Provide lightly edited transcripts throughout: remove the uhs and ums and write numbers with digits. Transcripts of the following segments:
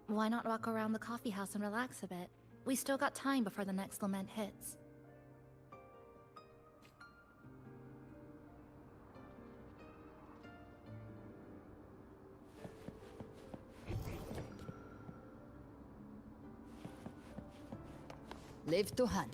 Why not walk around the coffee house and relax a bit? We still got time before the next lament hits. Live to hunt.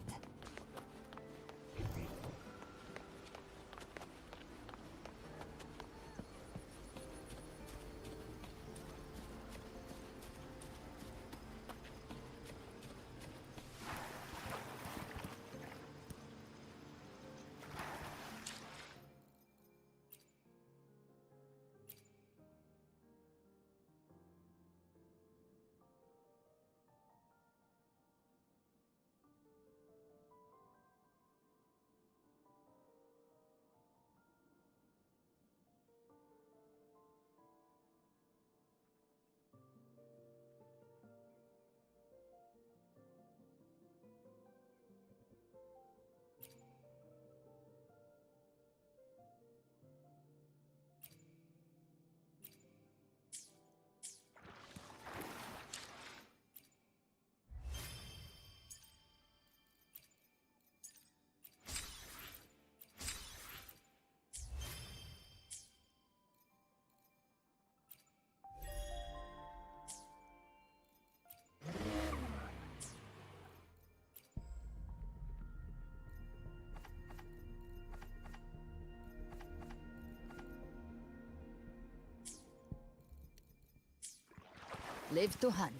Live to hunt.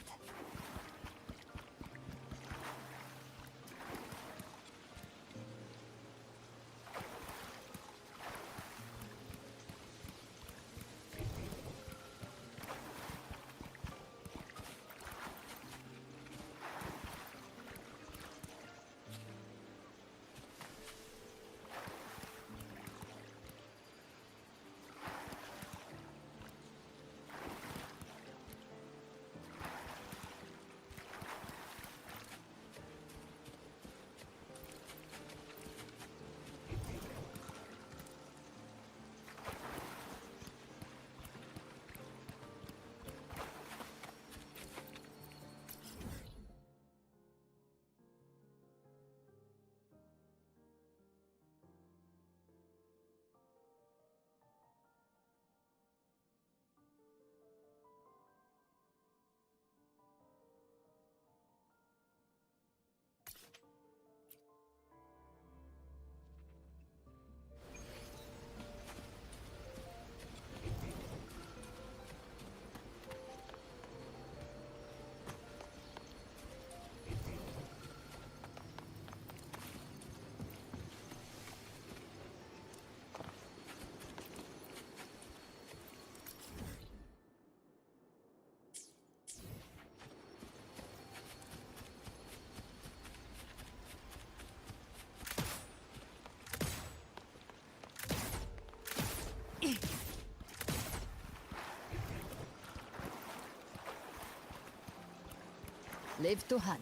Live to hunt.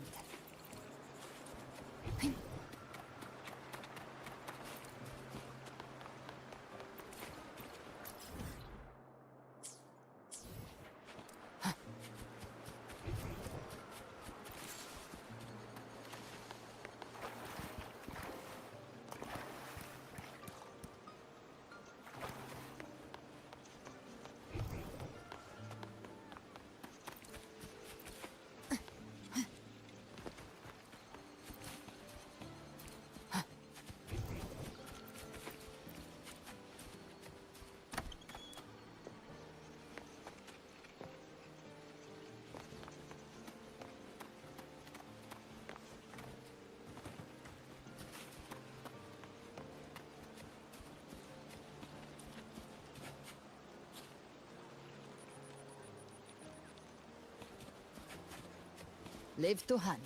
Live to hunt.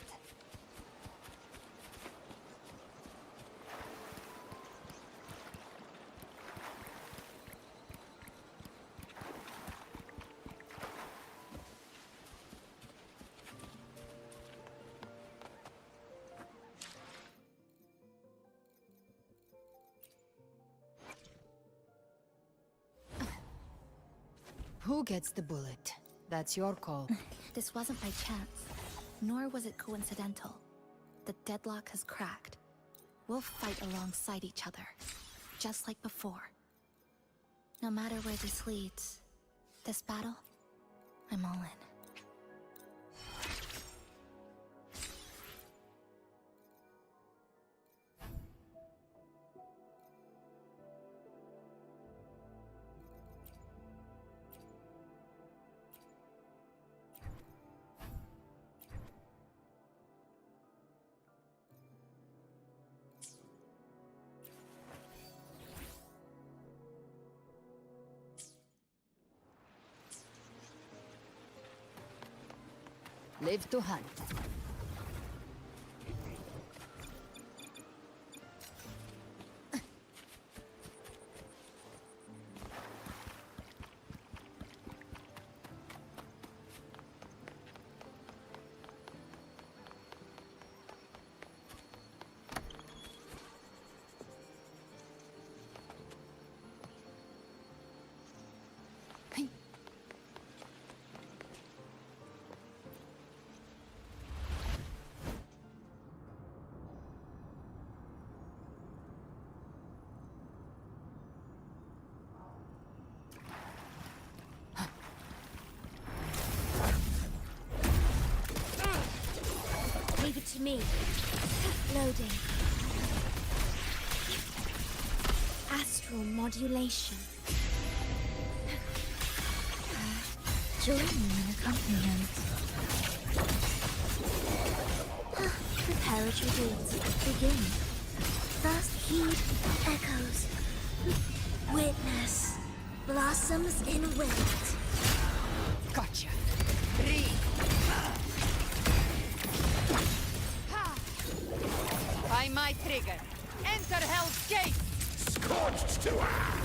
Who gets the bullet? That's your call. This wasn't by chance, nor was it coincidental. The deadlock has cracked. We'll fight alongside each other, just like before. No matter where this leads, this battle, I'm all in. Live to hunt. Leave it to me. Loading. Astral modulation. Join me in accompaniment. Preparatory rites begin. First heed echoes. Witness blossoms in wind. Gotcha. By my trigger. Enter Hell's Gate! Scorched to earth!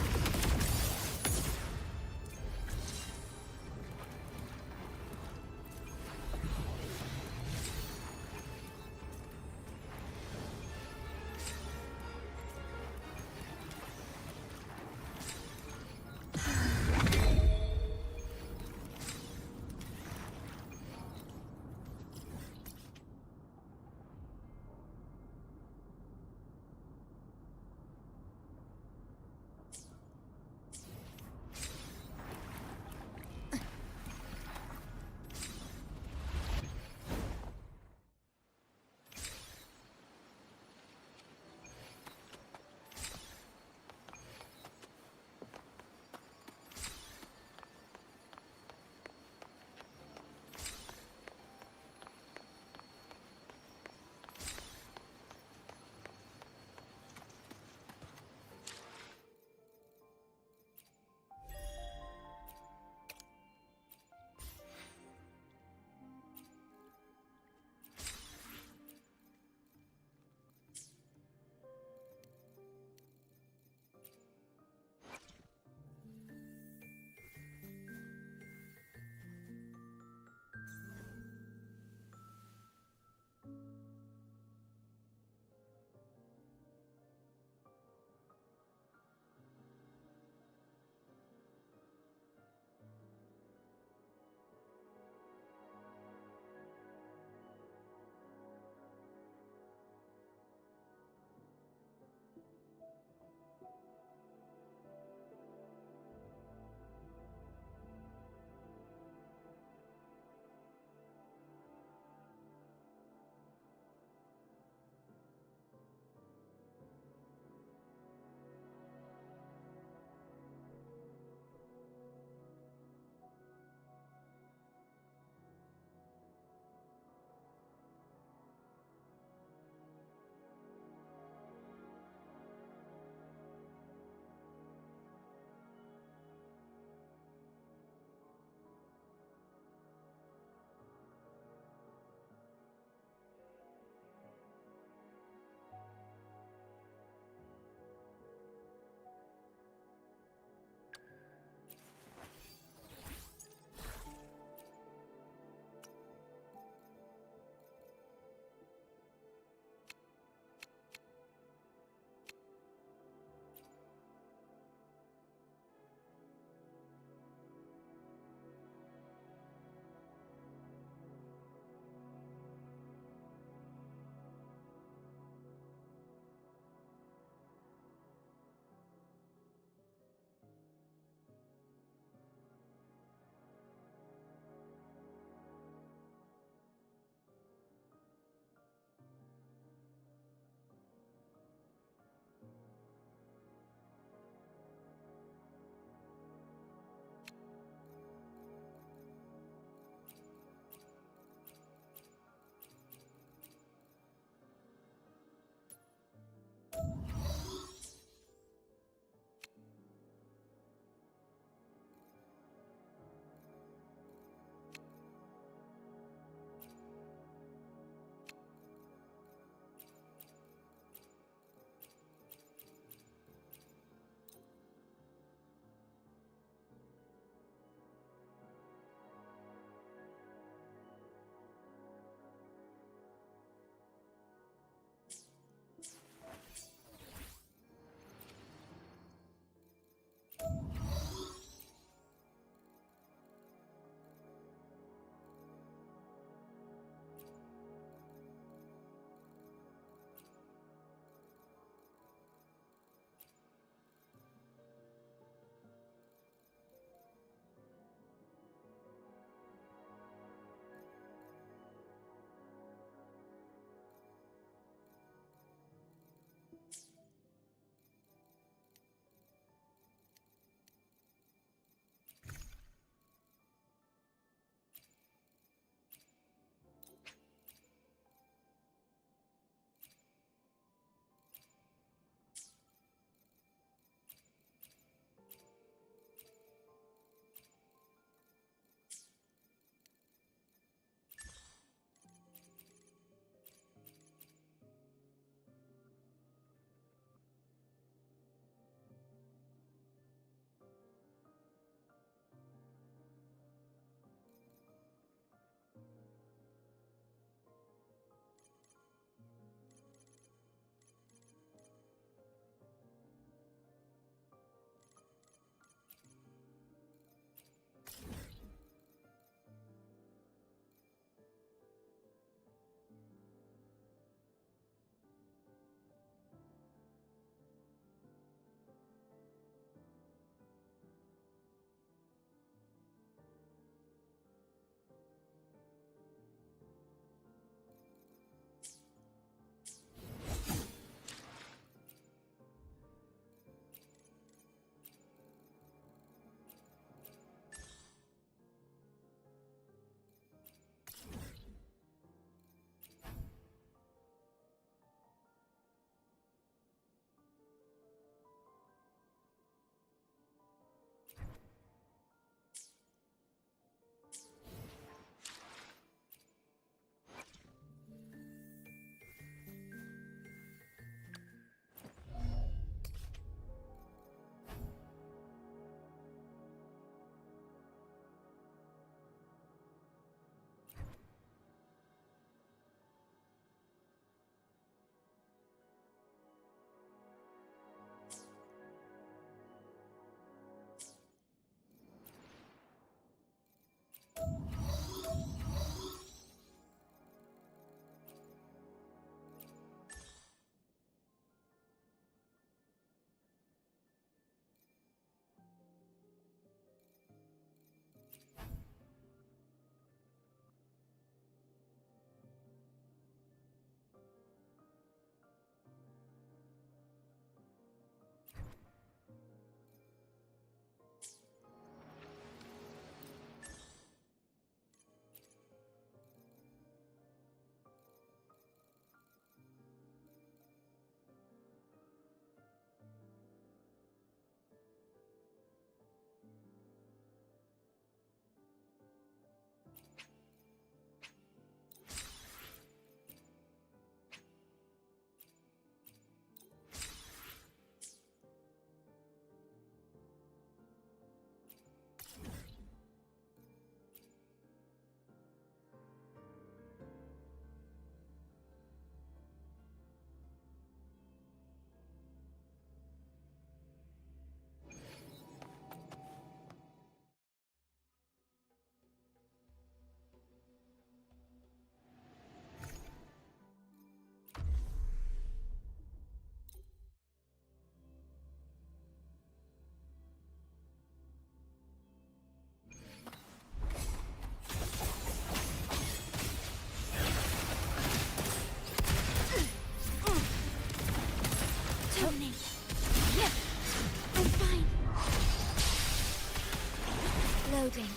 Loading.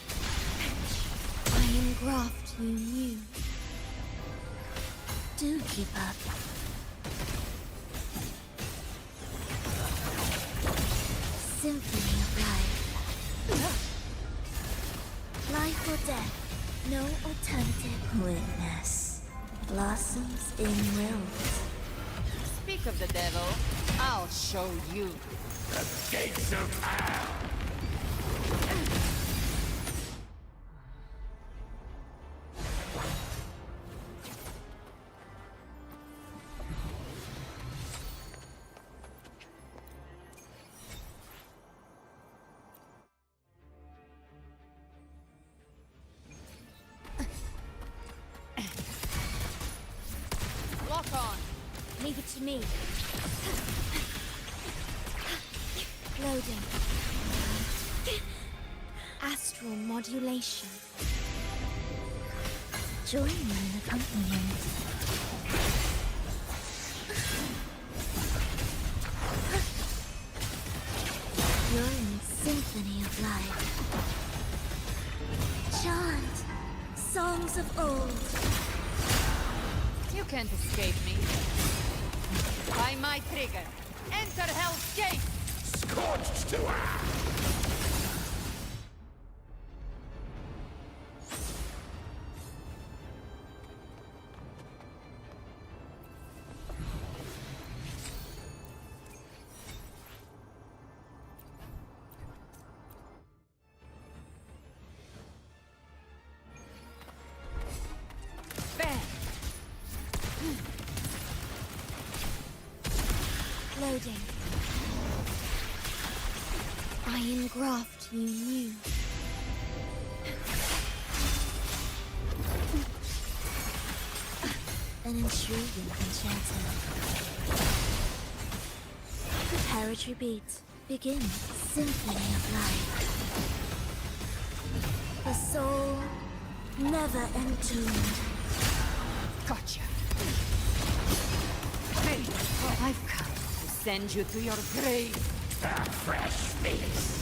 I am graft you knew. Do keep up. Symphony of life. Life or death, no alternative. Witness. Blossoms in wilt. Speak of the devil, I'll show you. The gates of hell! Lock on. Leave it to me. Loading. Astral modulation. Join me in accompaniment. You're in symphony of life. Chant songs of old. You can't escape me. By my trigger, enter Hell's Gate! Scorched to ash! Bam! Loading. I engraft you new. An intriguing concerto. Preparatory beat. Begin symphony of life. The soul never entombed. Gotcha! Hey, I've come to send you to your grave! A fresh feast!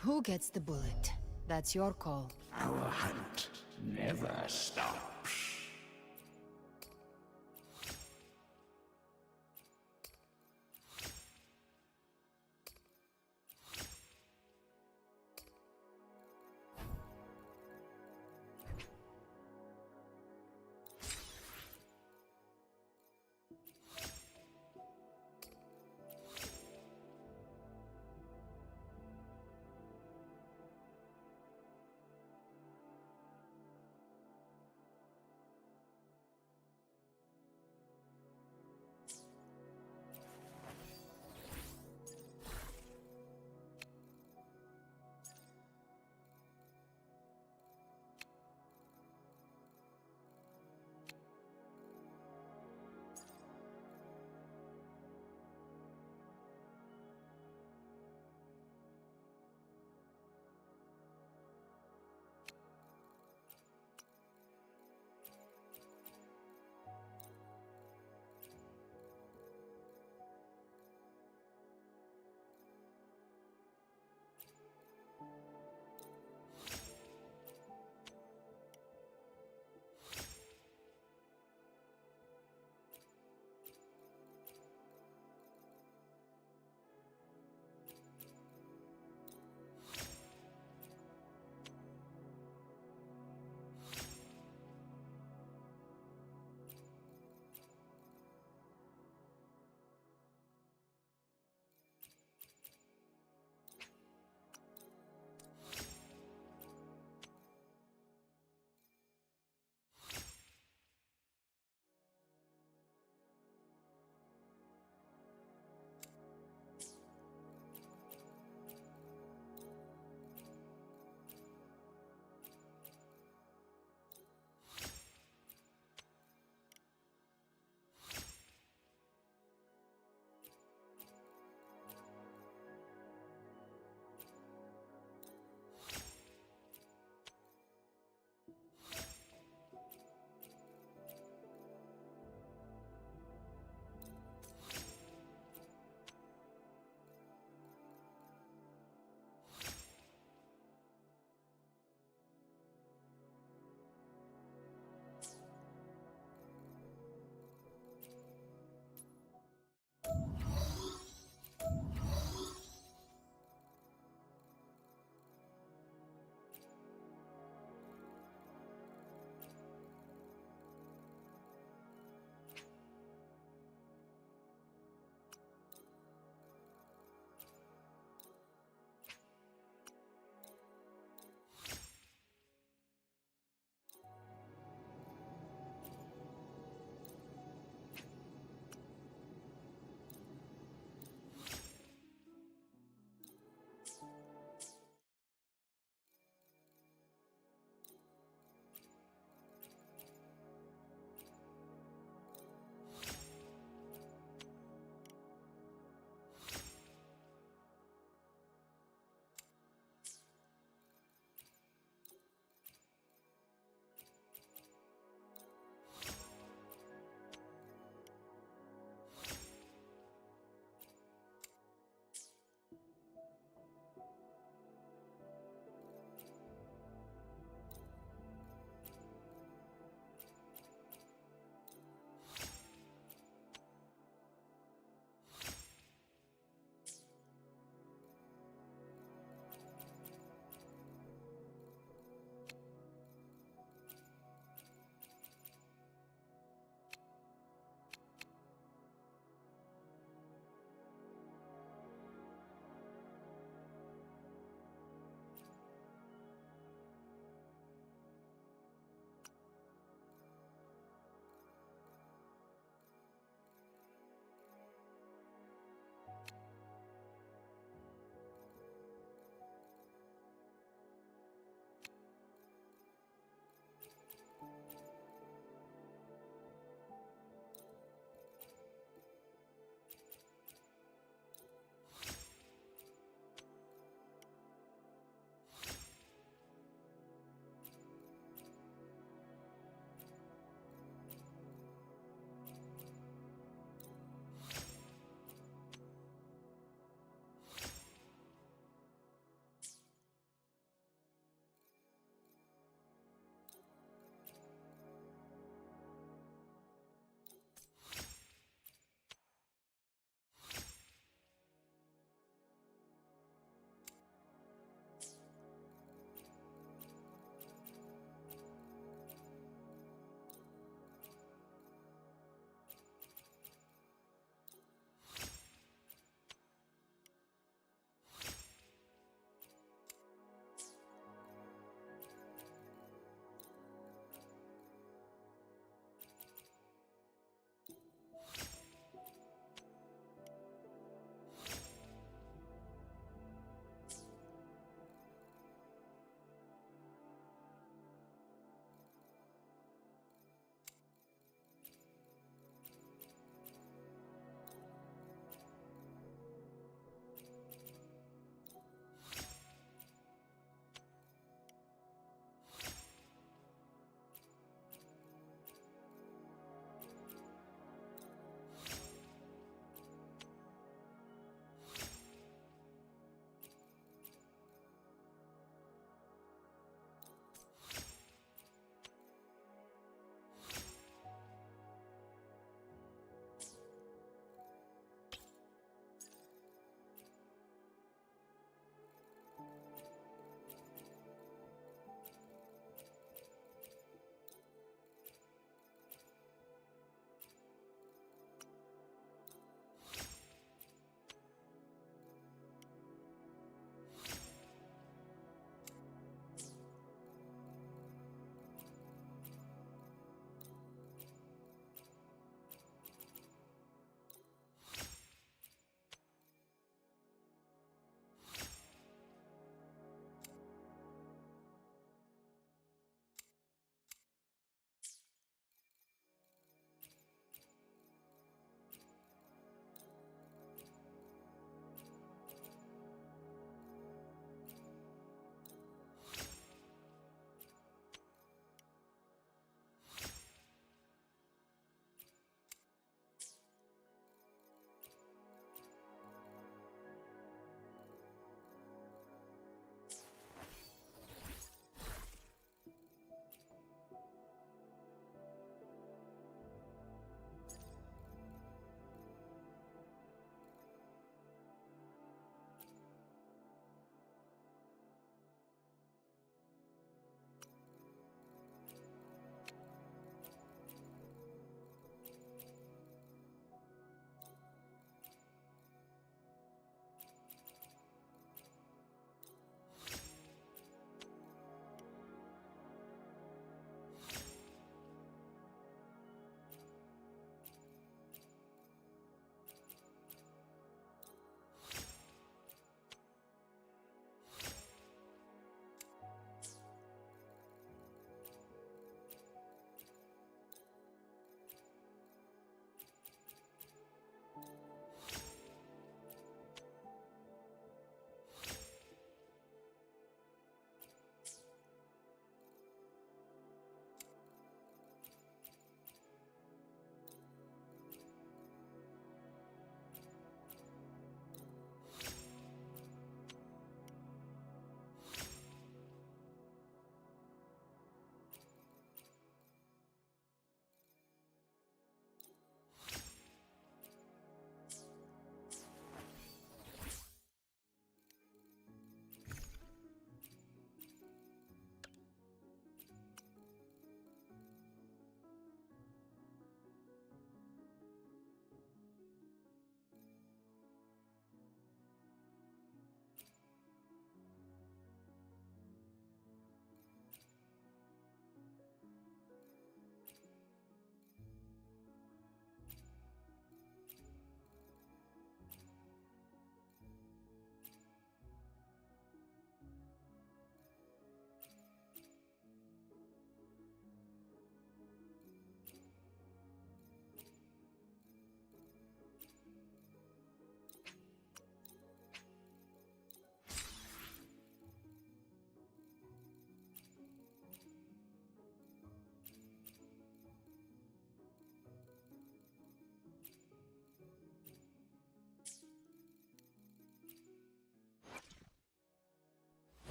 Who gets the bullet? That's your call. Our hunt never stops.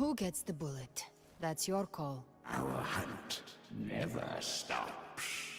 Who gets the bullet? That's your call. Our hunt never stops.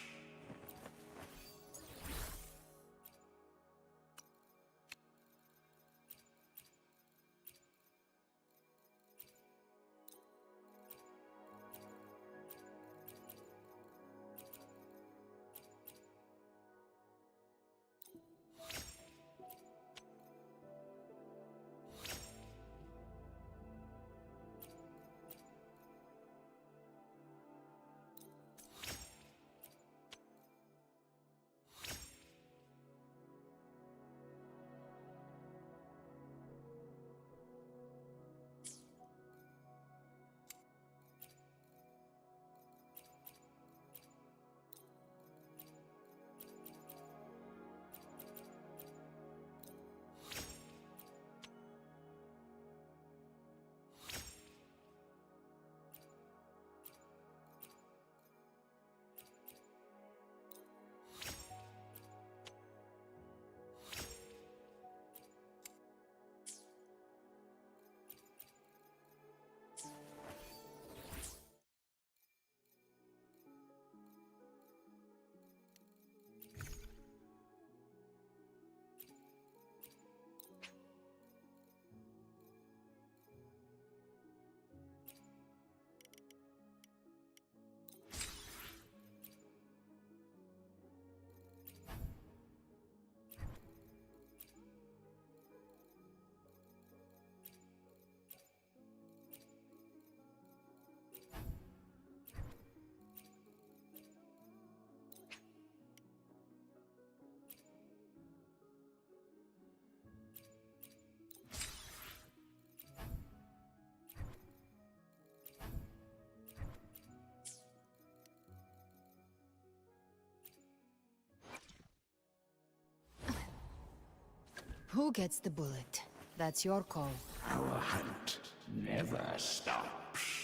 Who gets the bullet? That's your call. Our hunt never stops.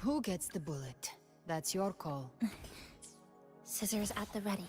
Who gets the bullet? That's your call. Scissors at the ready.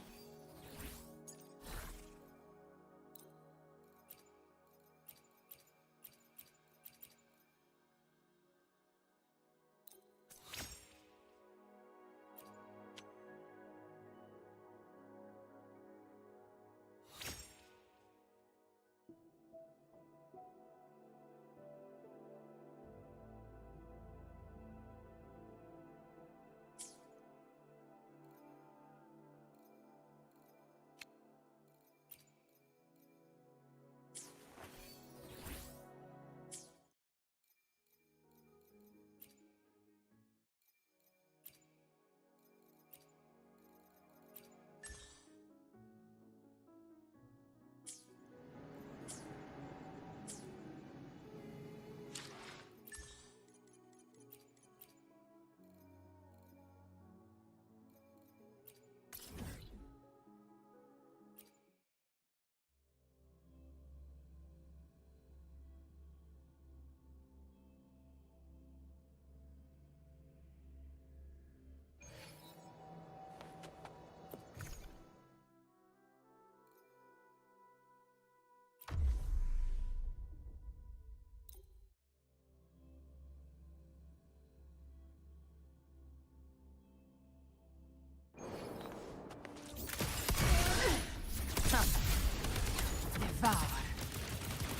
Devour.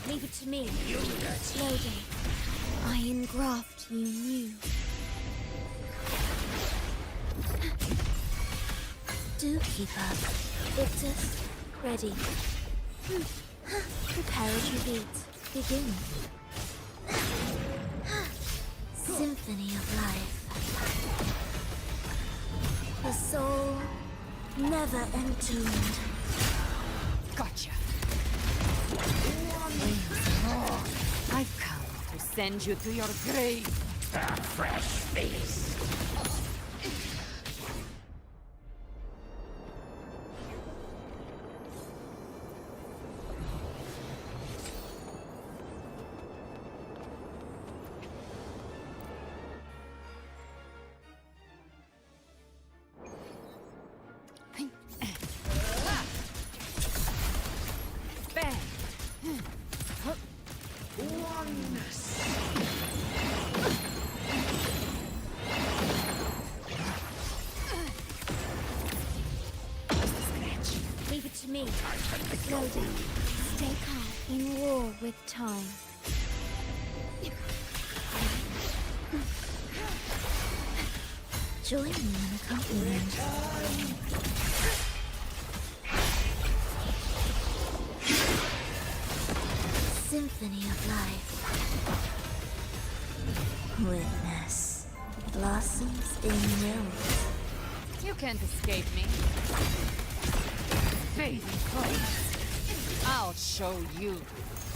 Leave it to me. Loading. Iron graft you knew. Do keep up. Victus, ready. Prepare as you beat. Begin. Symphony of life. The soul never entombed. Gotcha. I've come to send you to your grave. A fresh face. Bang! Leave it to me. Loading. Stay calm. In war with time. Join me in accompaniment. Symphony of life. Witness. Blossoms in rose. You can't escape me. Bathing clothes. I'll show you.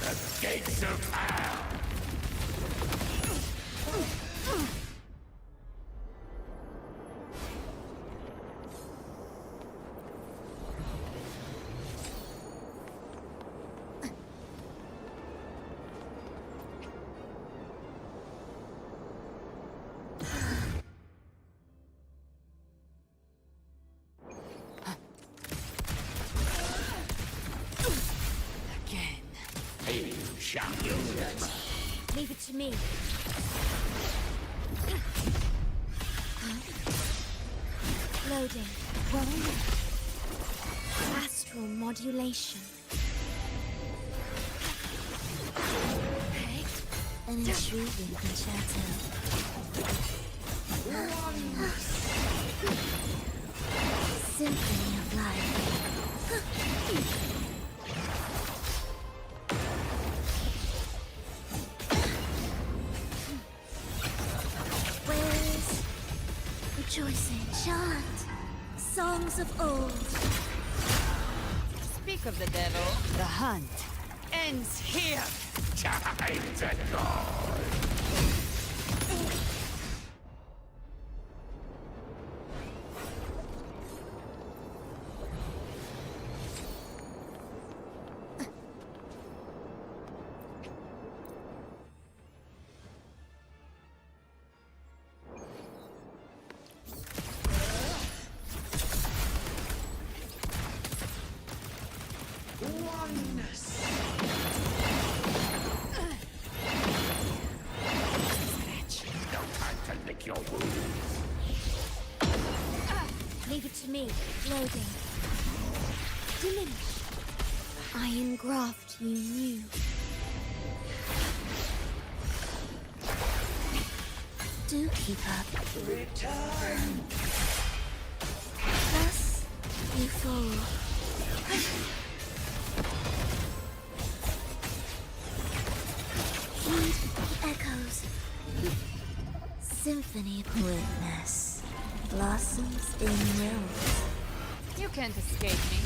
The gates of hell. Again. You shall Leave it to me. Loading. Astral modulation. An intriguing concerto. Symphony of life. Where's rejoicing? Chant songs of old. Speak of the devil. The hunt ends here. time to go. me. Loading. Diminish. Iron graft you knew. Do keep up. Return! Thus, you fall. Heed the echoes. Symphony witness blossoms in wills. You can't escape me.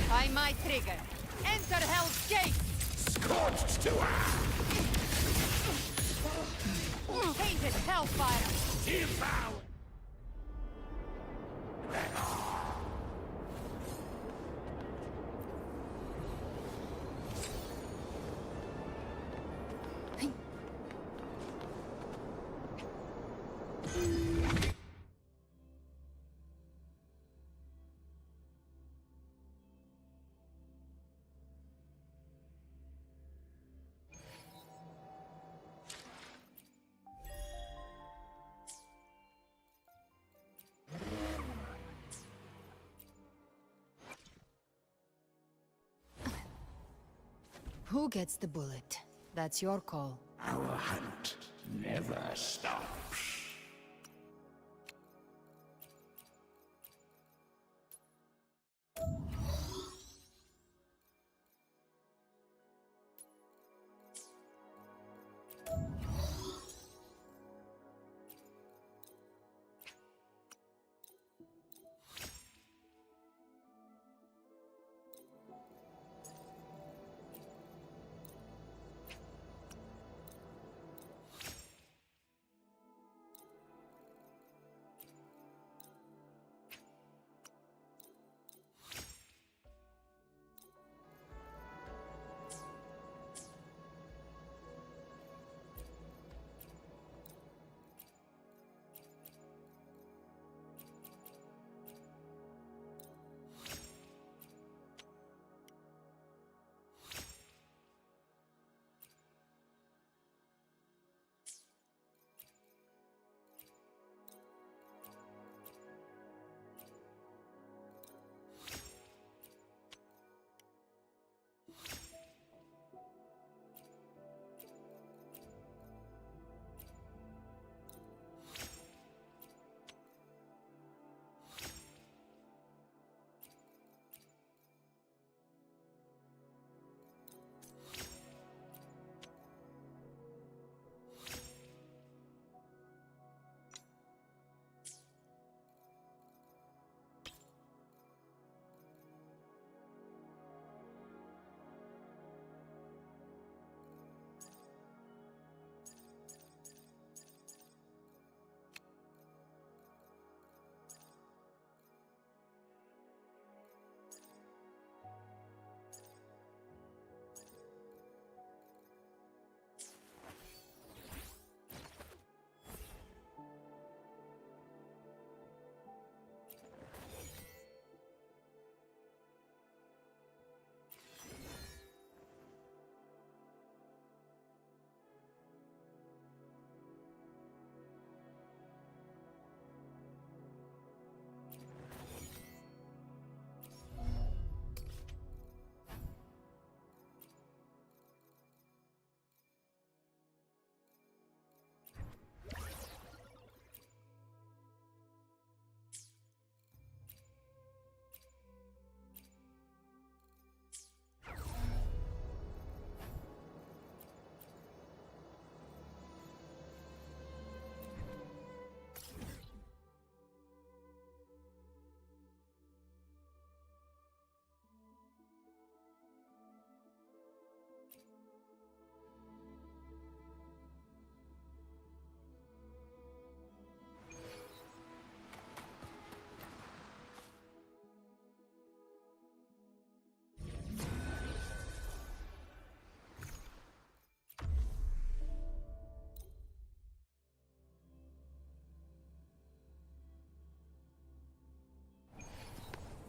By my trigger. Enter Hell's Gate! Scorched to earth! Tainted hellfire! Devour! Who gets the bullet? That's your call. Our hunt never stops.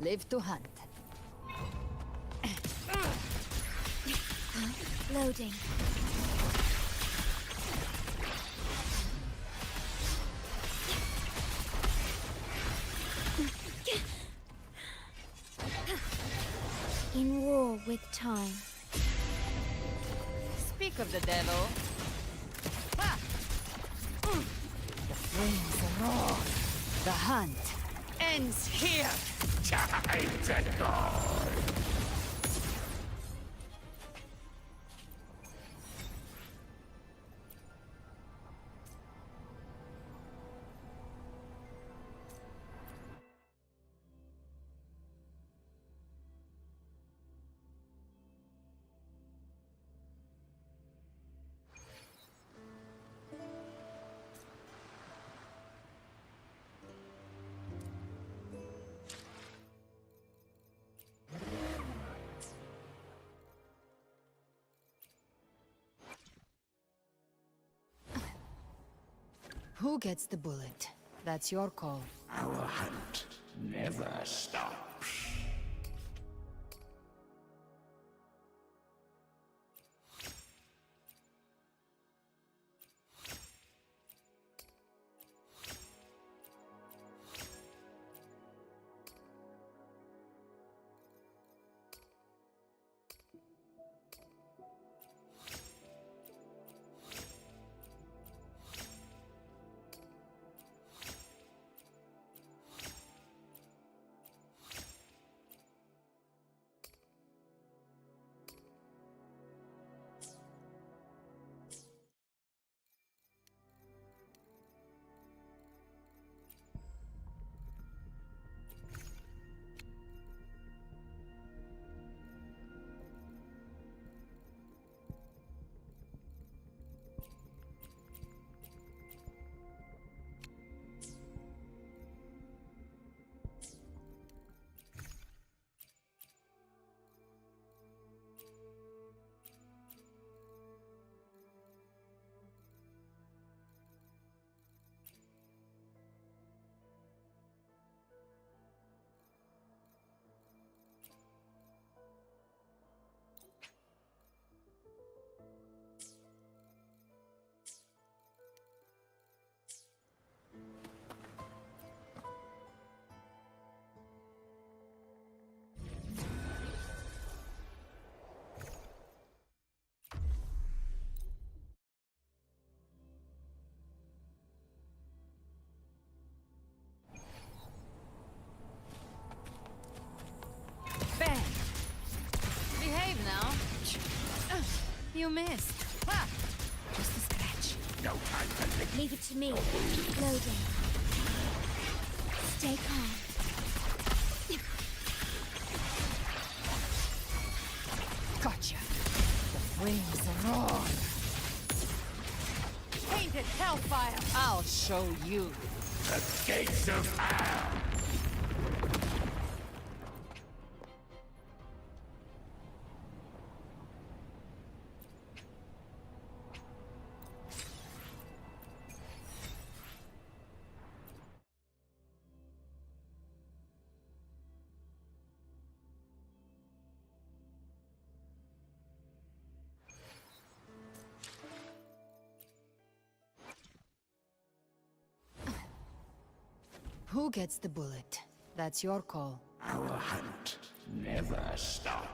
Live to hunt. Loading. In war with time. Speak of the devil. Ha! The flames roar. The hunt ends here. Time to go! Who gets the bullet? That's your call. Our hunt never stops. Bang! Behave now. You missed. Ha! Just a scratch. No time to lick. Leave it to me. Loading. Stay calm. Gotcha. The flames roar. Painted hellfire. I'll show you. The gates of hell! Who gets the bullet? That's your call. Our hunt never stops.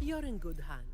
You're in good hands.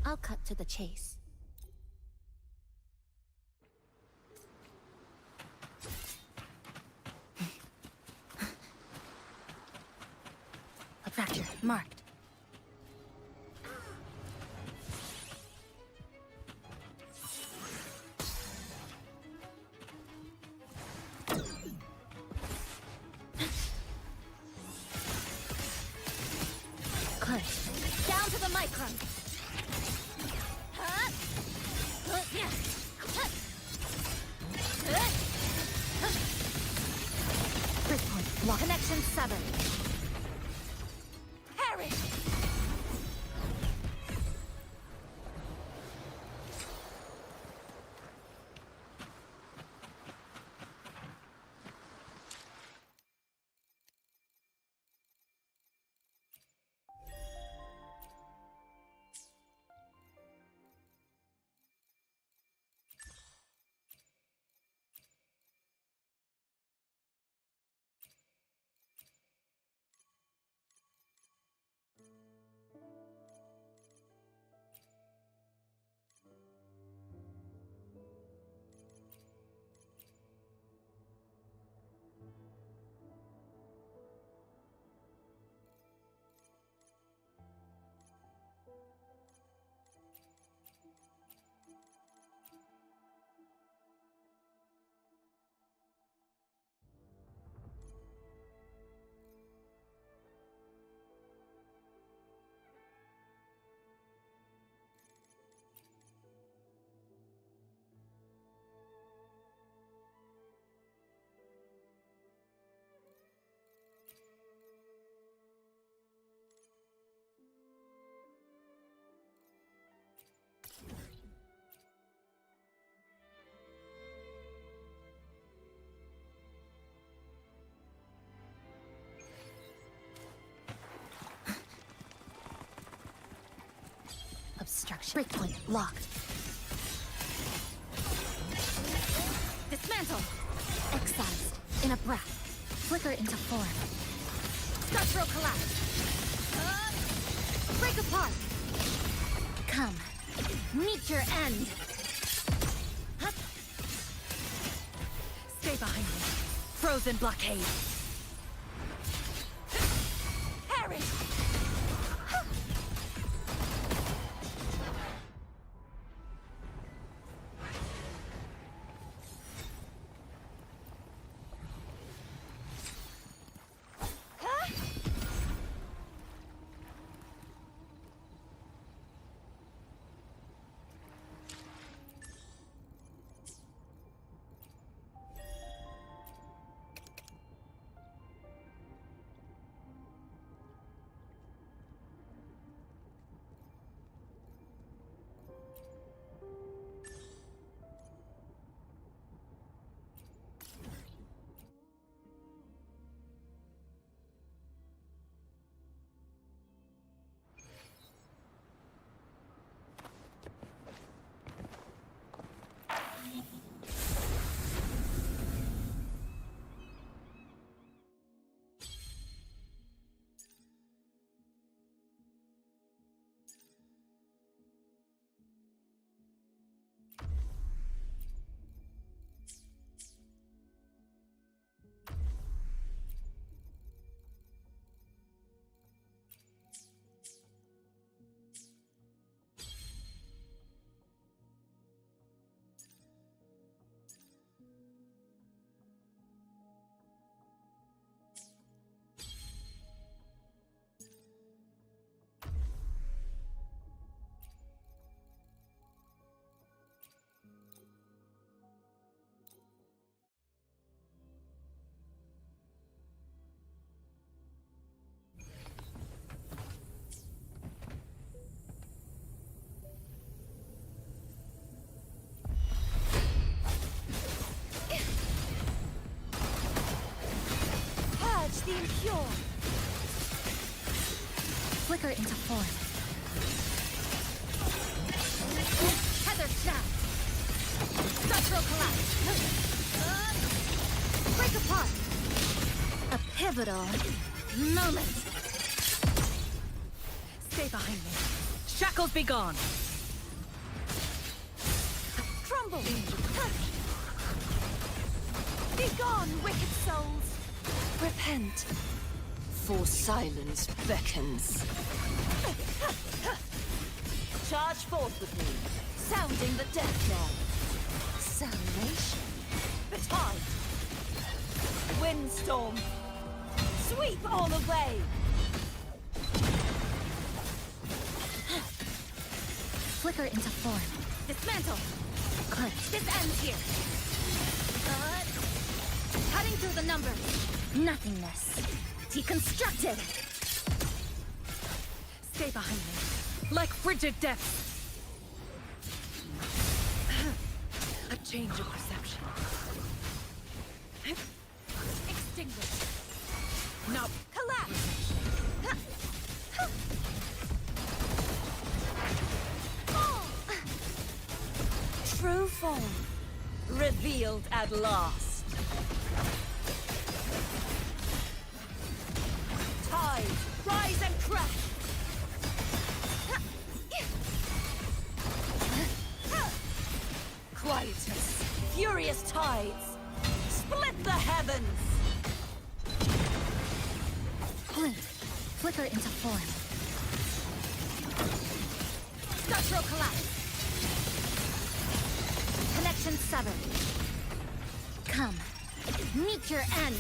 I'll cut to the chase. A fracture marked. Close. Down to the micron. Breakpoint lock. Connection severed. Perish! Obstruction. Breakpoint locked. Dismantle! Excised. In a breath. Flicker into form. Structural collapse. Break apart. Come. Meet your end. Stay behind me. Frozen blockade. Harry! Purge the impure! Flicker into form. Tether snap! Structural collapse! Break apart! A pivotal moment. Stay behind me. Shackles be gone. Crumble! Be gone, wicked souls! Repent. For silence beckons. Charge forth with me, sounding the death knell. Salvation. Betide. Windstorm. Sweep all away. Flicker into form. Dismantle! Click. This ends here! Cutting through the numbers! Nothingness. Deconstructed. Stay behind me. Like frigid depths. A change of perception. Extinguish. No. Collapse! True form. Revealed at last. Tide, rise and crash! Quietus, furious tides, split the heavens! Glint. Flicker into form. Structural collapse! Connection severed. Come. Meet your end.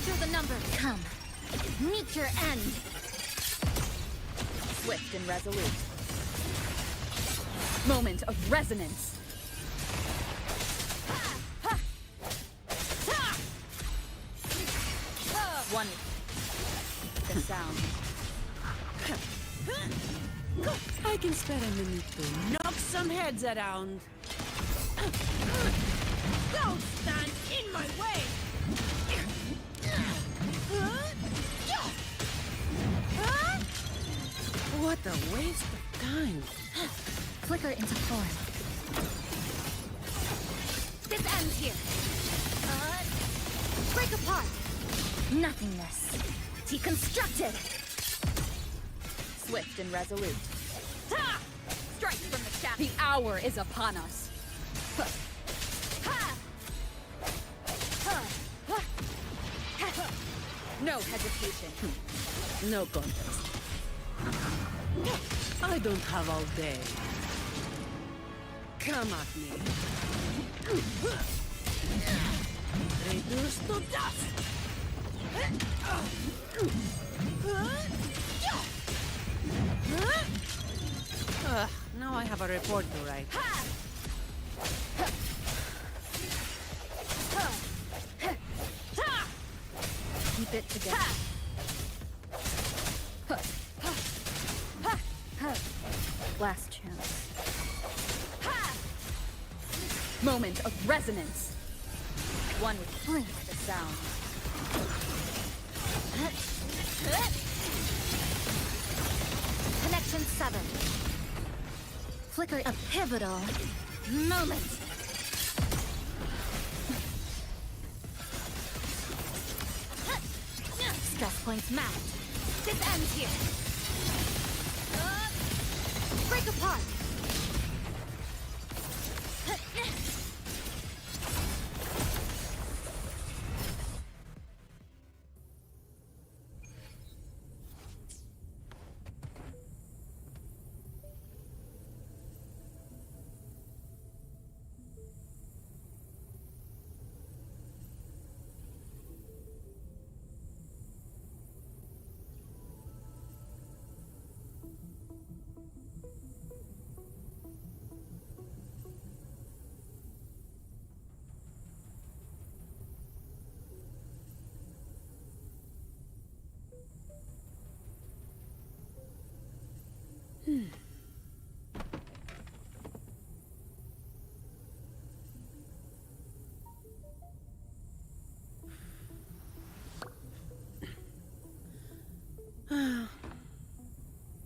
Enter the number. Come, meet your end. Swift and resolute. Moment of resonance. One. The sound. I can spare a minute to knock some heads around. Don't stand in my way! What a waste of time. Flicker into form. This ends here. Break apart. Nothingness. Deconstructed. Swift and resolute. Strike from the shadow. The hour is upon us. No hesitation. No contest. I don't have all day. Come at me. Reduced to dust. Now I have a report to write. Keep it together. Last chance. Moment of resonance. One with blink the sound. Connection 7. Flicker a pivotal moment. Stress points mapped. This ends here. Break apart.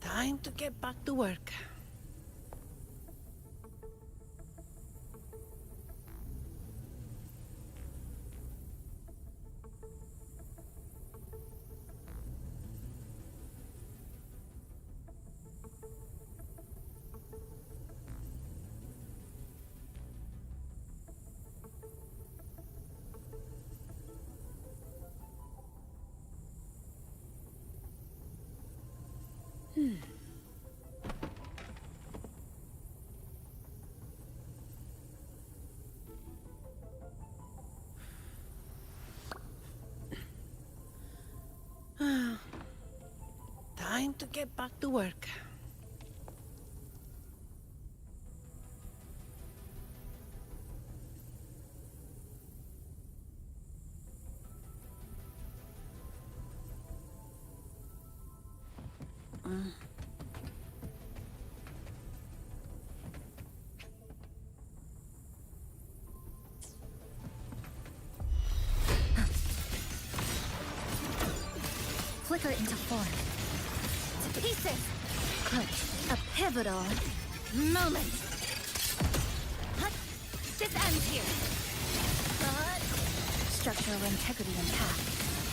Time to get back to work. Time to get back to work. Flicker into form. To pieces. Clutch a pivotal moment. This ends here. Structural integrity intact.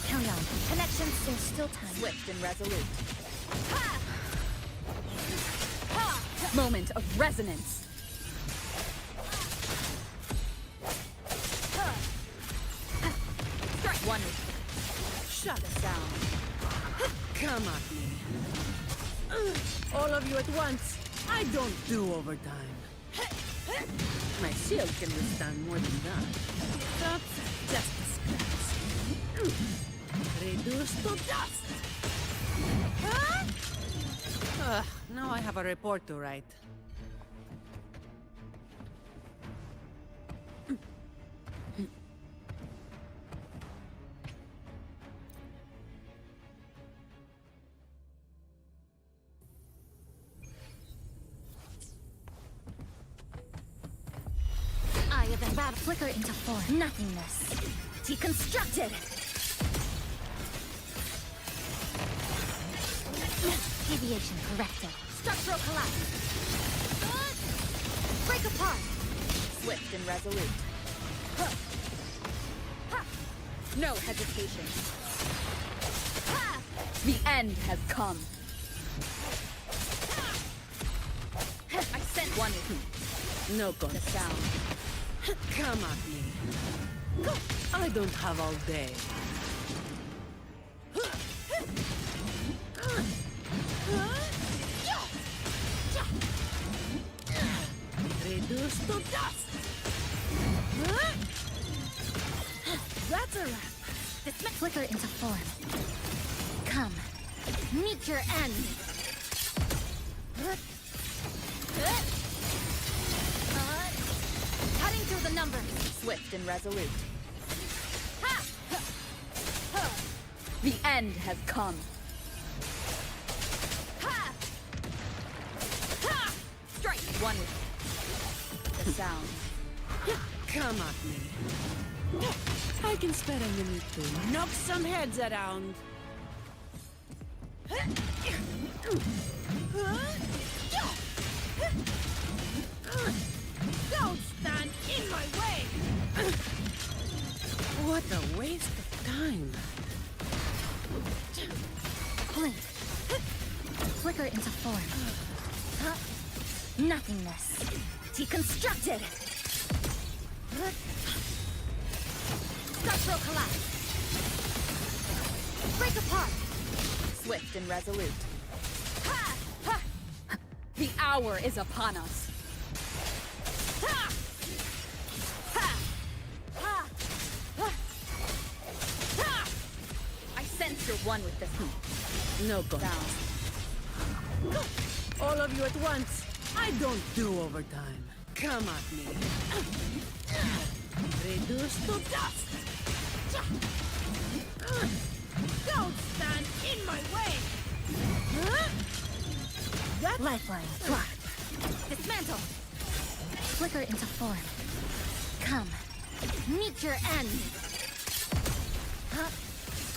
Carry on. Connections, there's still time. Swift and resolute. Moment of resonance. Strike one. Shut the sound. Come at me. All of you at once. I don't do overtime. My shield can withstand more than that. That's just a scratch. Reduced to dust! Now I have a report to write. Eye of the bat flicker into form. Nothingness. Deconstructed! Deviation corrected. Structural collapse. Break apart. Swift and resolute. No hesitation. The end has come. I sent one with me. No The good. sound. Come at me. I don't have all day. Reduced to dust! That's a wrap. This flicker into form. Come. Meet your end. Cutting through the numbers. Swift and resolute. The end has come. Strike one with the sound. Come at me. I can spare a minute to knock some heads around. Don't stand in my way! What a waste of time. Blink. Flicker into form. Nothingness. Deconstructed. Structural collapse. Break apart. Swift and resolute. The hour is upon us. I sense you're one with this No good. sound. All of you at once. I don't do overtime. Come at me. Reduced to dust. Don't stand in my way. That Lifeline blocked. Dismantle. Flicker into form. Come. Meet your end.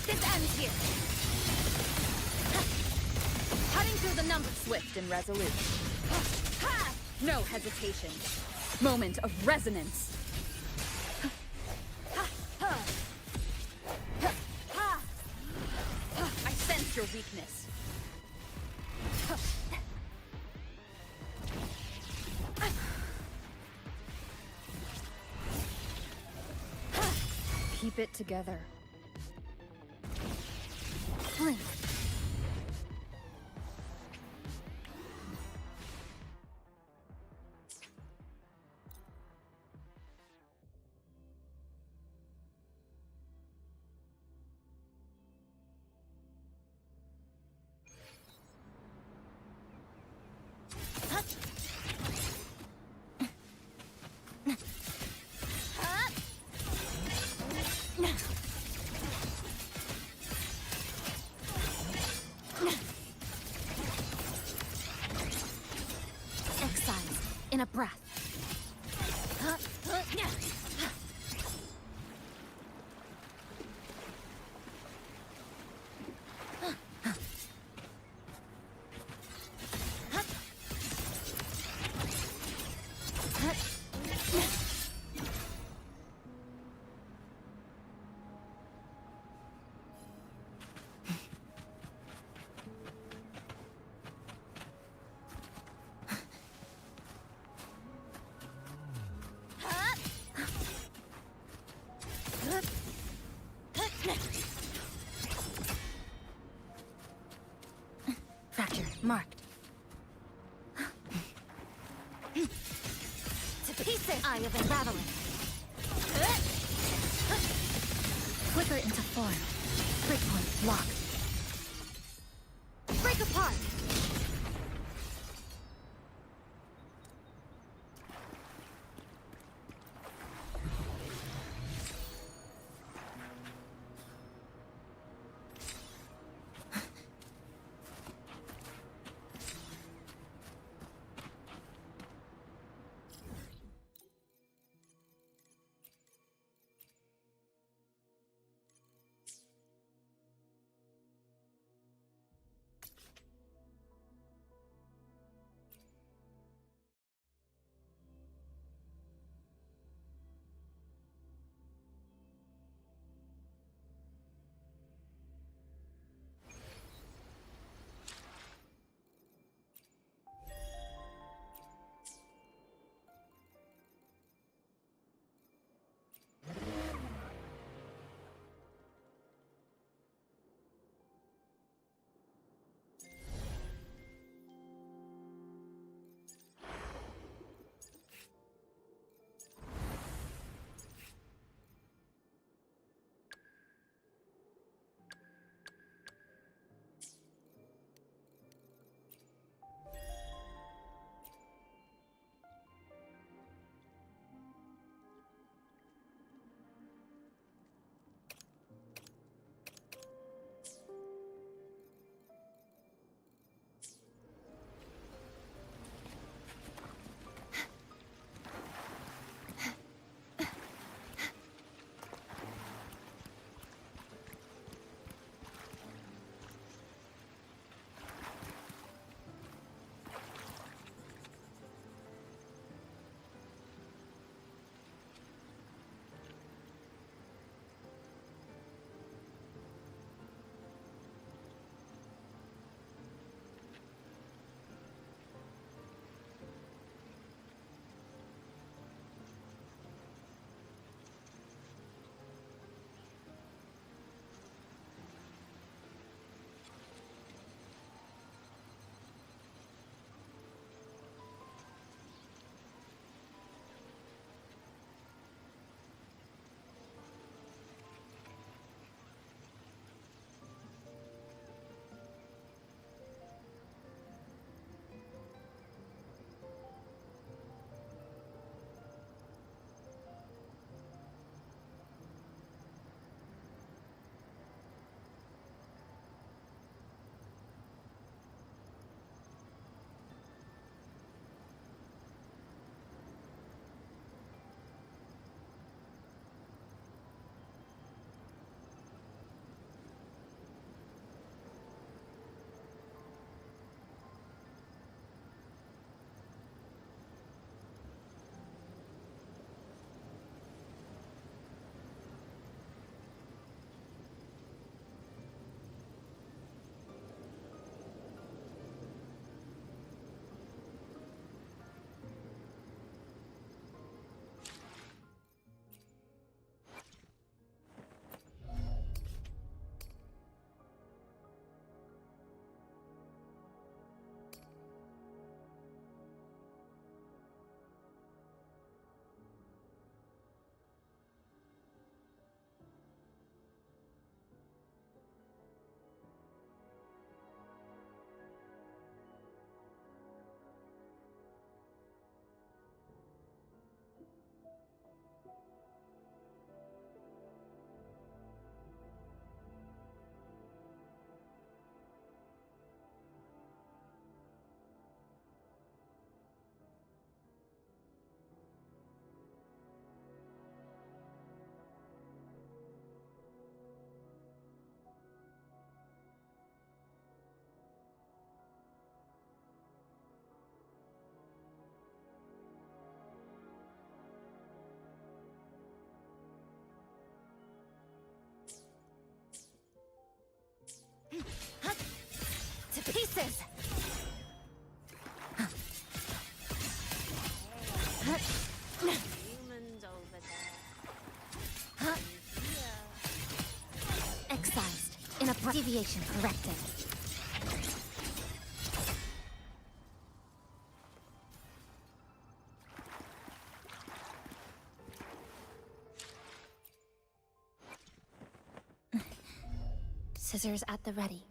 This ends here. Cutting through the numbers. Swift and resolute. No hesitation. Moment of resonance. I sense your weakness. Keep it together. Blink. Exile in a breath. Fracture marked. To pieces! Eye of unraveling. Flicker into form. Break Lock. Break apart! To pieces! Humans over there. Excised. In a deviation corrected. Scissors at the ready.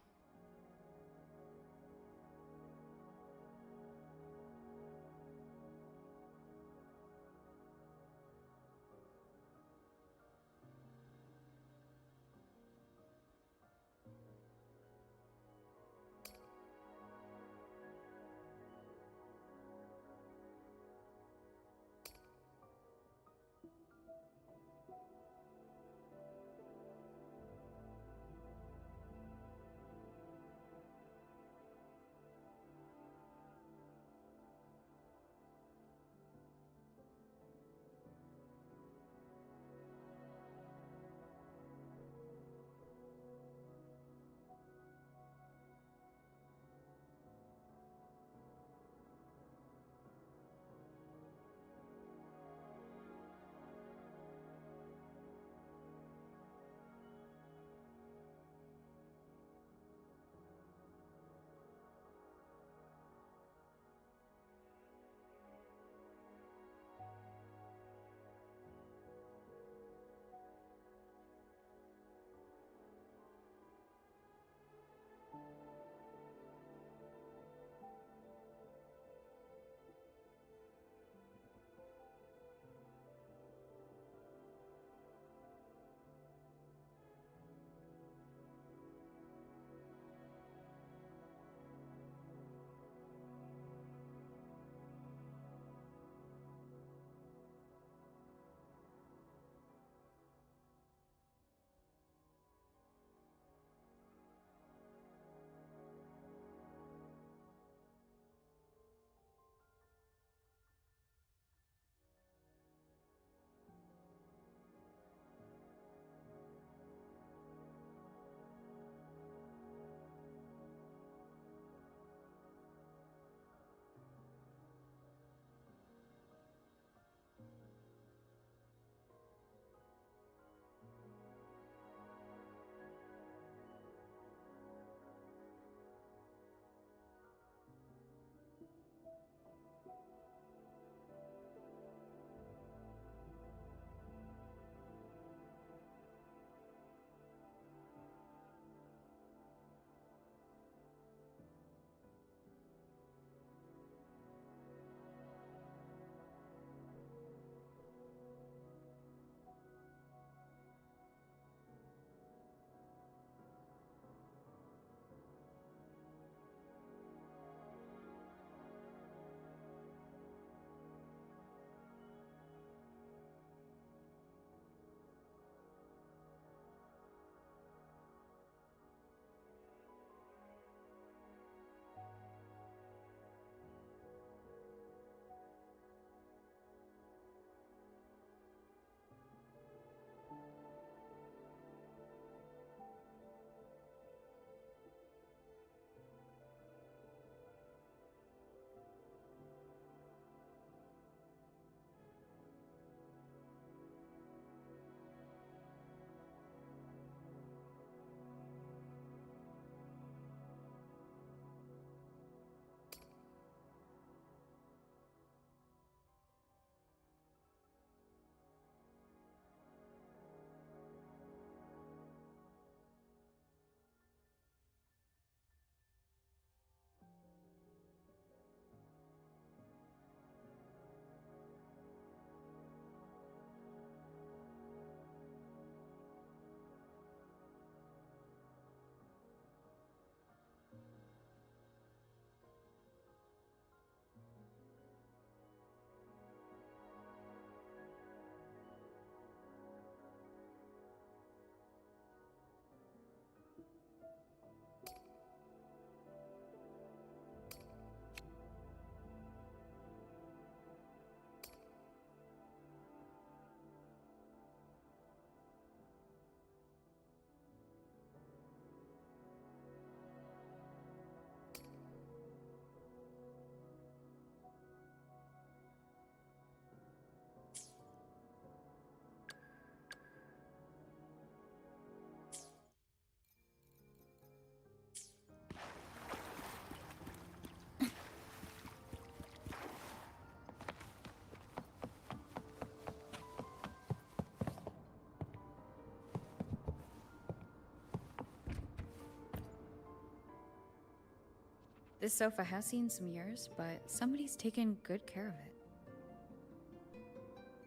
This sofa has seen some years, but somebody's taken good care of it.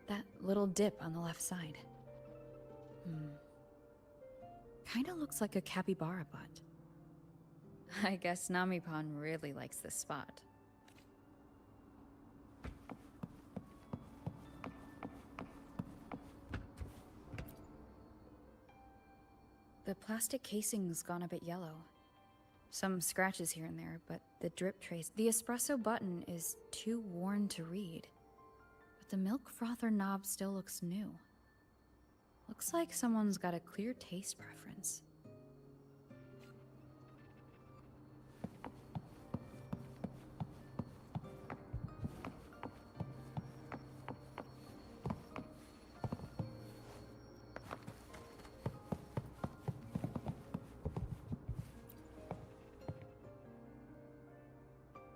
That little dip on the left side. Kinda looks like a capybara butt. I guess Namipan really likes this spot. The plastic casing's gone a bit yellow. Some scratches here and there, but the drip trace... The espresso button is too worn to read. But the milk frother knob still looks new. Looks like someone's got a clear taste preference.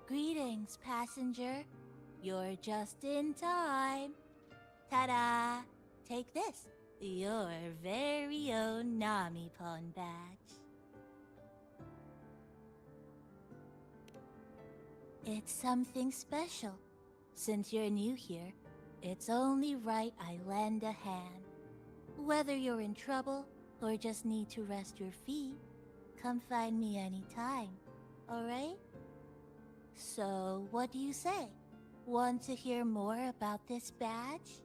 Greetings, passenger. You're just in time. Ta-da! Take this, your very own Nami-pon badge. It's something special. Since you're new here, it's only right I lend a hand. Whether you're in trouble or just need to rest your feet, come find me anytime, alright? So, what do you say? Want to hear more about this badge?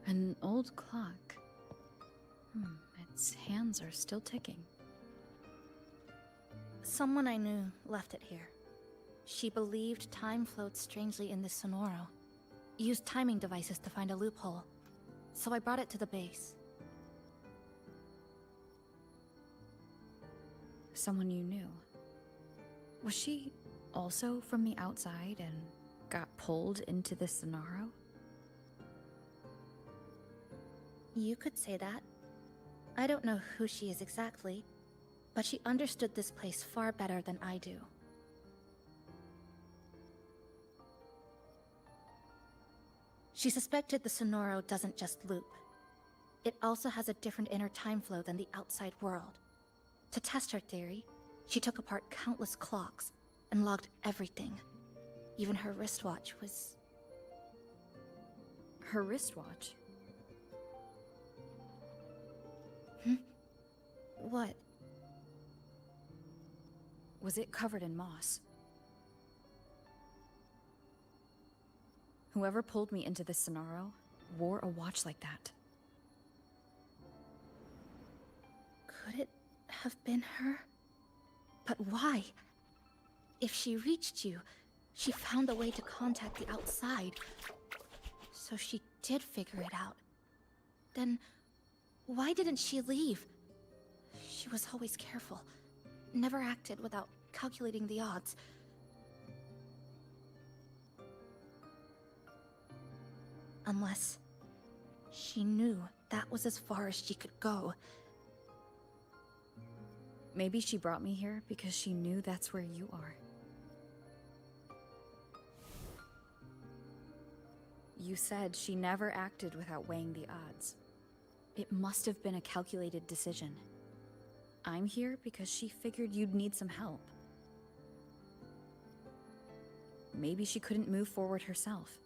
An old clock. Its hands are still ticking. Someone I knew left it here. She believed time flowed strangely in this Sonoro. Used timing devices to find a loophole. So I brought it to the base. Someone you knew. Was she also from the outside and got pulled into this Sonaro? You could say that. I don't know who she is exactly, but she understood this place far better than I do. She suspected the Sonoro doesn't just loop. It also has a different inner time flow than the outside world. To test her theory, she took apart countless clocks and logged everything. Even her wristwatch was... Her wristwatch? What? Was it covered in moss? Whoever pulled me into this Sonaro wore a watch like that. Could it have been her? But why? If she reached you, she found a way to contact the outside. So she did figure it out. Then, why didn't she leave? She was always careful. Never acted without calculating the odds. Unless she knew that was as far as she could go. Maybe she brought me here because she knew that's where you are. You said she never acted without weighing the odds. It must have been a calculated decision. I'm here because she figured you'd need some help. Maybe she couldn't move forward herself.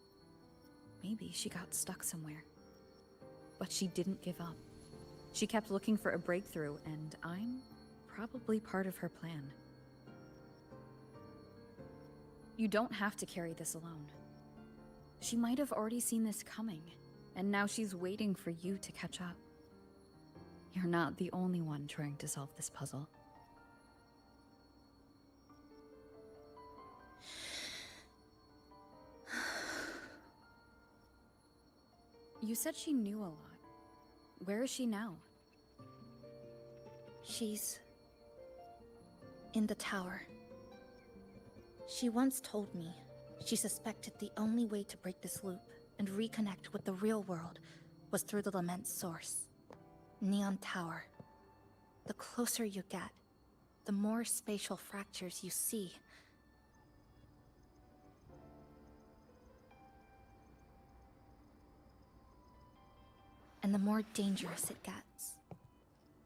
Maybe she got stuck somewhere. But she didn't give up. She kept looking for a breakthrough, and I'm probably part of her plan. You don't have to carry this alone. She might have already seen this coming, and now she's waiting for you to catch up. You're not the only one trying to solve this puzzle. You said she knew a lot. Where is she now? She's in the tower. She once told me she suspected the only way to break this loop and reconnect with the real world was through the Lament's source. Neon Tower. The closer you get, the more spatial fractures you see. And the more dangerous it gets.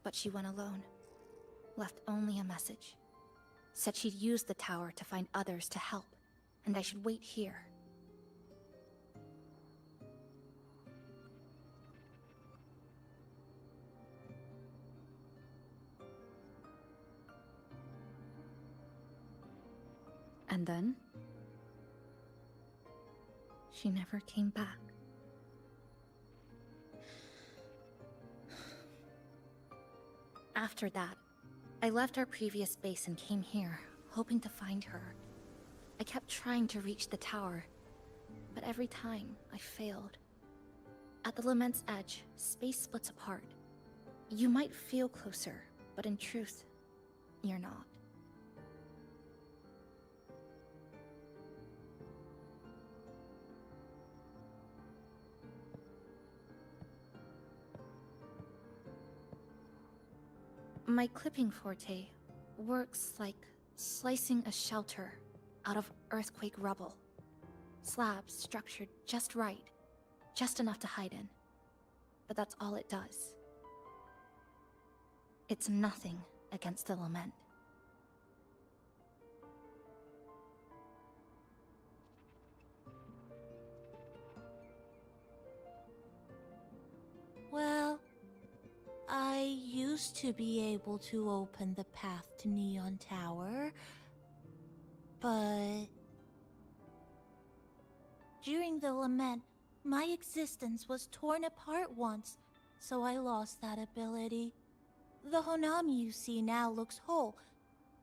But she went alone. Left only a message. Said she'd use the tower to find others to help, and I should wait here. And then? She never came back. After that, I left our previous base and came here, hoping to find her. I kept trying to reach the tower, but every time I failed. At the Lament's edge, space splits apart. You might feel closer, but in truth, you're not. My clipping forte works like slicing a shelter out of earthquake rubble. Slabs structured just right, just enough to hide in. But that's all it does. It's nothing against the Lament. Well, I used to be able to open the path to Neon Tower, but during the Lament, my existence was torn apart once, so I lost that ability. The Honami you see now looks whole,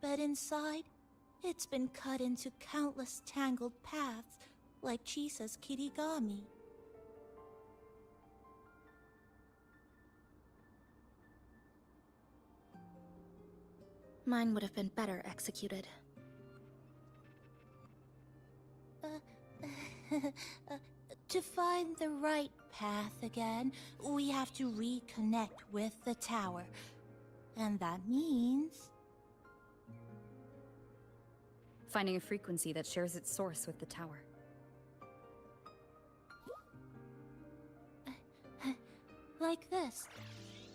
but inside, it's been cut into countless tangled paths, like Chisa's Kirigami. Mine would have been better executed. To find the right path again, we have to reconnect with the tower. And that means... Finding a frequency that shares its source with the tower. like this.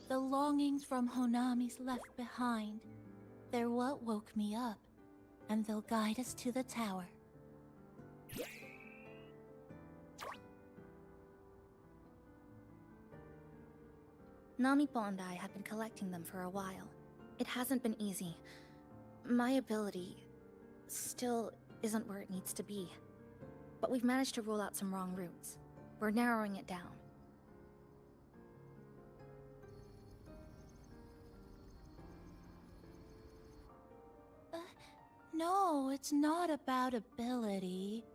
The longings from Honami's left behind. They're what woke me up, and they'll guide us to the tower. Namipo and I have been collecting them for a while. It hasn't been easy. My ability still isn't where it needs to be. But we've managed to rule out some wrong routes. We're narrowing it down. No, it's not about ability.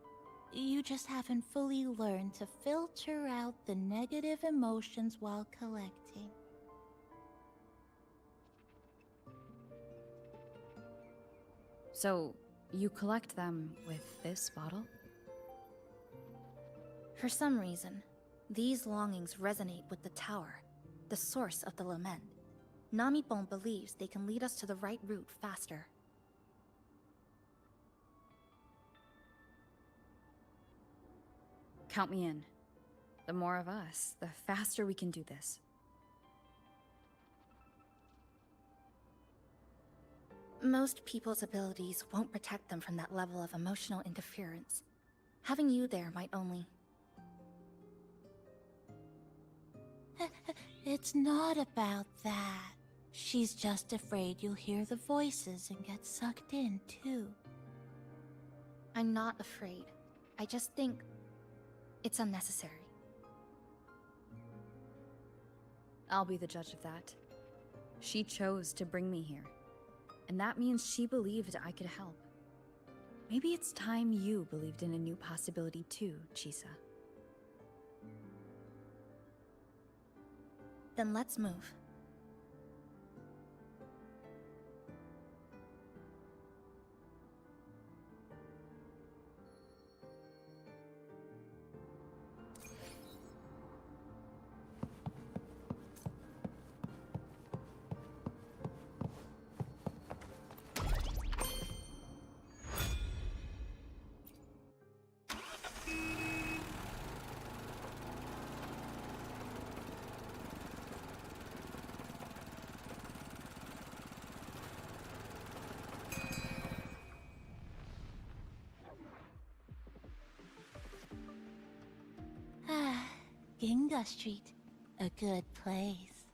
You just haven't fully learned to filter out the negative emotions while collecting. So, you collect them with this bottle? For some reason, these longings resonate with the tower, the source of the lament. Namipon believes they can lead us to the right route faster. Count me in. The more of us, the faster we can do this. Most people's abilities won't protect them from that level of emotional interference. Having you there might only... It's not about that. She's just afraid you'll hear the voices and get sucked in, too. I'm not afraid. I just think... it's unnecessary. I'll be the judge of that. She chose to bring me here. And that means she believed I could help. Maybe it's time you believed in a new possibility too, Chisa. Then let's move. Ginga Street. A good place.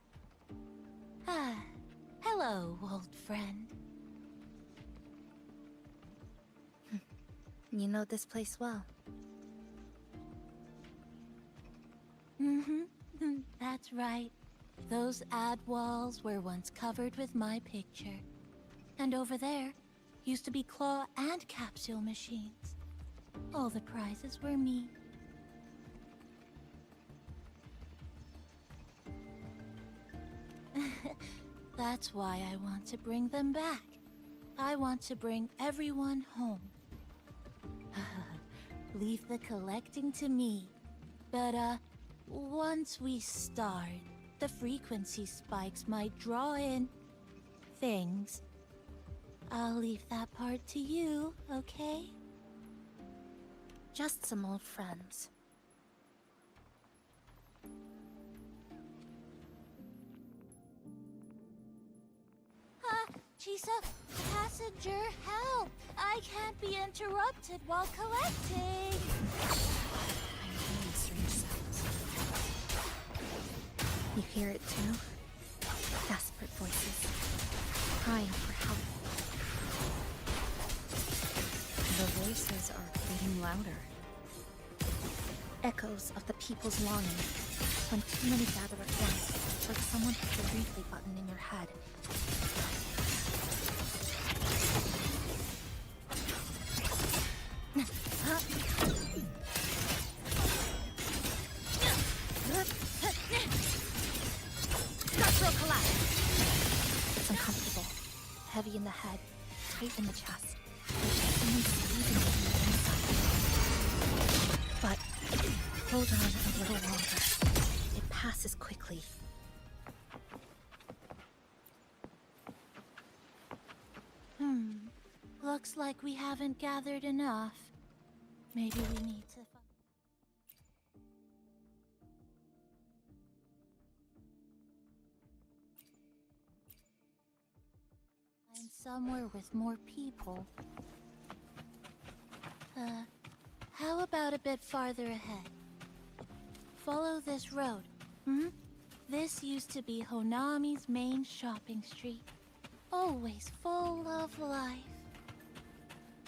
Hello, old friend. You know this place well. That's right. Those ad walls were once covered with my picture. And over there used to be claw and capsule machines. All the prizes were me. That's why I want to bring them back. I want to bring everyone home. Leave the collecting to me. But, once we start, the frequency spikes might draw in... things. I'll leave that part to you, okay? Just some old friends. Chisa, passenger, help! I can't be interrupted while collecting! I'm hearing strange sounds. You hear it too? Desperate voices, crying for help. The voices are getting louder. Echoes of the people's longing. When too many gather at once, it's like someone hit the replay button in your head. Structural collapse! It's uncomfortable. Heavy in the head, tight in the chest. Like someone squeezing it from the inside. But hold on a little longer. It passes quickly. Looks like we haven't gathered enough. Maybe we need to find somewhere with more people. How about a bit farther ahead? Follow this road. This used to be Honami's main shopping street. Always full of life.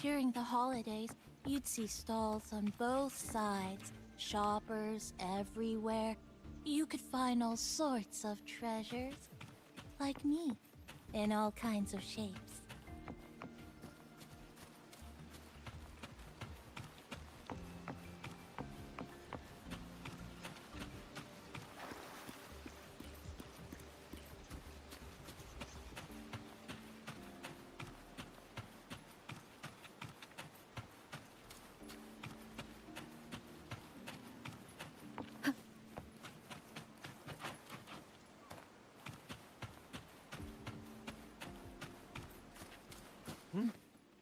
During the holidays, you'd see stalls on both sides, shoppers everywhere. You could find all sorts of treasures. Like me, in all kinds of shapes.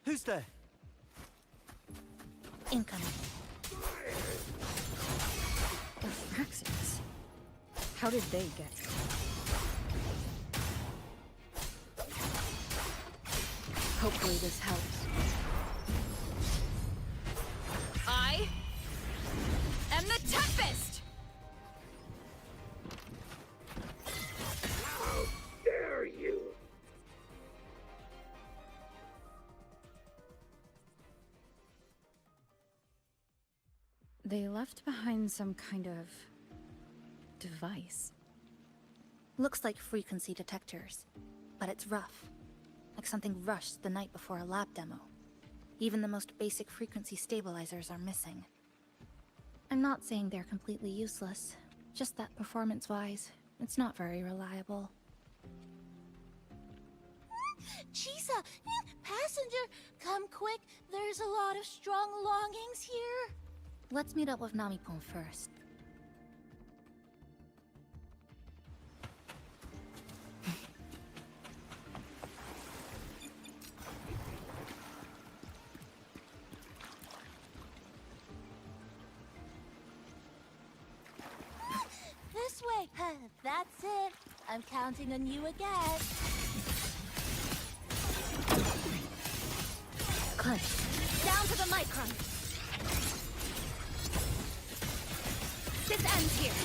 Who's there? Incoming. The Fraxes. How did they get here? Hopefully this helps. I am the Tempest! How dare you! They left behind some kind of device. Looks like frequency detectors, but it's rough. Like something rushed the night before a lab demo. Even the most basic frequency stabilizers are missing. I'm not saying they're completely useless, just that performance-wise, it's not very reliable. Chisa, passenger, come quick. There's a lot of strong longings here. Let's meet up with Namipon first. This way. That's it. I'm counting on you again. Good. Down to the micron. This ends here.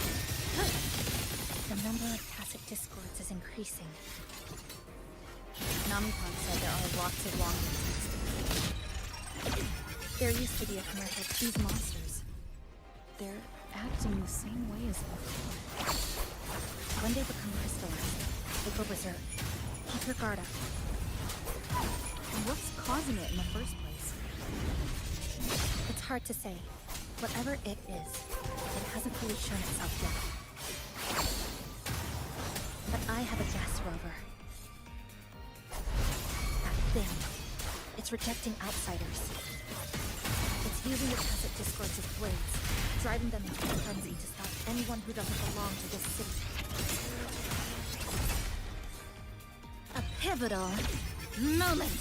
The number of tacit discords is increasing. Namipon said there are lots of longings. There used to be a commercial. These monsters, they're acting the same way as before. When they become crystallized, they go berserk. Keep your guard up. And what's causing it in the first place? It's hard to say. Whatever it is, it hasn't fully shown itself yet. But I have a gas rover. That thing. It's rejecting outsiders. It's using the tacit discords as blades, driving them into a frenzy to stop anyone who doesn't belong to this city. A pivotal moment!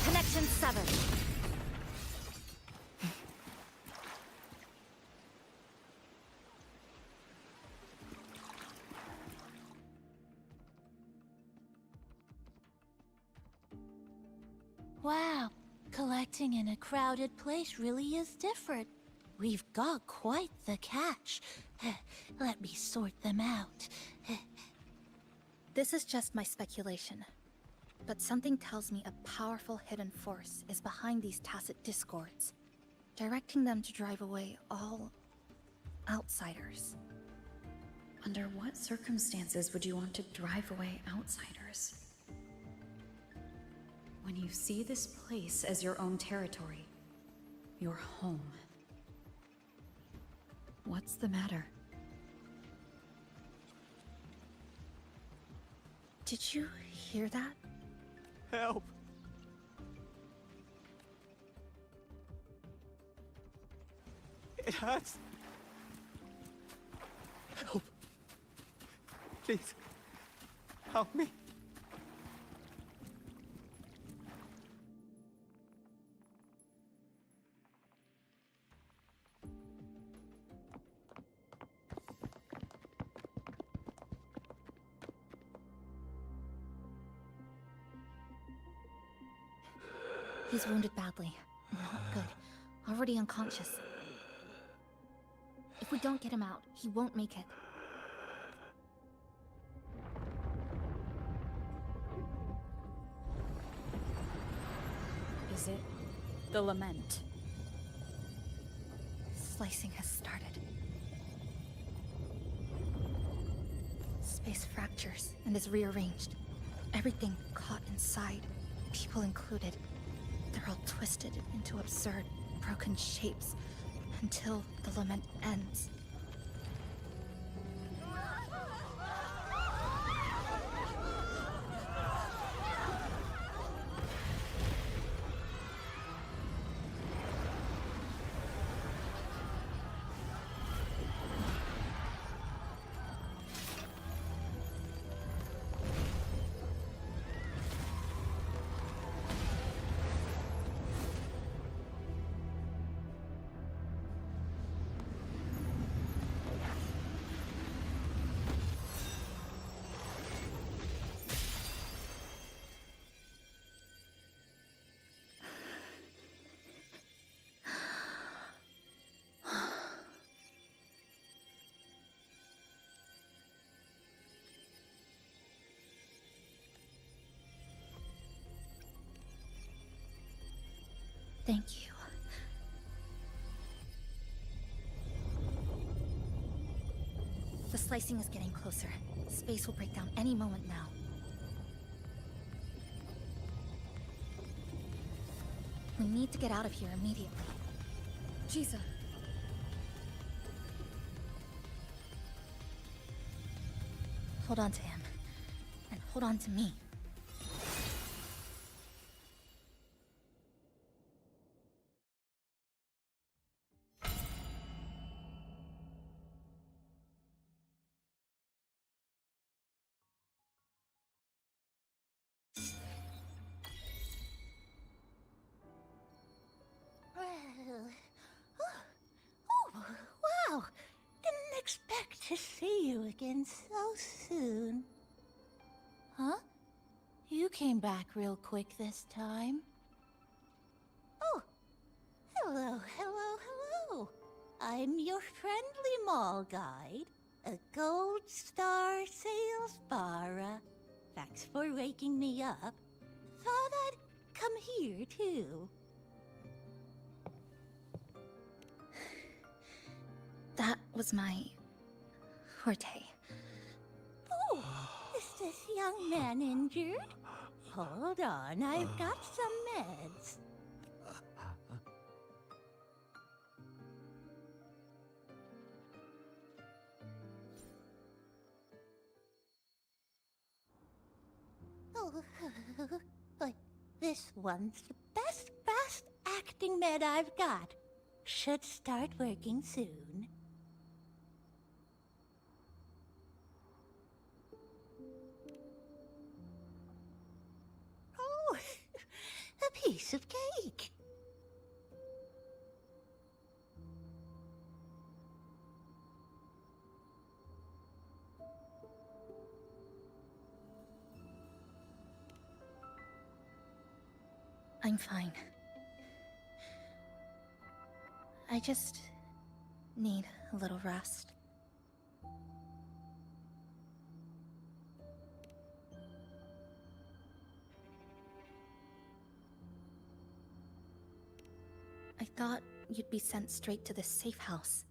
Connection severed. Wow, collecting in a crowded place really is different. We've got quite the catch. Let me sort them out. This is just my speculation. But something tells me a powerful hidden force is behind these tacit discords, directing them to drive away all outsiders. Under what circumstances would you want to drive away outsiders? When you see this place as your own territory, your home. What's the matter? Did you hear that? Help! It hurts. Help. Please. Help me. He's wounded badly. Not good. Already unconscious. If we don't get him out, he won't make it. Is it the lament? Slicing has started. Space fractures and is rearranged. Everything caught inside, people included. They're all twisted into absurd, broken shapes until the lament ends. Thank you. The slicing is getting closer. Space will break down any moment now. We need to get out of here immediately. Jesus. Hold on to him. And hold on to me. Oh, wow! Didn't expect to see you again so soon. Huh? You came back real quick this time. Oh, hello, hello, hello. I'm your friendly mall guide, a gold star sales barra. Thanks for waking me up. Thought I'd come here too. That was my forte. Oh, is this young man injured? Hold on, I've got some meds. Oh, like this one's the best acting med I've got. Should start working soon. Oh, a piece of cake. I'm fine. I just need a little rest. I thought you'd be sent straight to this safe house,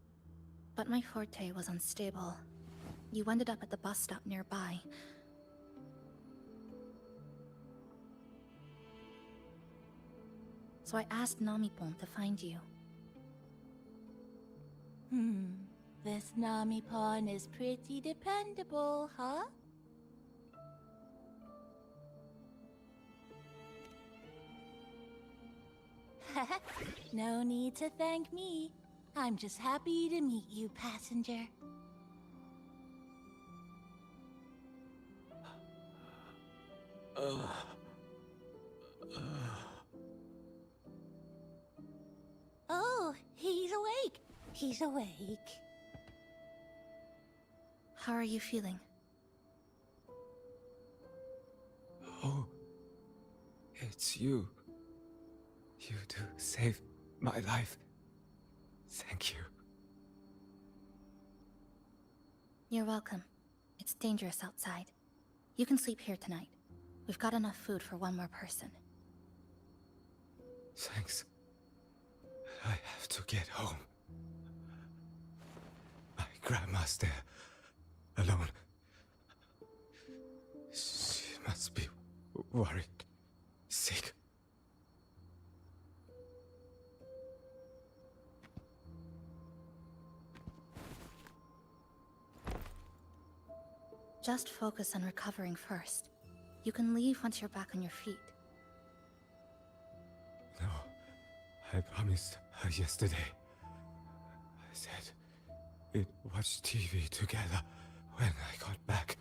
but my forte was unstable. You ended up at the bus stop nearby. So I asked Namipon to find you. This Namipon is pretty dependable, huh? No need to thank me. I'm just happy to meet you, passenger. Oh, he's awake. He's awake. How are you feeling? Oh, it's you. You two saved my life. Thank you. You're welcome. It's dangerous outside. You can sleep here tonight. We've got enough food for one more person. Thanks. I have to get home. My grandma's there, alone. She must be worried, sick. Just focus on recovering first. You can leave once you're back on your feet. No, I promised her yesterday. I said we'd watch TV together when I got back.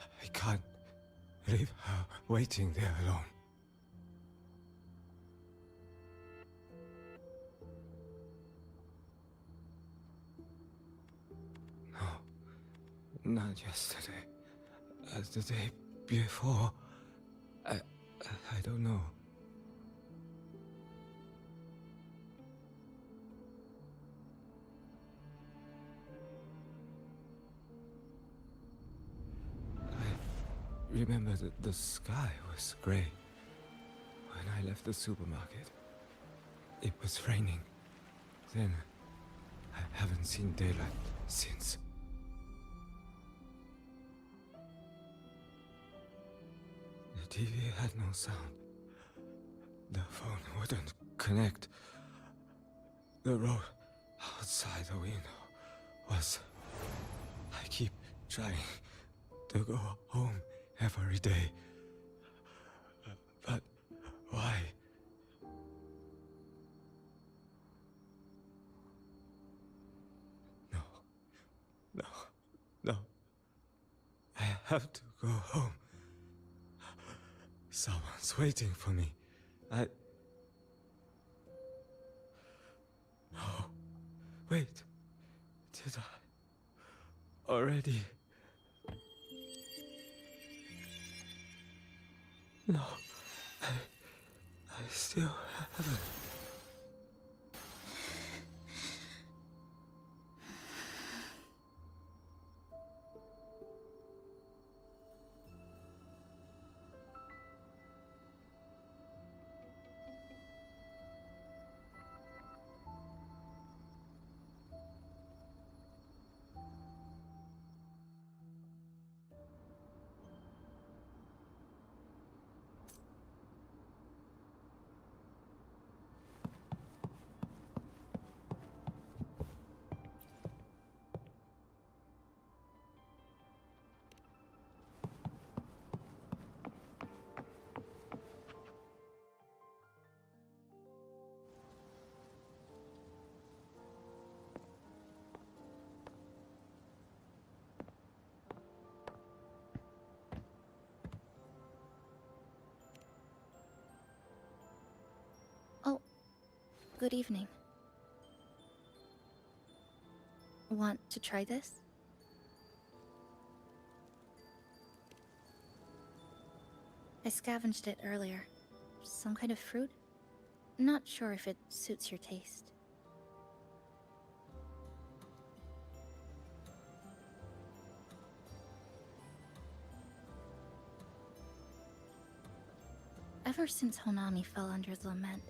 I can't leave her waiting there alone. No, not yesterday. The day before. I don't know. I remember that the sky was gray when I left the supermarket. It was raining. Then, I haven't seen daylight since. The TV had no sound. The phone wouldn't connect. The road outside the window was... I keep trying to go home every day. But why? No. I have to go home. Someone's waiting for me. Oh, wait. Did I already? No, I still haven't. Oh, good evening. Want to try this? I scavenged it earlier. Some kind of fruit? Not sure if it suits your taste. Ever since Honami fell under the lament,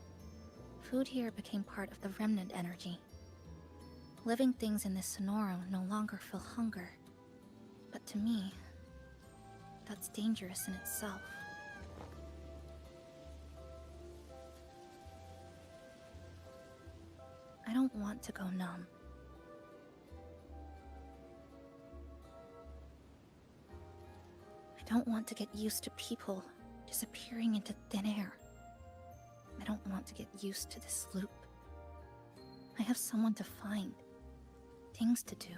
food here became part of the remnant energy. Living things in this Sonorum no longer feel hunger. But to me, that's dangerous in itself. I don't want to go numb. I don't want to get used to people disappearing into thin air. I don't want to get used to this loop. I have someone to find, things to do,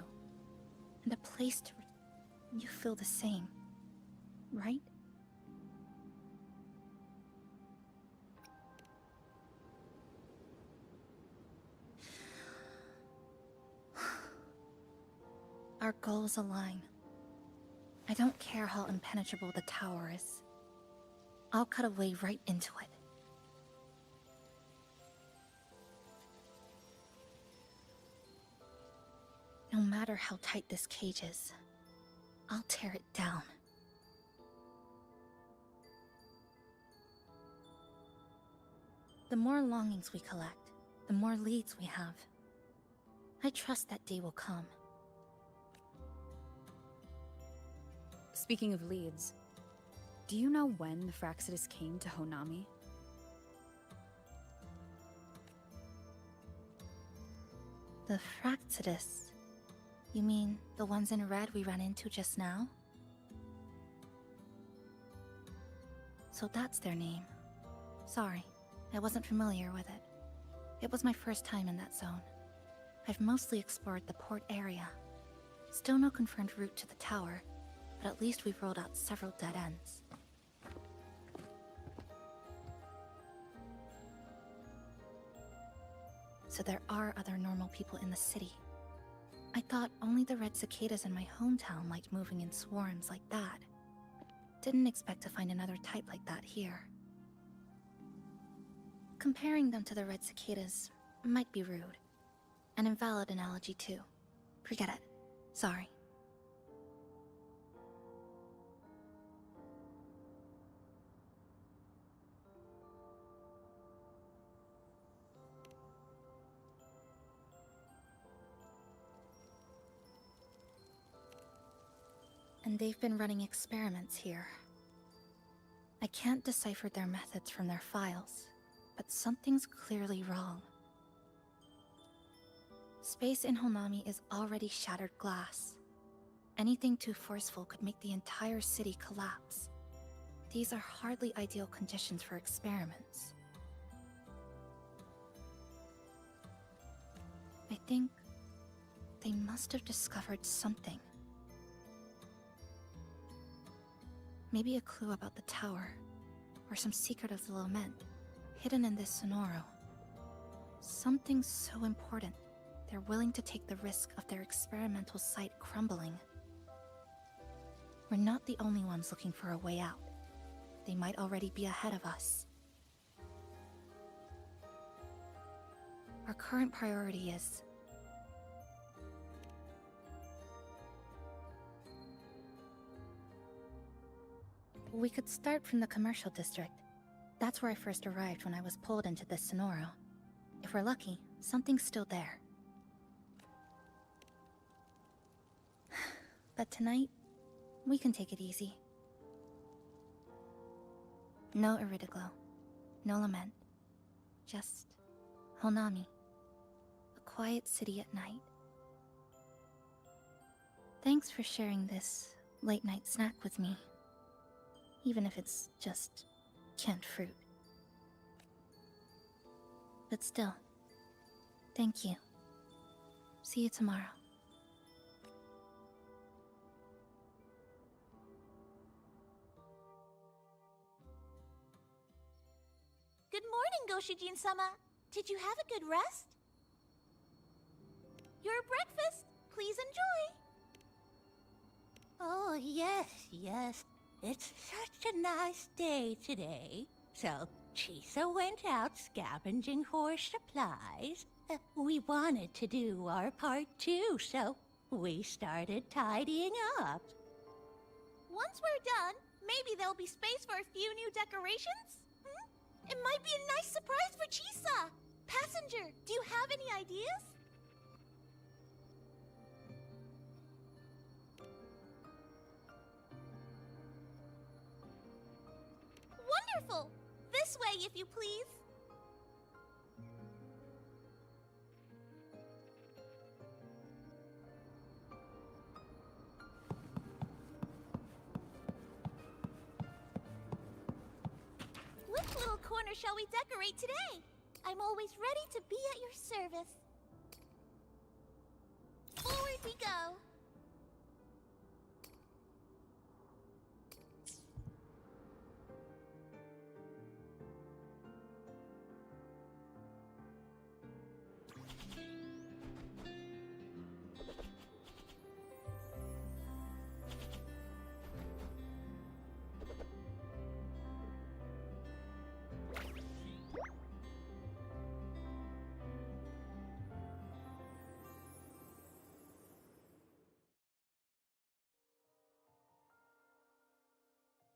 and a place to... You feel the same, right? Our goals align. I don't care how impenetrable the tower is. I'll cut a way right into it. No matter how tight this cage is, I'll tear it down. The more longings we collect, the more leads we have. I trust that day will come. Speaking of leads, do you know when the Fraxidus came to Honami? The Fraxidus? You mean the ones in red we ran into just now? So that's their name. Sorry, I wasn't familiar with it. It was my first time in that zone. I've mostly explored the port area. Still no confirmed route to the tower, but at least we've rolled out several dead ends. So there are other normal people in the city. I thought only the red cicadas in my hometown liked moving in swarms like that. Didn't expect to find another type like that here. Comparing them to the red cicadas might be rude. An invalid analogy too. Forget it. Sorry. and they've been running experiments here. I can't decipher their methods from their files, but something's clearly wrong. Space in Honami is already shattered glass. Anything too forceful could make the entire city collapse. These are hardly ideal conditions for experiments. I think they must have discovered something. Maybe a clue about the tower, or some secret of the lament, hidden in this Sonoro. Something so important, they're willing to take the risk of their experimental site crumbling. We're not the only ones looking for a way out. They might already be ahead of us. Our current priority is... We could start from the commercial district. That's where I first arrived when I was pulled into this Sonoro. If we're lucky, something's still there. But tonight, we can take it easy. No Iridiglow, no lament. Just Honami. A quiet city at night. Thanks for sharing this late-night snack with me. Even if it's just canned fruit. But still, thank you. See you tomorrow. Good morning, Goshijin-sama. Did you have a good rest? Your breakfast. Please enjoy. Oh, yes. It's such a nice day today. So, Chisa went out scavenging for supplies. We wanted to do our part too, so we started tidying up. Once we're done, maybe there'll be space for a few new decorations? It might be a nice surprise for Chisa! Passenger, do you have any ideas? Wonderful! This way, if you please. Which little corner shall we decorate today? I'm always ready to be at your service. Forward we go.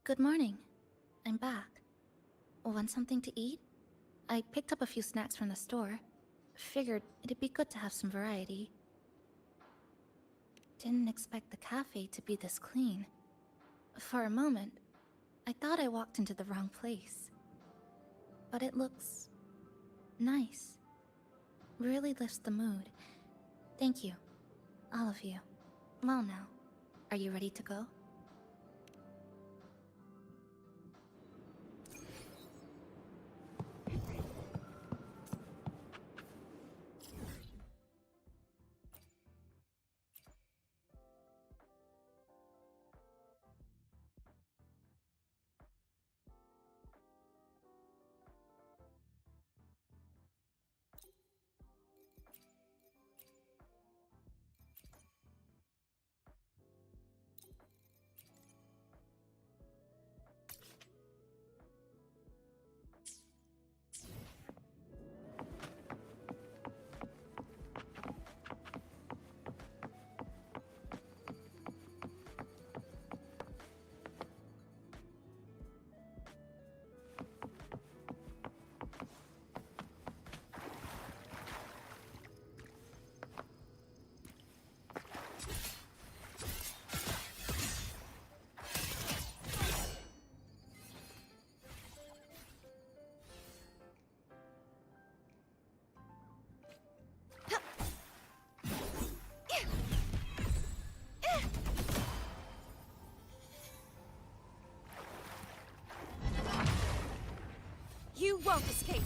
Good morning. I'm back. Want something to eat? I picked up a few snacks from the store. Figured it'd be good to have some variety. Didn't expect the cafe to be this clean. For a moment, I thought I walked into the wrong place. But it looks... nice. Really lifts the mood. Thank you. All of you. Well now, are you ready to go? won't escape.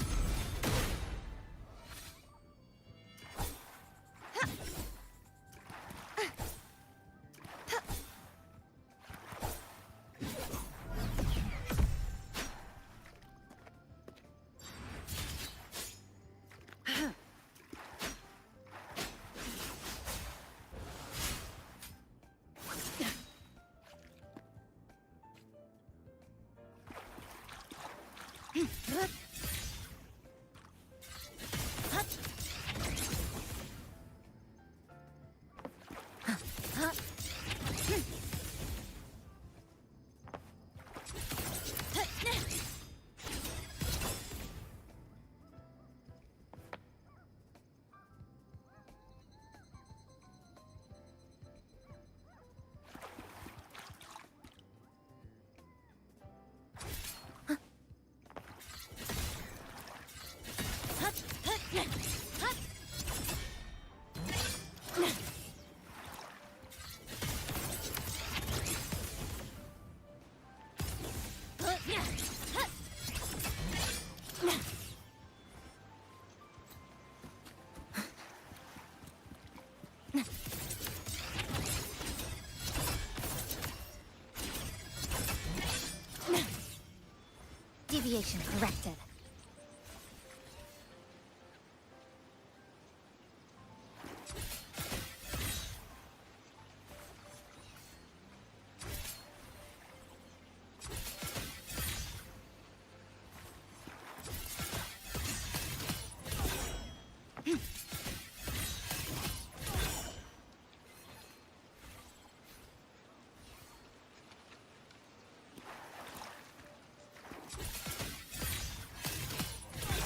Deviation corrected.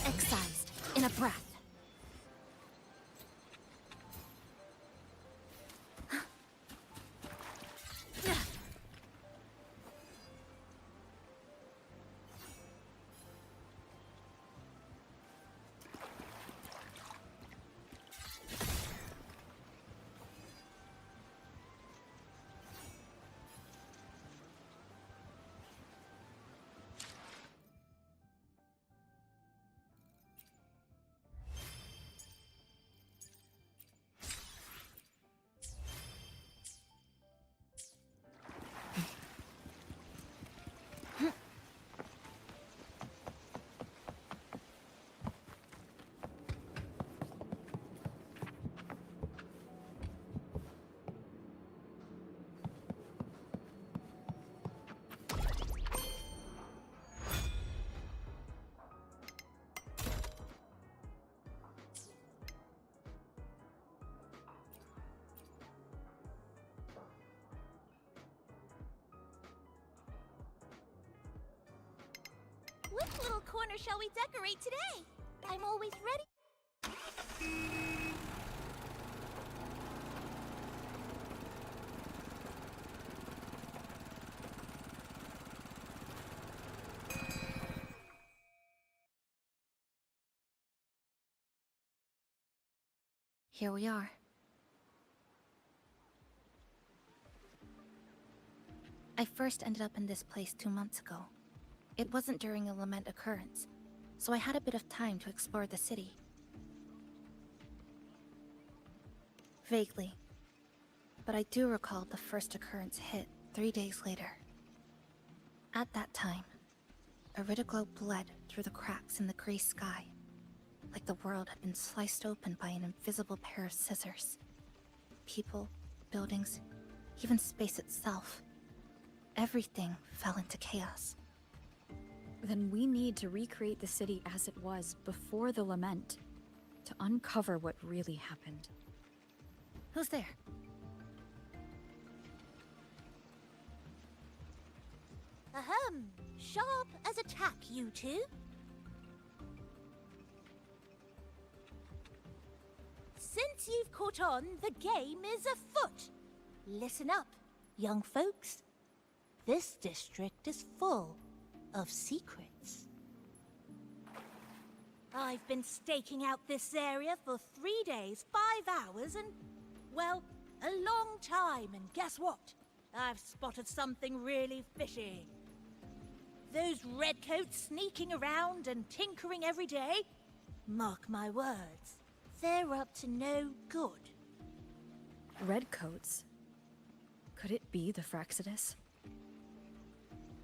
Excised in a breath. Which little corner shall we decorate today? I'm always ready. Here we are. I first ended up in this place 2 months ago. It wasn't during a lament occurrence, so I had a bit of time to explore the city. Vaguely. But I do recall the first occurrence hit 3 days later. At that time, Iridoglow bled through the cracks in the gray sky, like the world had been sliced open by an invisible pair of scissors. People, buildings, even space itself. Everything fell into chaos. Then we need to recreate the city as it was before the lament, to uncover what really happened. Who's there? Ahem. Sharp as a tack, you two. Since you've caught on, the game is afoot. Listen up, young folks. This district is full of secrets. I've been staking out this area for 3 days, 5 hours, and, well, a long time. And guess what? I've spotted something really fishy. Those redcoats sneaking around and tinkering every day? Mark my words, they're up to no good. Redcoats? Could it be the Fraxidus?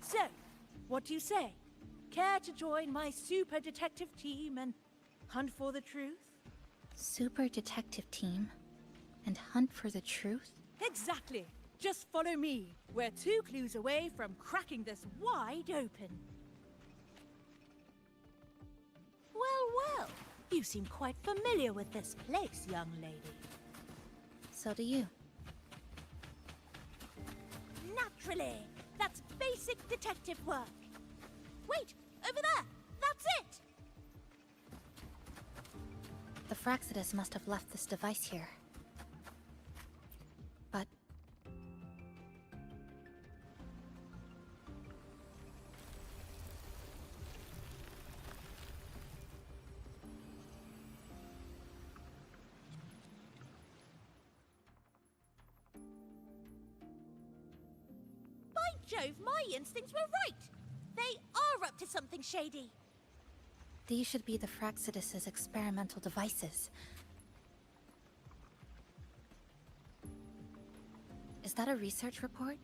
So, what do you say? Care to join my super detective team and hunt for the truth? Super detective team? And hunt for the truth? Exactly. Just follow me. We're 2 clues away from cracking this wide open. Well, you seem quite familiar with this place, young lady. So do you. Naturally. That's basic detective work. Wait, over there! That's it! The Fraxidus must have left this device here. But... By Jove, my instincts were right! They are up to something shady. these should be the Fraxidus's experimental devices. Is that a research report?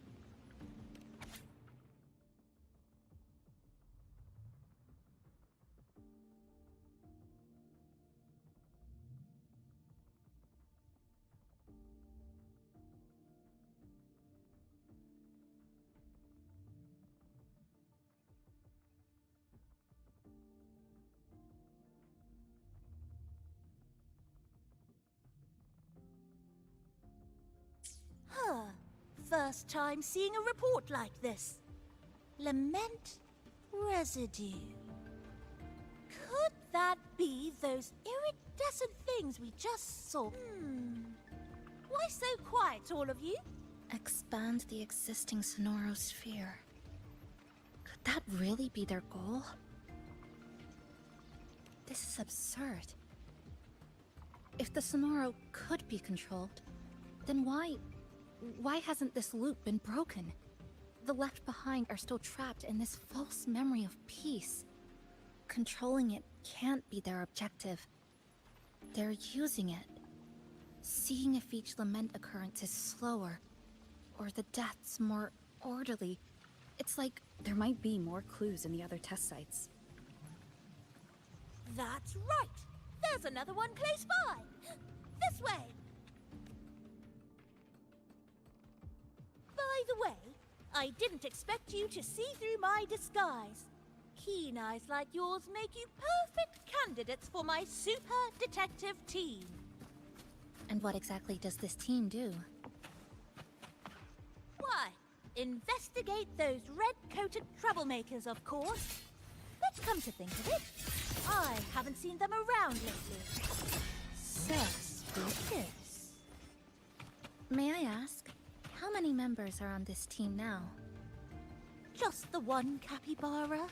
Huh. First time seeing a report like this. Lament residue. Could that be those iridescent things we just saw? Why so quiet, all of you? Expand the existing Sonoro sphere. Could that really be their goal? This is absurd. If the Sonoro could be controlled, then why hasn't this loop been broken? The left behind are still trapped in this false memory of peace. Controlling it can't be their objective. They're using it. Seeing if each lament occurrence is slower, or the deaths more orderly. It's like There might be more clues in the other test sites. That's right. There's another one close by. This way. By the way, I didn't expect you to see through my disguise. Keen eyes like yours make you perfect candidates for my super detective team. And what exactly does this team do? Why, investigate those red-coated troublemakers, of course. But come to think of it, I haven't seen them around lately. Suspicious. May I ask, how many members are on this team now? Just the one capybara.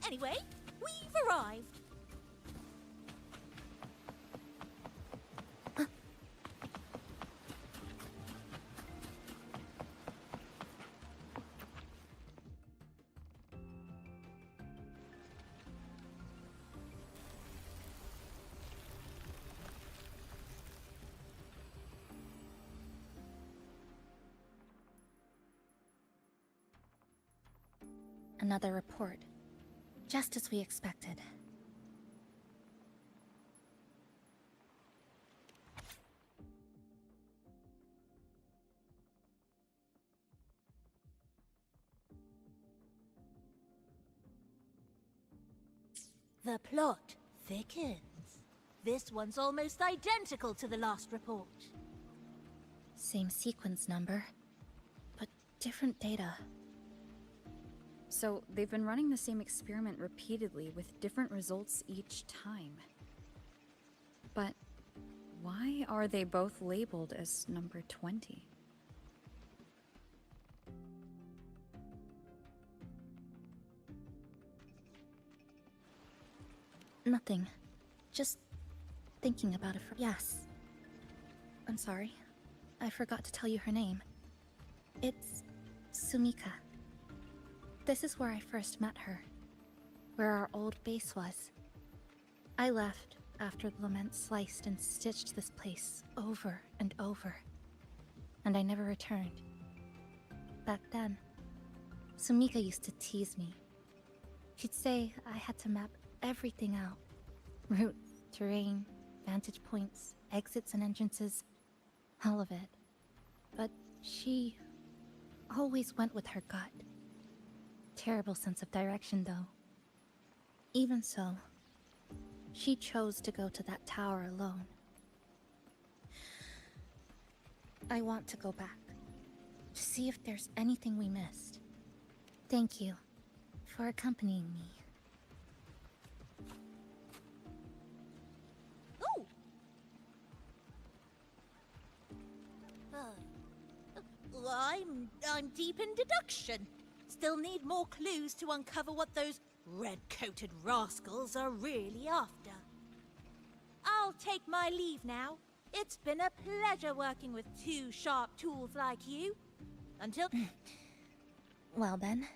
Anyway, we've arrived. Another report. Just as we expected. The plot thickens. This one's almost identical to the last report. Same sequence number, but different data. So, they've been running the same experiment repeatedly with different results each time. But why are they both labeled as number 20? Nothing. Just thinking about it for... Yes. I'm sorry. I forgot to tell you her name. It's Sumika. This is where I first met her, where our old base was. I left after the lament sliced and stitched this place over and over, and I never returned. Back then, Sumika used to tease me. She'd say I had to map everything out. Route, terrain, vantage points, exits and entrances, all of it. But she always went with her gut. Terrible sense of direction, though. Even so, she chose to go to that tower alone. I want to go back, to see if there's anything we missed. Thank you for accompanying me. Oh! I'm deep in deduction. Still need more clues to uncover what those red-coated rascals are really after. I'll take my leave now. It's been a pleasure working with two sharp tools like you. Until... Well then.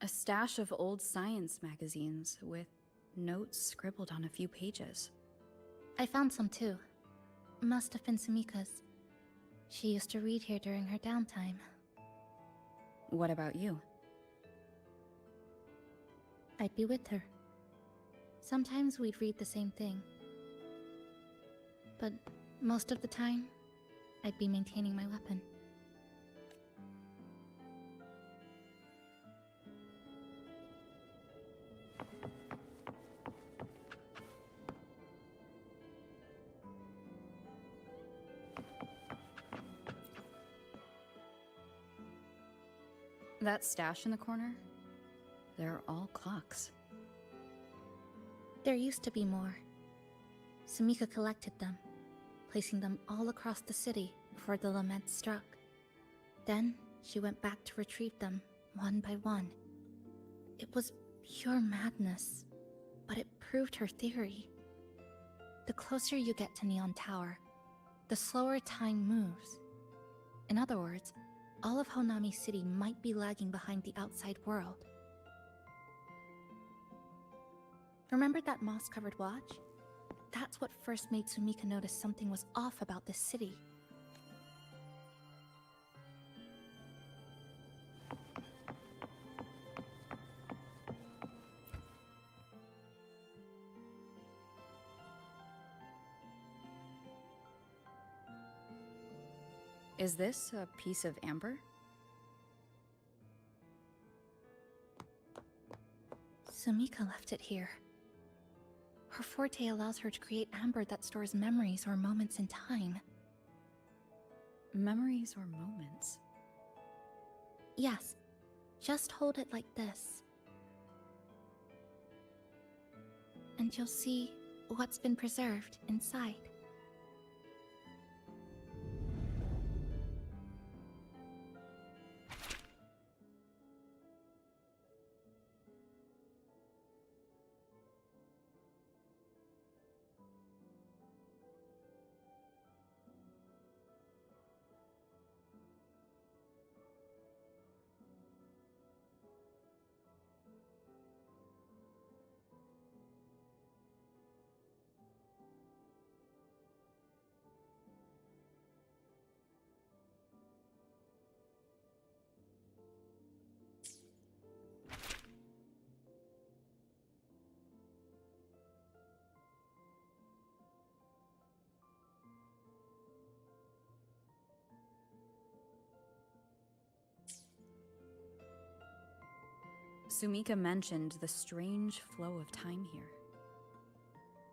A stash of old science magazines with notes scribbled on a few pages. I found some too. Must have been Sumika's. She used to read here during her downtime. What about you? I'd be with her. Sometimes we'd read the same thing. But most of the time, I'd be maintaining my weapon. That stash in the corner? They're all clocks. There used to be more. Sumika collected them, placing them all across the city before the lament struck. Then she went back to retrieve them, one by one. It was pure madness, but it proved her theory. The closer you get to Neon Tower, the slower time moves. In other words, all of Honami City might be lagging behind the outside world. Remember that moss-covered watch? That's what first made Sumika notice something was off about this city. Is this a piece of amber? Sumika left it here. Her forte allows her to create amber that stores memories or moments in time. Memories or moments? Yes, just hold it like this. And you'll see what's been preserved inside. Sumika mentioned the strange flow of time here.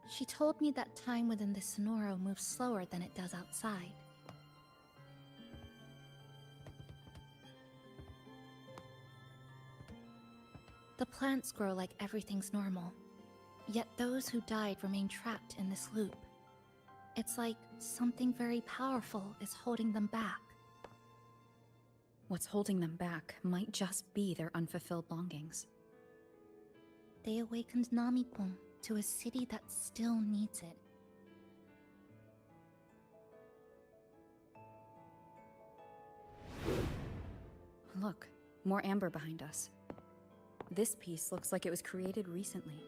She told me that time within the Sonoro moves slower than it does outside. The plants grow like everything's normal, yet those who died remain trapped in this loop. It's like something very powerful is holding them back. What's holding them back might just be their unfulfilled longings. They awakened Namipon to a city that still needs it. Look, more amber behind us. This piece looks like it was created recently.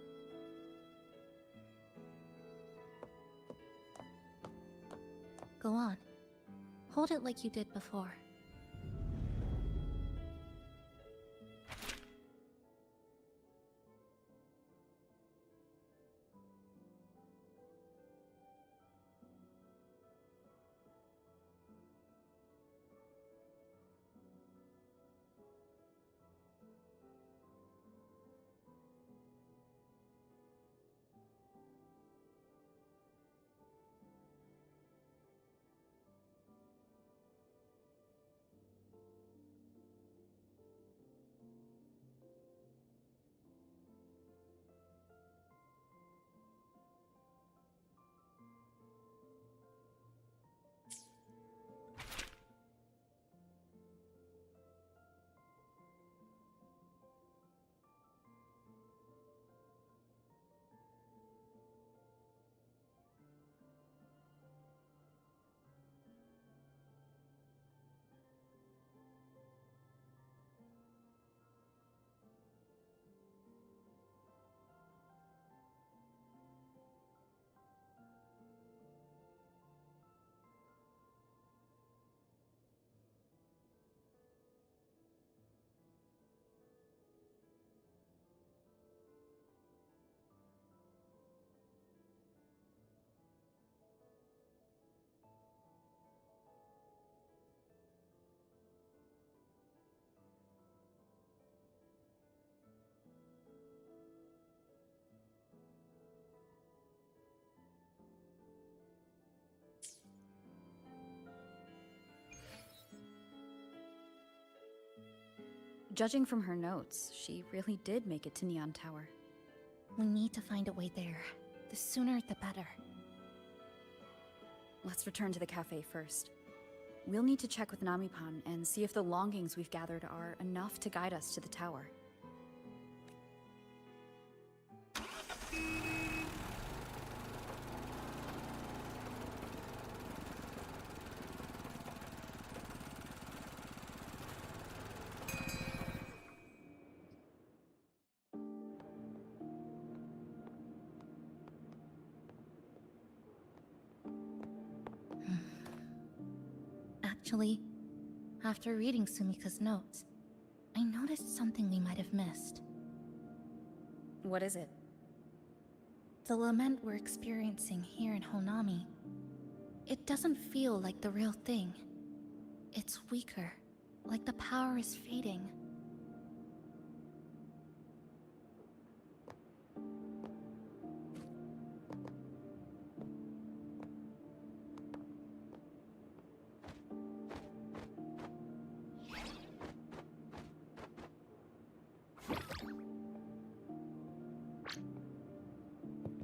Go on. Hold it like you did before. Judging from her notes, she really did make it to Neon Tower. We need to find a way there. The sooner the better. Let's return to the cafe first. We'll need to check with Namipon and see if the longings we've gathered are enough to guide us to the tower. Actually, after reading Sumika's notes, I noticed something we might have missed. What is it? The lament we're experiencing here in Honami. It doesn't feel like the real thing. It's weaker, like the power is fading.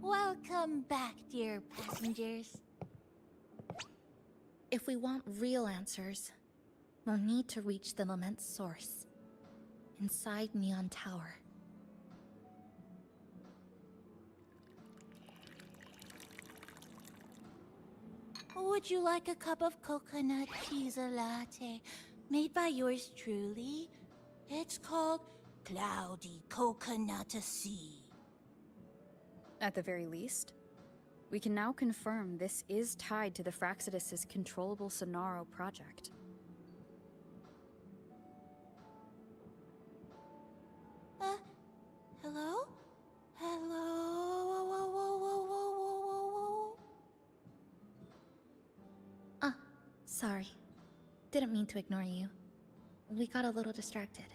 Welcome back, dear passengers. If we want real answers, we'll need to reach the lament's source. Inside Neon Tower. Would you like a cup of coconut cheese latte made by yours truly? It's called Cloudy Coconut Sea. At the very least, we can now confirm this is tied to the Fraxidus' controllable Sonaro project. Hello? Hello? Whoa, whoa, whoa, whoa, whoa, whoa, whoa. Ah, sorry. Didn't mean to ignore you. We got a little distracted.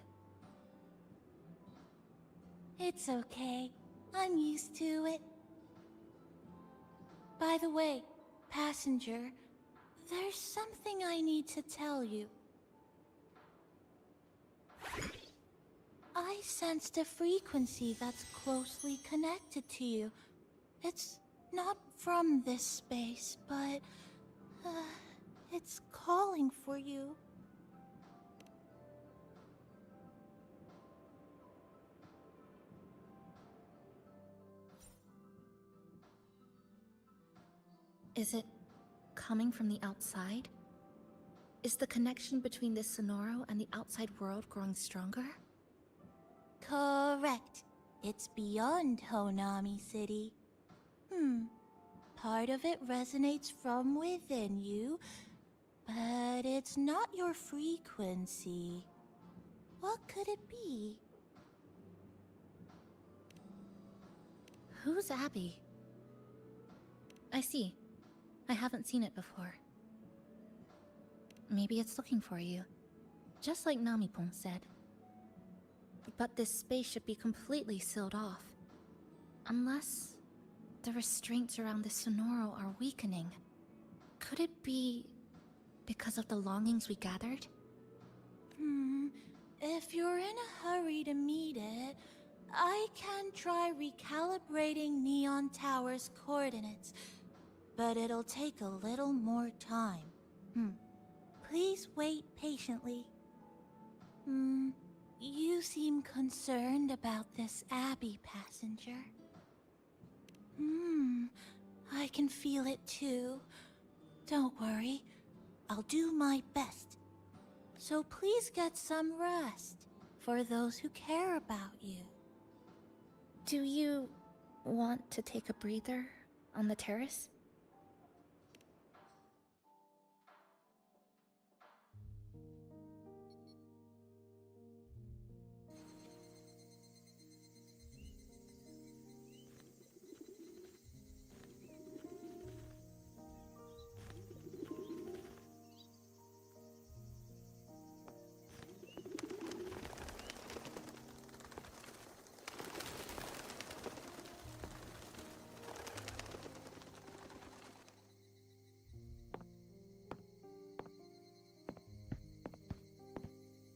It's okay. I'm used to it. By the way, passenger, there's something I need to tell you. I sensed a frequency that's closely connected to you. It's not from this space, but it's calling for you. Is it coming from the outside? Is the connection between this Sonoro and the outside world growing stronger? Correct. It's beyond Honami City. Part of it resonates from within you, but it's not your frequency. What could it be? Who's Abby? I see. I haven't seen it before. Maybe it's looking for you, just like Namipon said. But this space should be completely sealed off. Unless the restraints around the Sonoro are weakening. Could it be because of the longings we gathered? If you're in a hurry to meet it, I can try recalibrating Neon Tower's coordinates, but it'll take a little more time. Please wait patiently. You seem concerned about this Abby passenger. I can feel it too. Don't worry, I'll do my best. So please get some rest for those who care about you. Do you want to take a breather on the terrace?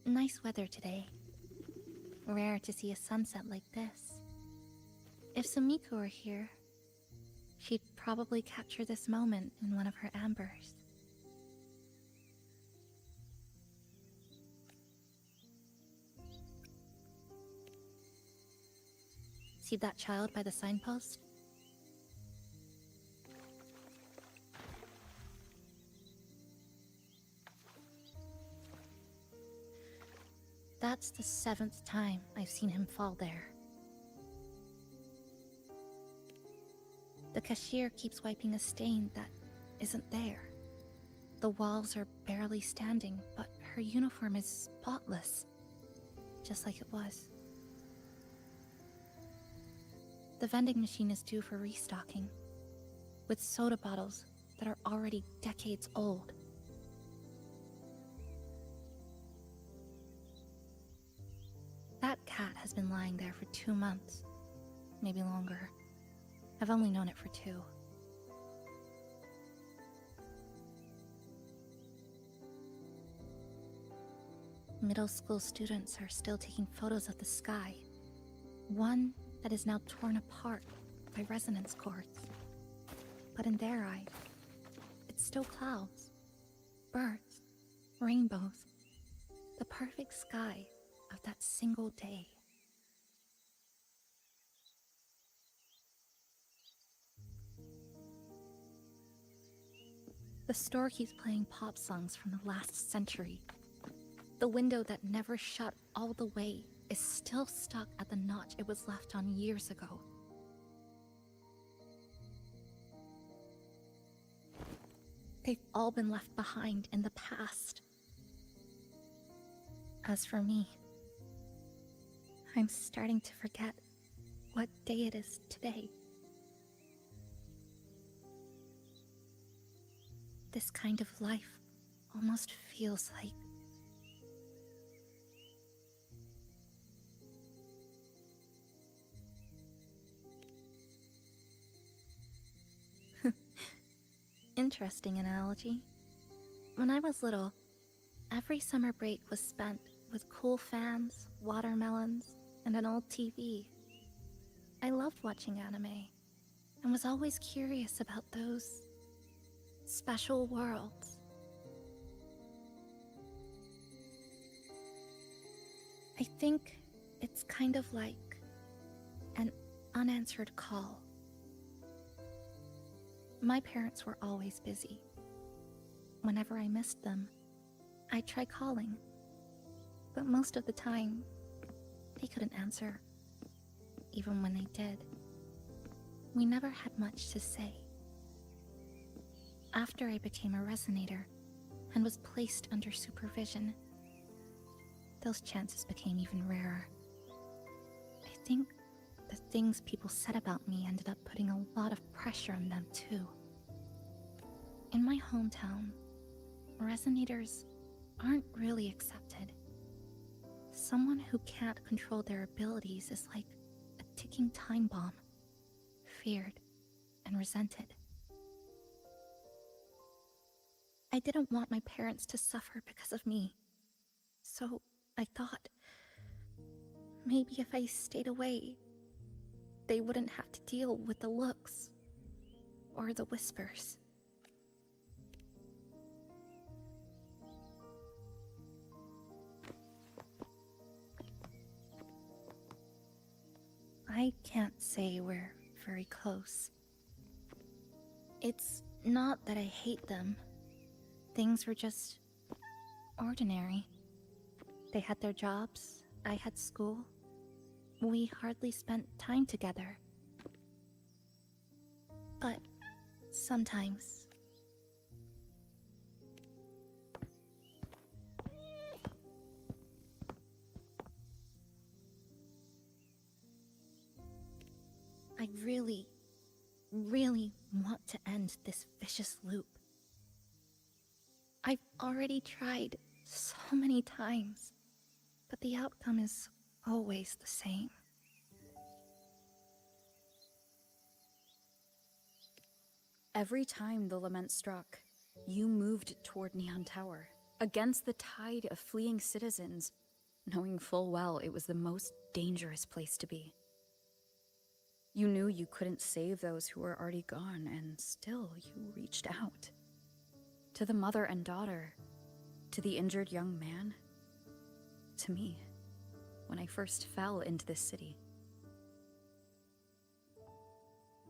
Nice weather today. Rare to see a sunset like this. If Sumiko were here, she'd probably capture this moment in one of her ambers. See that child by the signpost? That's the 7th time I've seen him fall there. The cashier keeps wiping a stain that isn't there. The walls are barely standing, but her uniform is spotless, just like it was. The vending machine is due for restocking, with soda bottles that are already decades old. That cat has been lying there for 2 months, maybe longer. I've only known it for 2. Middle school students are still taking photos of the sky. One that is now torn apart by resonance cords. But in their eyes, it's still clouds, birds, rainbows, the perfect sky of that single day. The store keeps playing pop songs from the last century. The window that never shut all the way is still stuck at the notch it was left on years ago. They've all been left behind in the past. As for me, I'm starting to forget what day it is today. This kind of life almost feels like interesting analogy. When I was little, every summer break was spent with cool fans, watermelons, and an old TV. I loved watching anime, and was always curious about those special worlds. I think it's kind of like an unanswered call. My parents were always busy. Whenever I missed them, I'd try calling. But most of the time, they couldn't answer. Even when they did, we never had much to say. After I became a resonator and was placed under supervision, those chances became even rarer. I think the things people said about me ended up putting a lot of pressure on them too. In my hometown, resonators aren't really accepted. Someone who can't control their abilities is like a ticking time bomb, feared and resented. I didn't want my parents to suffer because of me, so I thought maybe if I stayed away, they wouldn't have to deal with the looks or the whispers. I can't say we're very close. It's not that I hate them. Things were just ordinary. They had their jobs, I had school. We hardly spent time together. But sometimes I really want to end this vicious loop. I've already tried so many times, but the outcome is always the same. Every time the lament struck, you moved toward Neon Tower, against the tide of fleeing citizens, knowing full well it was the most dangerous place to be. You knew you couldn't save those who were already gone, and still you reached out. To the mother and daughter, to the injured young man, to me, when I first fell into this city.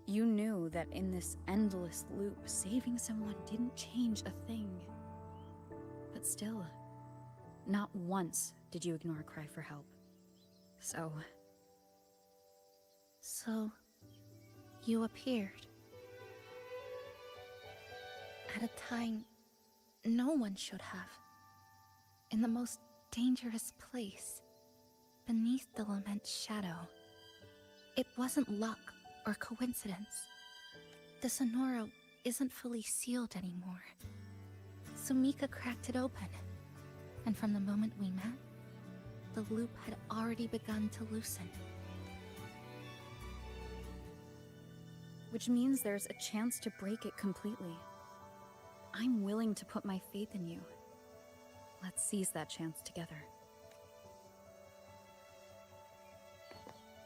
You knew that in this endless loop, saving someone didn't change a thing. But still, not once did you ignore a cry for help. So, you appeared. At a time no one should have. In the most dangerous place, beneath the lament's shadow. It wasn't luck or coincidence. The Sonoro isn't fully sealed anymore. Sumika cracked it open, and from the moment we met, the loop had already begun to loosen. which means there's a chance to break it completely. I'm willing to put my faith in you. Let's seize that chance together.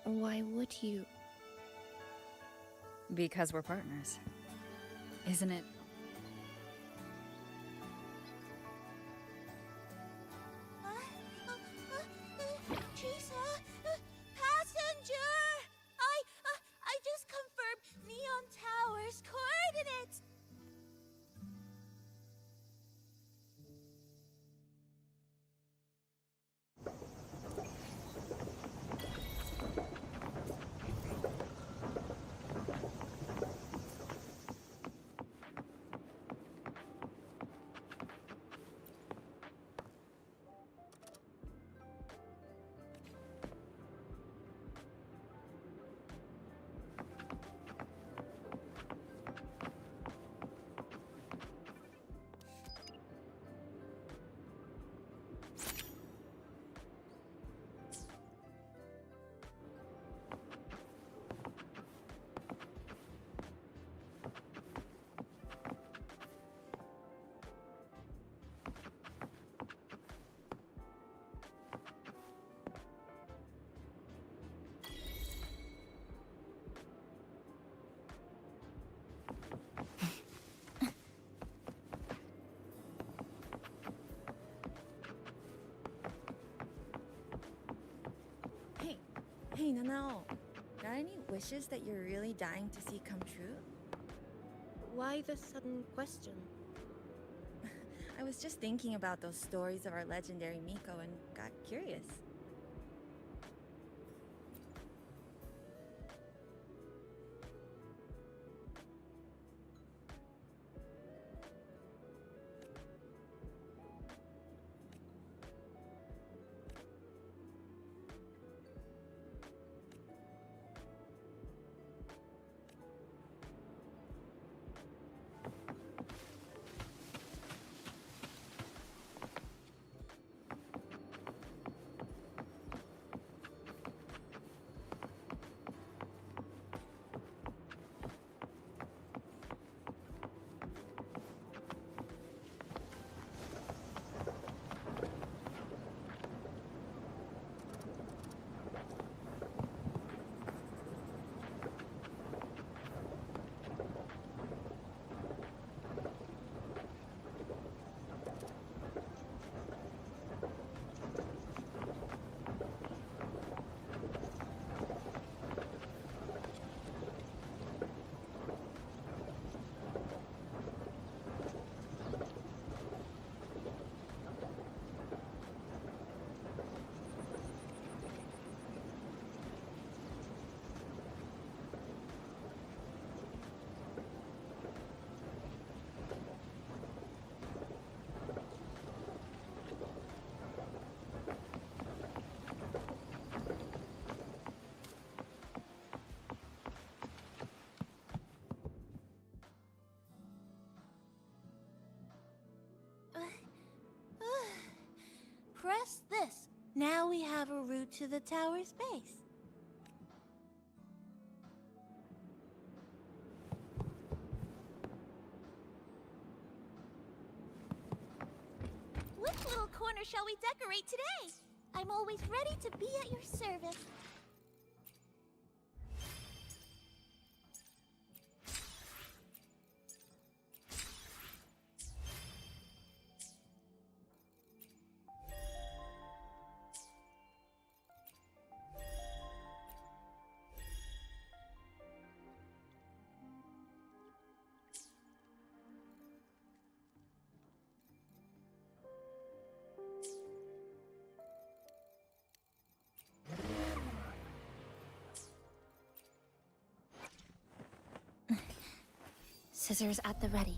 Why would you? Because we're partners. Isn't it? Teresa, passenger! I just confirmed Neon Tower's coordinates. Hey, Nanao. Got any wishes that you're really dying to see come true? Why the sudden question? I was just thinking about those stories of our legendary Miko and got curious. Press this. Now we have a route to the tower's base. Which little corner shall we decorate today? I'm always ready to be at your service. Scissors at the ready.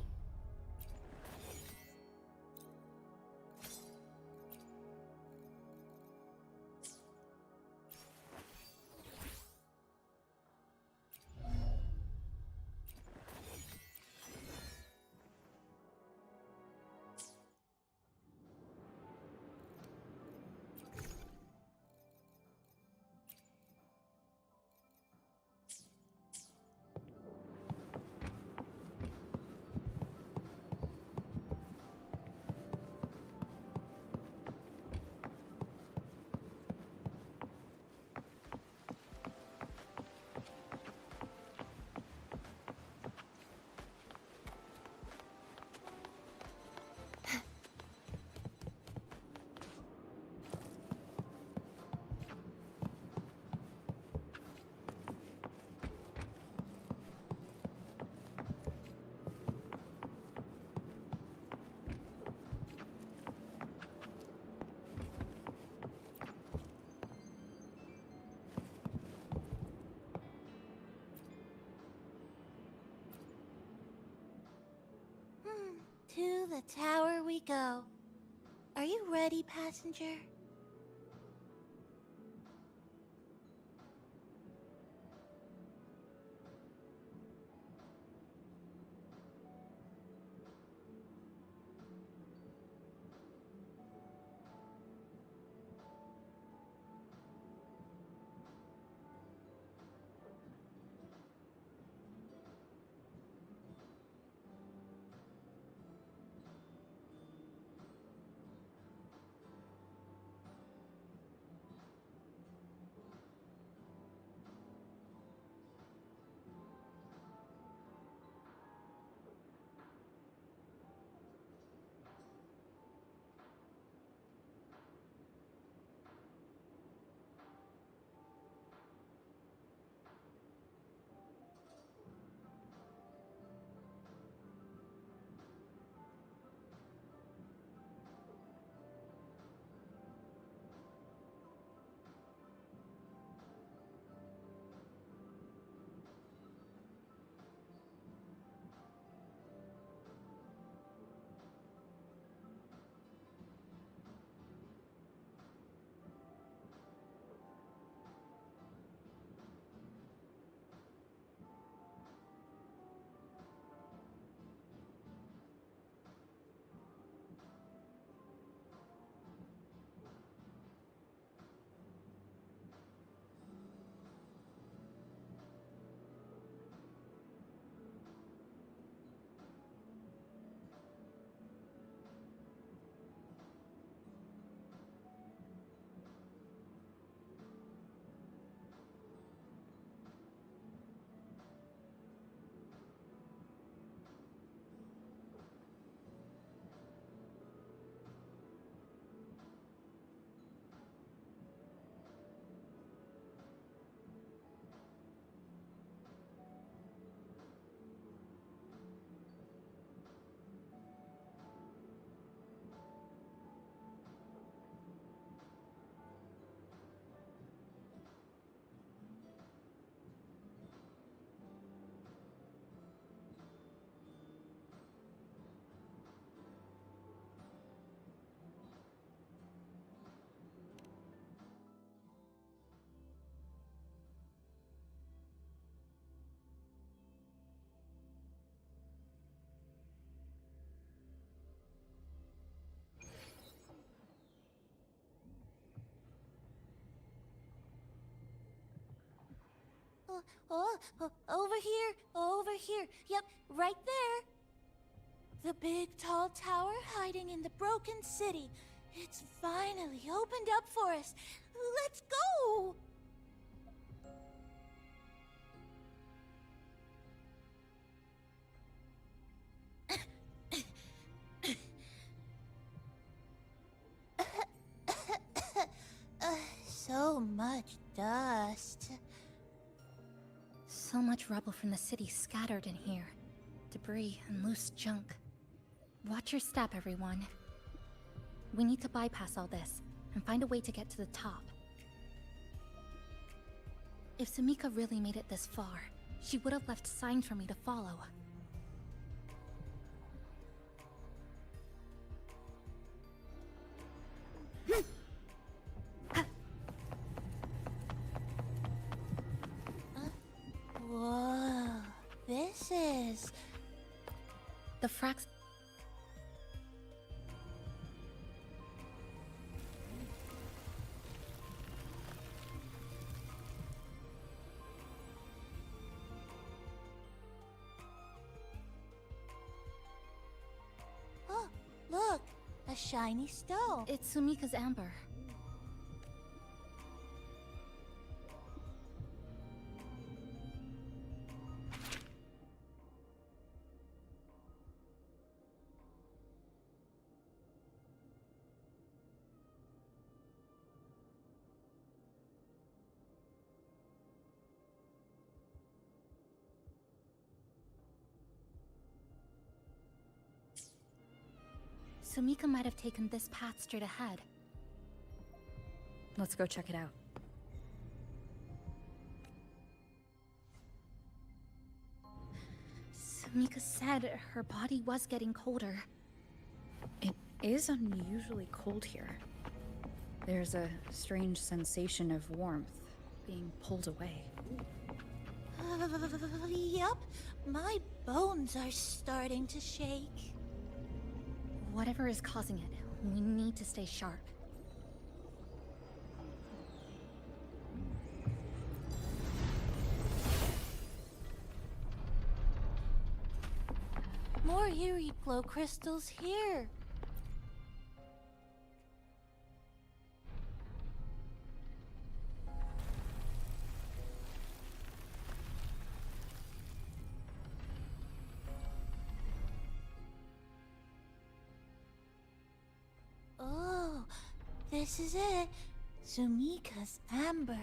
To the tower we go. Are you ready, passenger? Over here, over here. Yep, right there. The big tall tower hiding in the broken city. It's finally opened up for us. Let's go! So much dust. So much rubble from the city scattered in here. Debris and loose junk. Watch your step, everyone. We need to bypass all this and find a way to get to the top. If Sumika really made it this far, she would have left signs for me to follow. Whoa, this is... The Frax... Oh, look, a shiny stone. It's Sumika's amber. Sumika might have taken this path straight ahead. Let's go check it out. Sumika said her body was getting colder. It is unusually cold here. There's a strange sensation of warmth being pulled away. Yup, my bones are starting to shake. Whatever is causing it, we need to stay sharp. More eerie glow crystals here. Oh, this is it. Sumika's amber.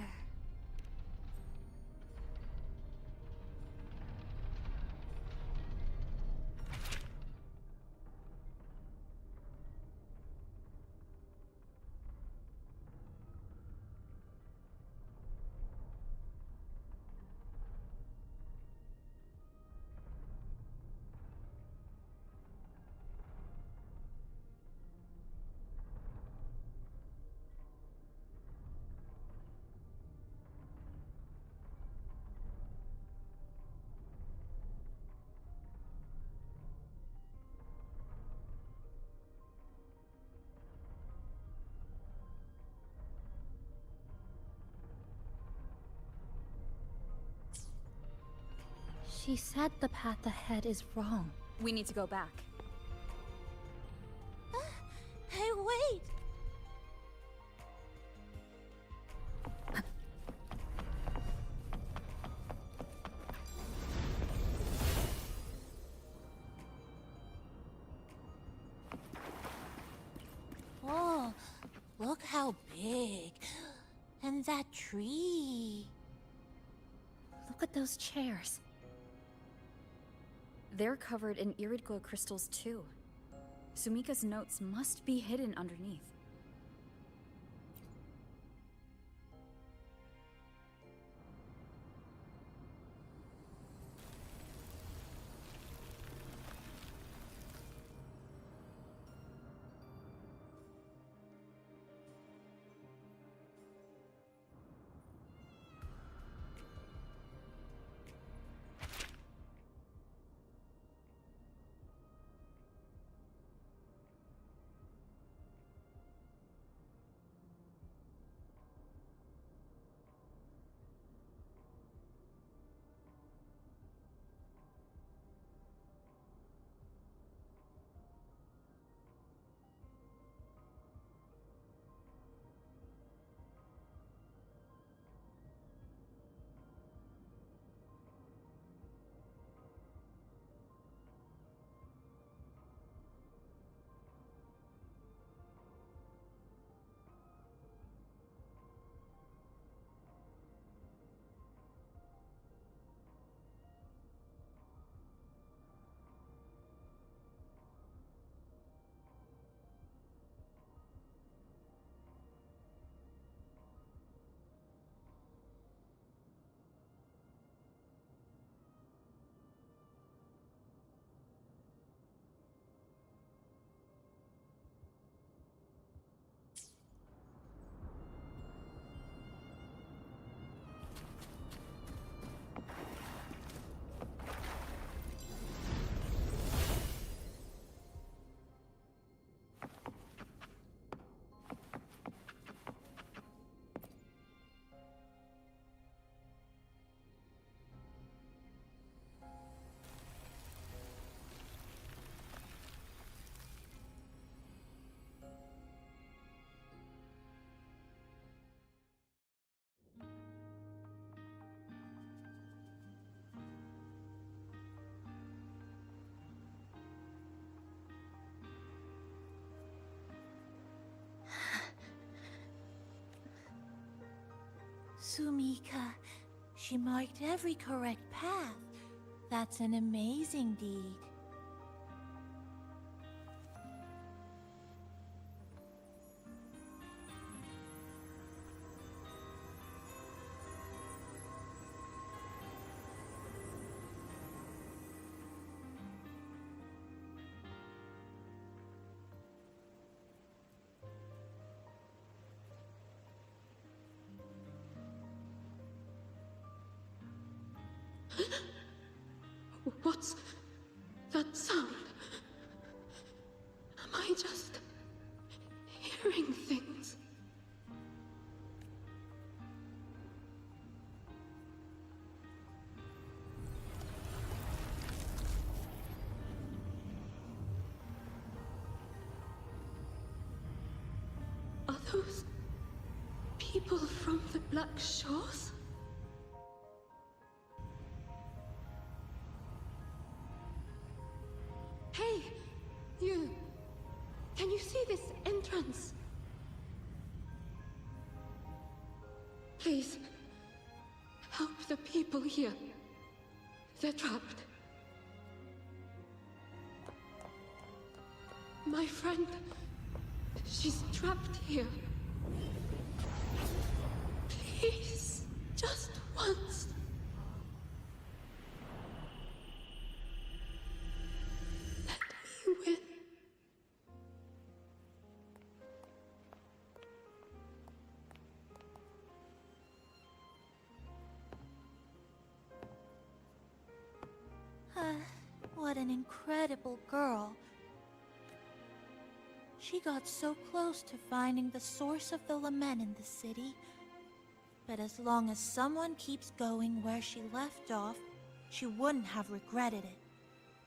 She said the path ahead is wrong. We need to go back. Hey, wait! Oh, look how big. And that tree. Look at those chairs. They're covered in irid glow crystals too. Sumika's notes must be hidden underneath. Sumika, she marked every correct path. That's an amazing deed. What's that sound? Am I just hearing things? Are those people from the Black Shores? Hey, you! Can you see this entrance? Please, help the people here. They're trapped. My friend, she's trapped here. Please, just once. Let me win. What an incredible girl. She got so close to finding the source of the lament in the city. But as long as someone keeps going where she left off, she wouldn't have regretted it.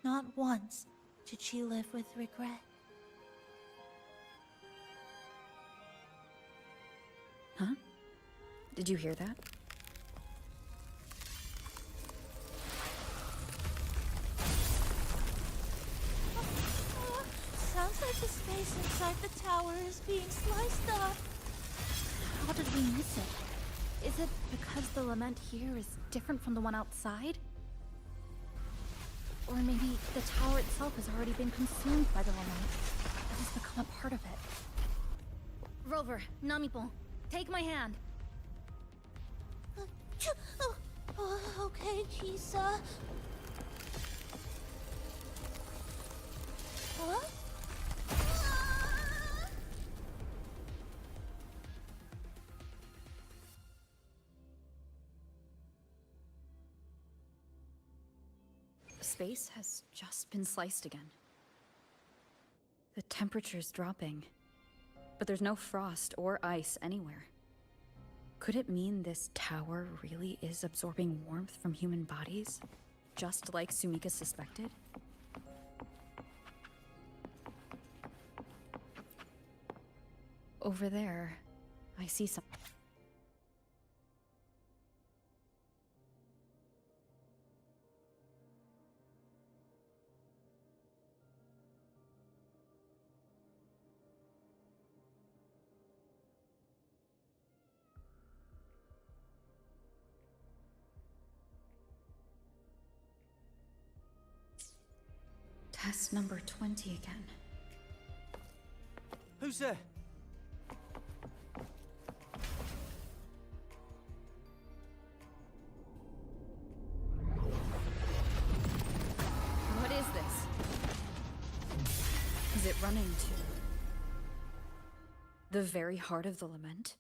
Not once did she live with regret. Huh? Did you hear that? Sounds like the space inside the tower is being sliced up. How did we miss it? Is it because the lament here is different from the one outside? Or maybe the tower itself has already been consumed by the lament. It has become a part of it. Rover, Namipon, take my hand. Okay, Chisa. Huh? Space has just been sliced again. The temperature's dropping, but there's no frost or ice anywhere. Could it mean this tower really is absorbing warmth from human bodies, just like Sumika suspected? Over there, I see some. Test number 20 again. Who's there? What is this? Is it running to the very heart of the lament?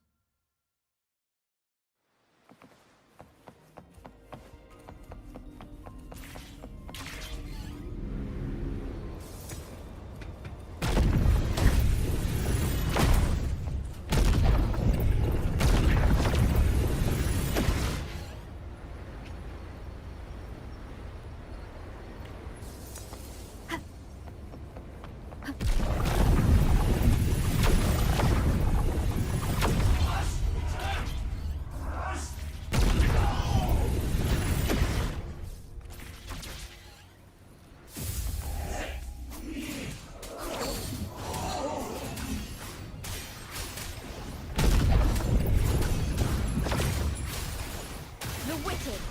wicked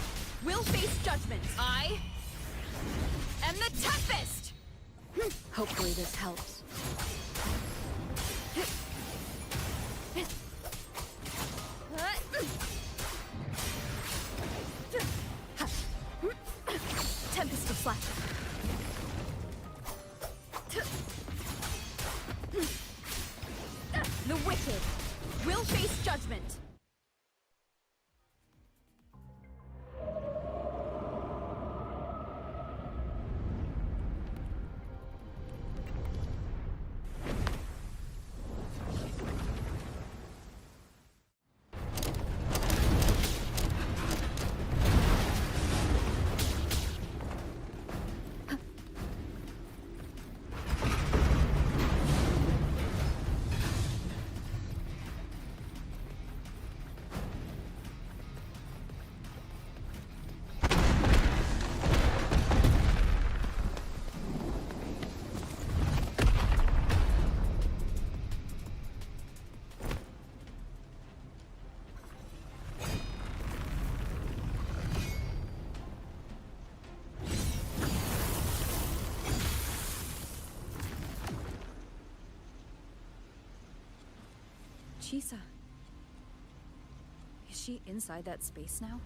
will face judgment. I am the Tempest! Hopefully this helps. Tempest of Flash. The wicked will face judgment. Chisa. Is she inside that space now?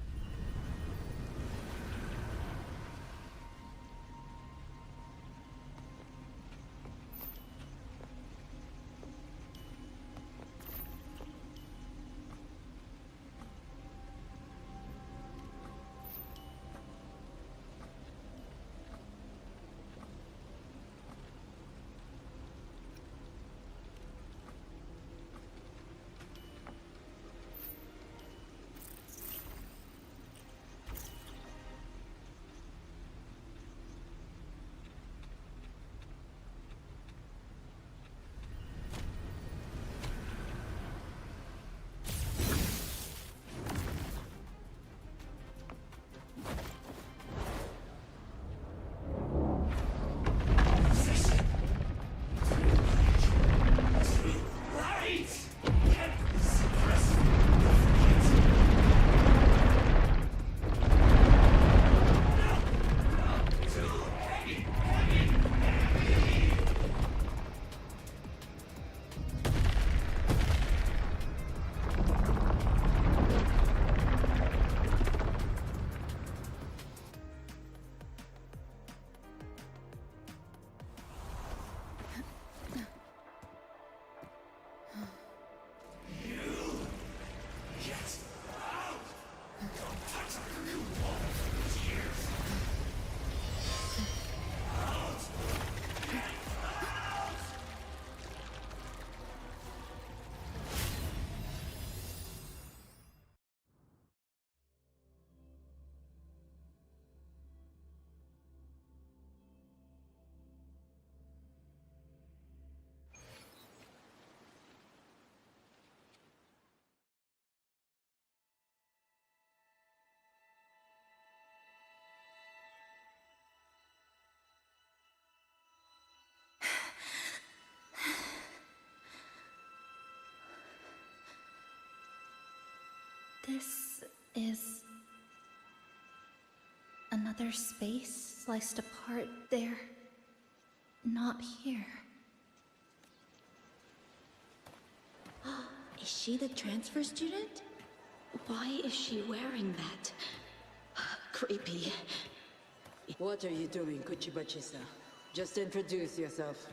This is another space sliced apart. They're not here. Is she the transfer student? Why is she wearing that? Creepy. What are you doing, Kuchiba-chisa? Just introduce yourself.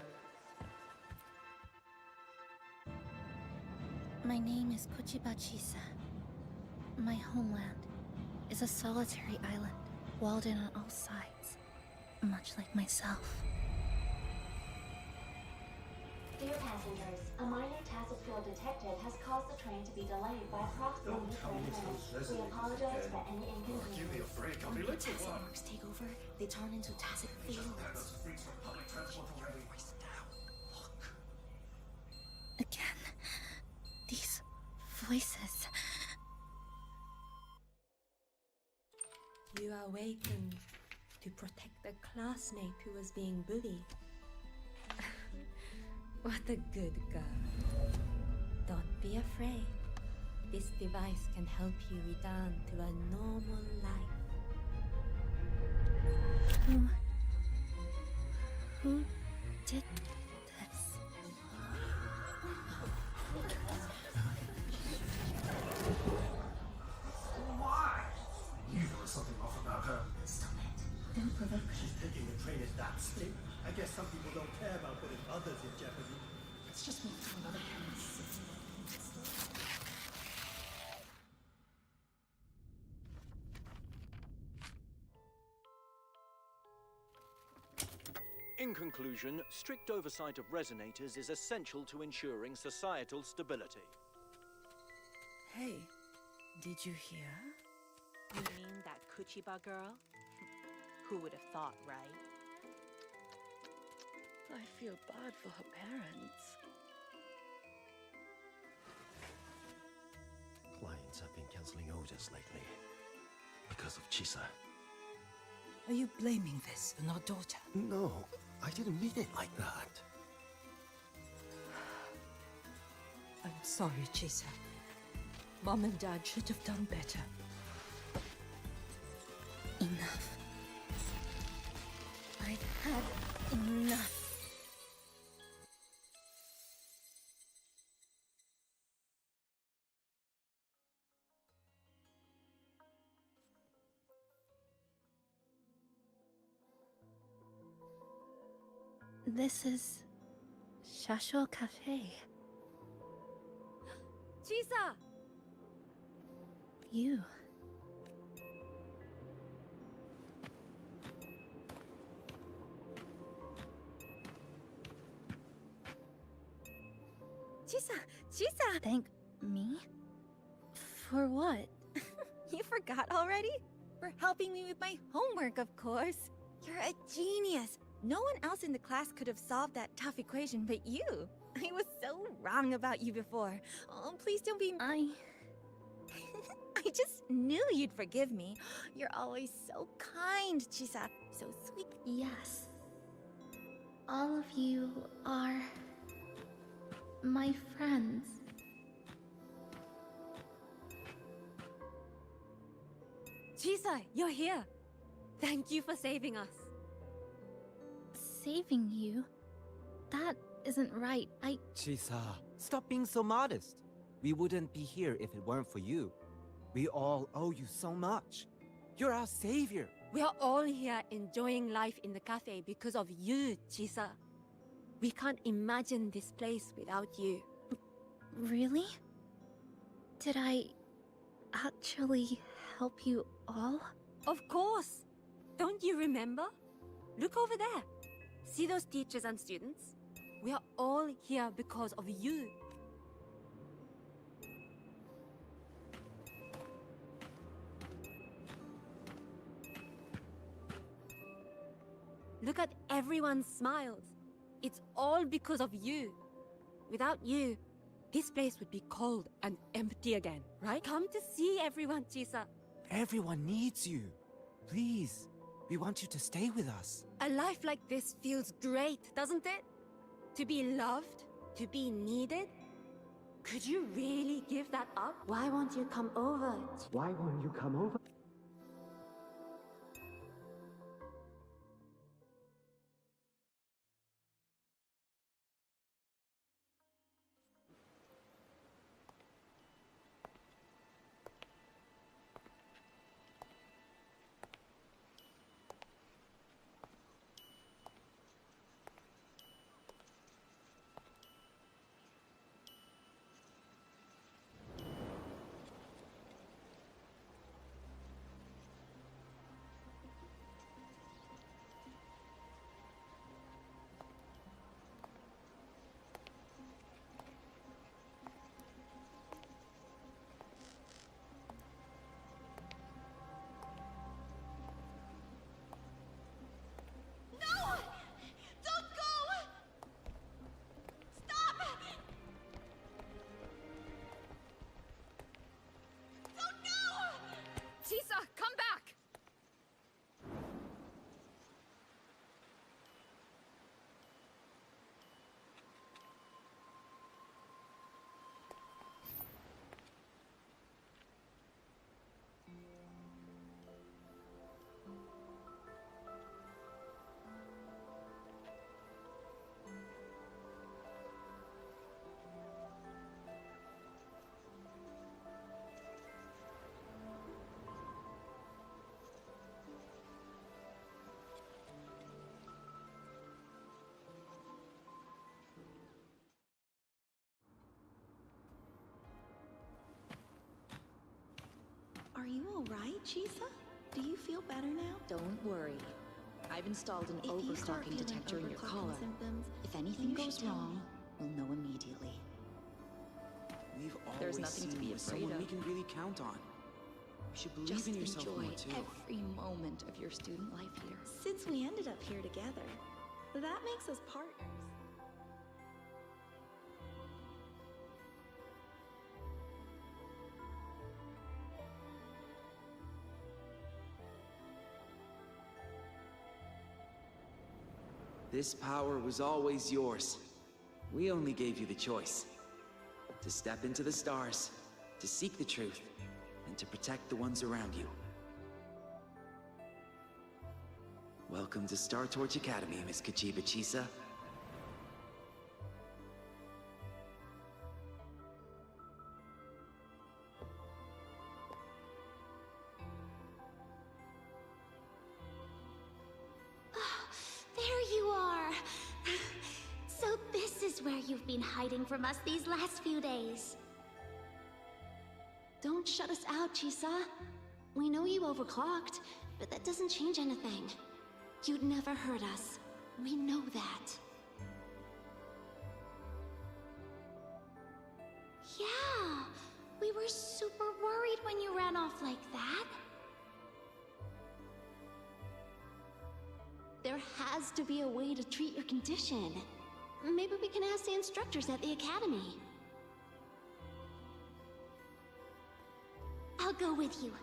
My name is Kuchiba-chisa. My homeland is a solitary island, walled in on all sides, much like myself. Dear passengers, a minor tacit field detected has caused the train to be delayed by approximately 30 minutes. We apologize for any inconvenience. Give me a break, I'll be late for Tacit one. marks take over, they turn into tacit fields. Again, these voices. You awakened to protect a classmate who was being bullied. What a good girl. Don't be afraid. This device can help you return to a normal life. Who did this? Why? You know something off about her. Stop it. Don't provoke her. She's thinking the train is that state. I guess some people don't care about putting others in jeopardy. Let's just move to another campus. In conclusion, strict oversight of resonators is essential to ensuring societal stability. Hey, did you hear? You mean that Kuchiba girl? Who would have thought, right? I feel bad for her parents. Clients have been canceling orders lately because of Chisa. Are you blaming this on our daughter? No, I didn't mean it like that. I'm sorry, Chisa. Mom and Dad should have done better. Enough. I've had enough. This is Shasho Cafe. Chisa! You. Chisa! Thank me? For what? You forgot already? For helping me with my homework, of course. You're a genius. No one else in the class could have solved that tough equation but you. I was so wrong about you before. Oh, please don't be... I just knew you'd forgive me. You're always so kind, Chisa. So sweet. Yes. All of you are my friends. Chisa, you're here. Thank you for saving us. Saving you? That isn't right. Chisa, stop being so modest. We wouldn't be here if it weren't for you. We all owe you so much. You're our savior. We are all here enjoying life in the cafe because of you, Chisa. We can't imagine this place without you. Really? Did I actually help you all? Of course! Don't you remember? Look over there. See those teachers and students? We are all here because of you. Look at everyone's smiles. It's all because of you. Without you, this place would be cold and empty again, right? Come to see everyone, Chisa. Everyone needs you. Please, we want you to stay with us. A life like this feels great, doesn't it? To be loved, to be needed. Could you really give that up? Why won't you come over? Why won't you come over? you alright, Chisa? Do you feel better now? Don't worry. I've installed an overclocking detector in your collar. If anything goes wrong, we'll know immediately. We've There's always nothing to seen be you as afraid someone of. we can really count on. You should believe Just in yourself enjoy more too. every moment of your student life here. Since we ended up here together, that makes us partners. This power was always yours. We only gave you the choice. To step into the stars, to seek the truth, and to protect the ones around you. Welcome to Star Torch Academy, Miss Kachiba Chisa. There you are! So this is where you've been hiding from us these last few days. Don't shut us out, Chisa. We know you overclocked, but that doesn't change anything. You'd never hurt us. We know that. Yeah, we were super worried when you ran off like that. There has to be a way to treat your condition. Maybe we can ask the instructors at the academy. I'll go with you.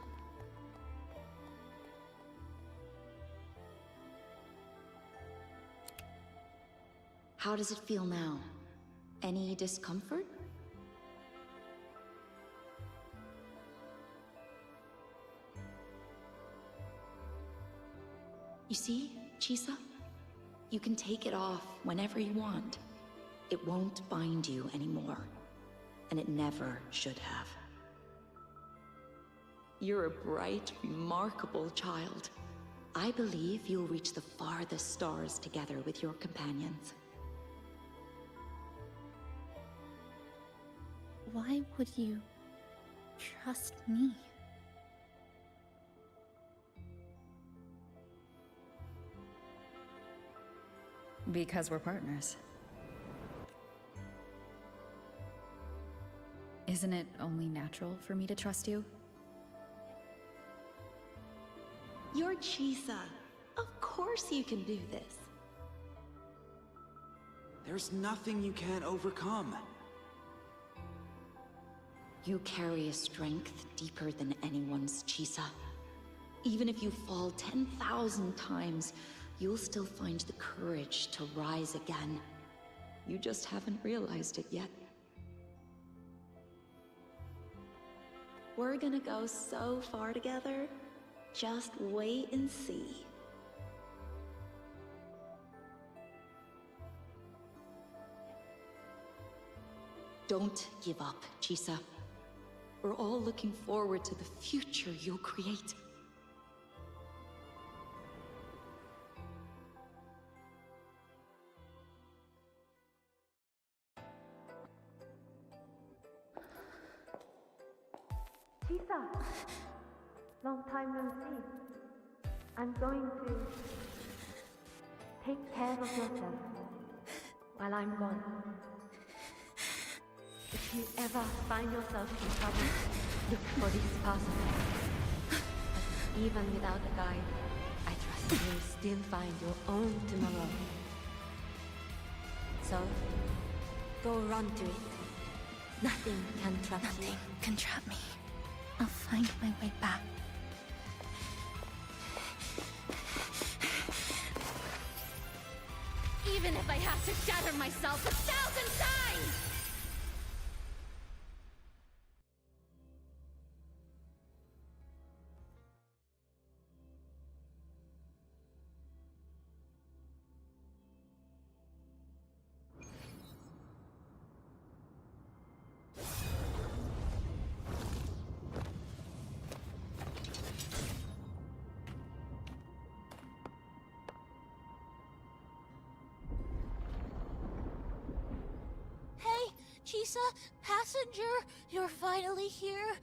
How does it feel now? Any discomfort? You see, Chisa? You can take it off whenever you want. It won't bind you anymore. And it never should have. You're a bright, remarkable child. I believe you'll reach the farthest stars together with your companions. Why would you trust me? Because we're partners. Isn't it only natural for me to trust you? You're Chisa. Of course you can do this. There's nothing you can't overcome. You carry a strength deeper than anyone's, Chisa. Even if you fall 10,000 times, you'll still find the courage to rise again. You just haven't realized it yet. We're gonna go so far together. Just wait and see. Don't give up, Chisa. We're all looking forward to the future you'll create. Chisa! Long time no see. I'm going to take care of yourself while I'm gone. If you ever find yourself in trouble, look for these passages. Even without a guide, I trust you'll still find your own tomorrow. So, go run to it. Nothing can trap you. Nothing can trap me. I'll find my way back. Even if I have to shatter myself 1,000 times! Chisa, passenger, you're finally here.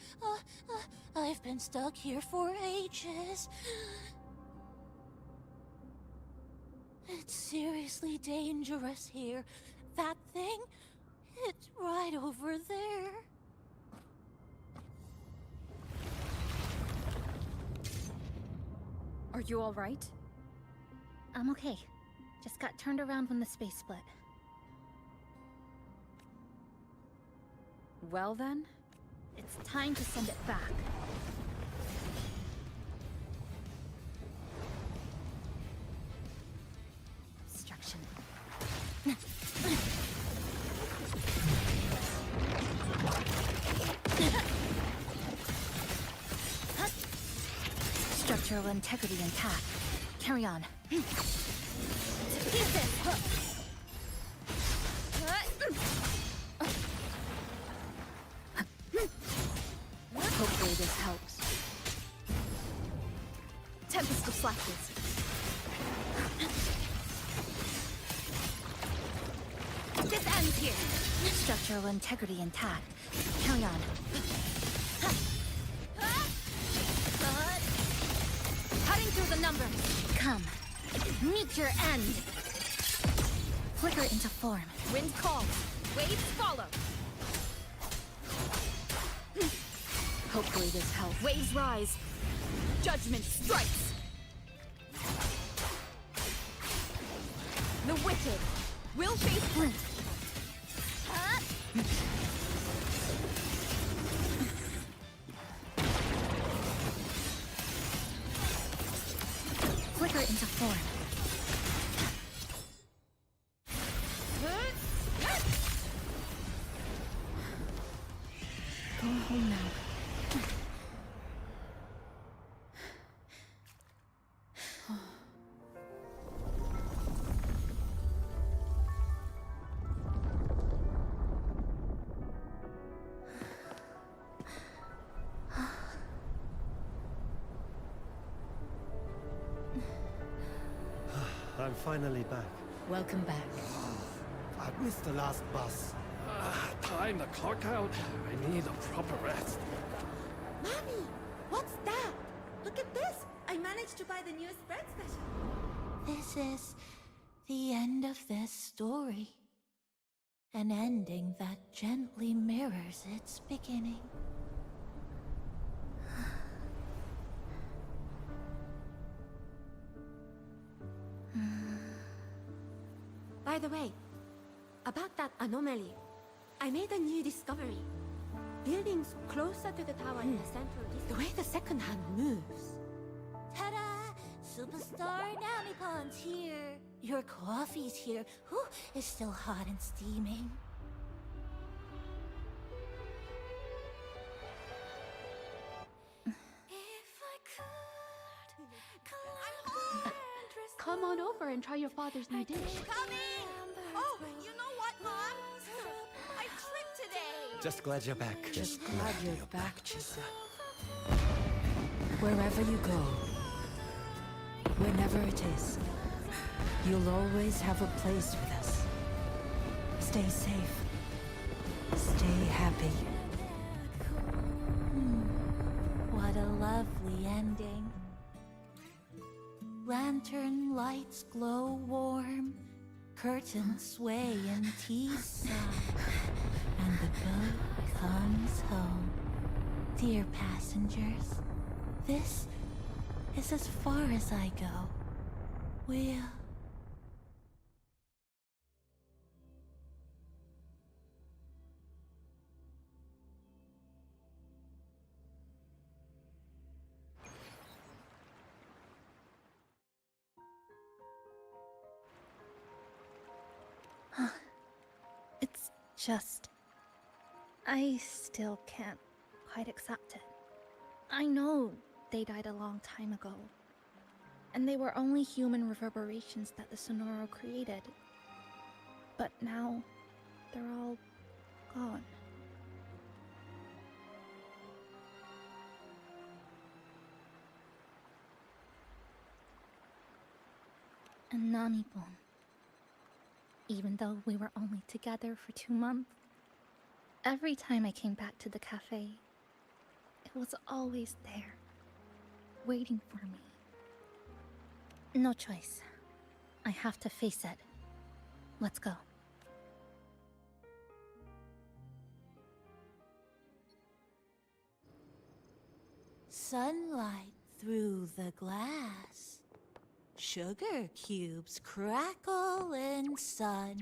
I've been stuck here for ages. It's seriously dangerous here. That thing, it's right over there. Are you all right? I'm okay. Just got turned around when the space split. Well then? It's time to send it back. Destruction. Structural integrity intact. Carry on. Hopefully this helps. Tempest of slashes. This ends here. Structural integrity intact. Carry on. Cutting through the numbers. Come. Meet your end. Flicker into form. Wind calls. Waves follow. Hopefully this helps. Waves rise. Judgment strikes. The wicked will face flint. Flicker into form. Go home now. I'm finally back. Welcome back. I missed the last bus. Time to clock out. I need a proper rest. Mommy, what's that? Look at this! I managed to buy the newest bread special. This is the end of this story. An ending that gently mirrors its beginning. By the way, about that anomaly, I made a new discovery. Buildings closer to the tower in the central district. The way the second hand moves. Ta-da! Superstar Namipon's here. Your coffee's here. Whew, it's still hot and steaming. Come on over and try your father's new dish. Coming! Oh, you know what, Mom? I tripped today! Just glad you're back. Just glad you're back, Chisa. Wherever you go, whenever it is, you'll always have a place with us. Stay safe. Stay happy. What a lovely ending. Lantern lights glow warm, curtains sway in tea sigh, and the boat comes home. Dear passengers, this is as far as I go. We'll... It's just... I still can't quite accept it. I know they died a long time ago. And they were only human reverberations that the Sonoro created. But now, they're all gone. And Namipon. Even though we were only together for 2 months, every time I came back to the cafe, It was always there, waiting for me. No choice. I have to face it. Let's go. Sunlight through the glass. Sugar cubes crackle in sun.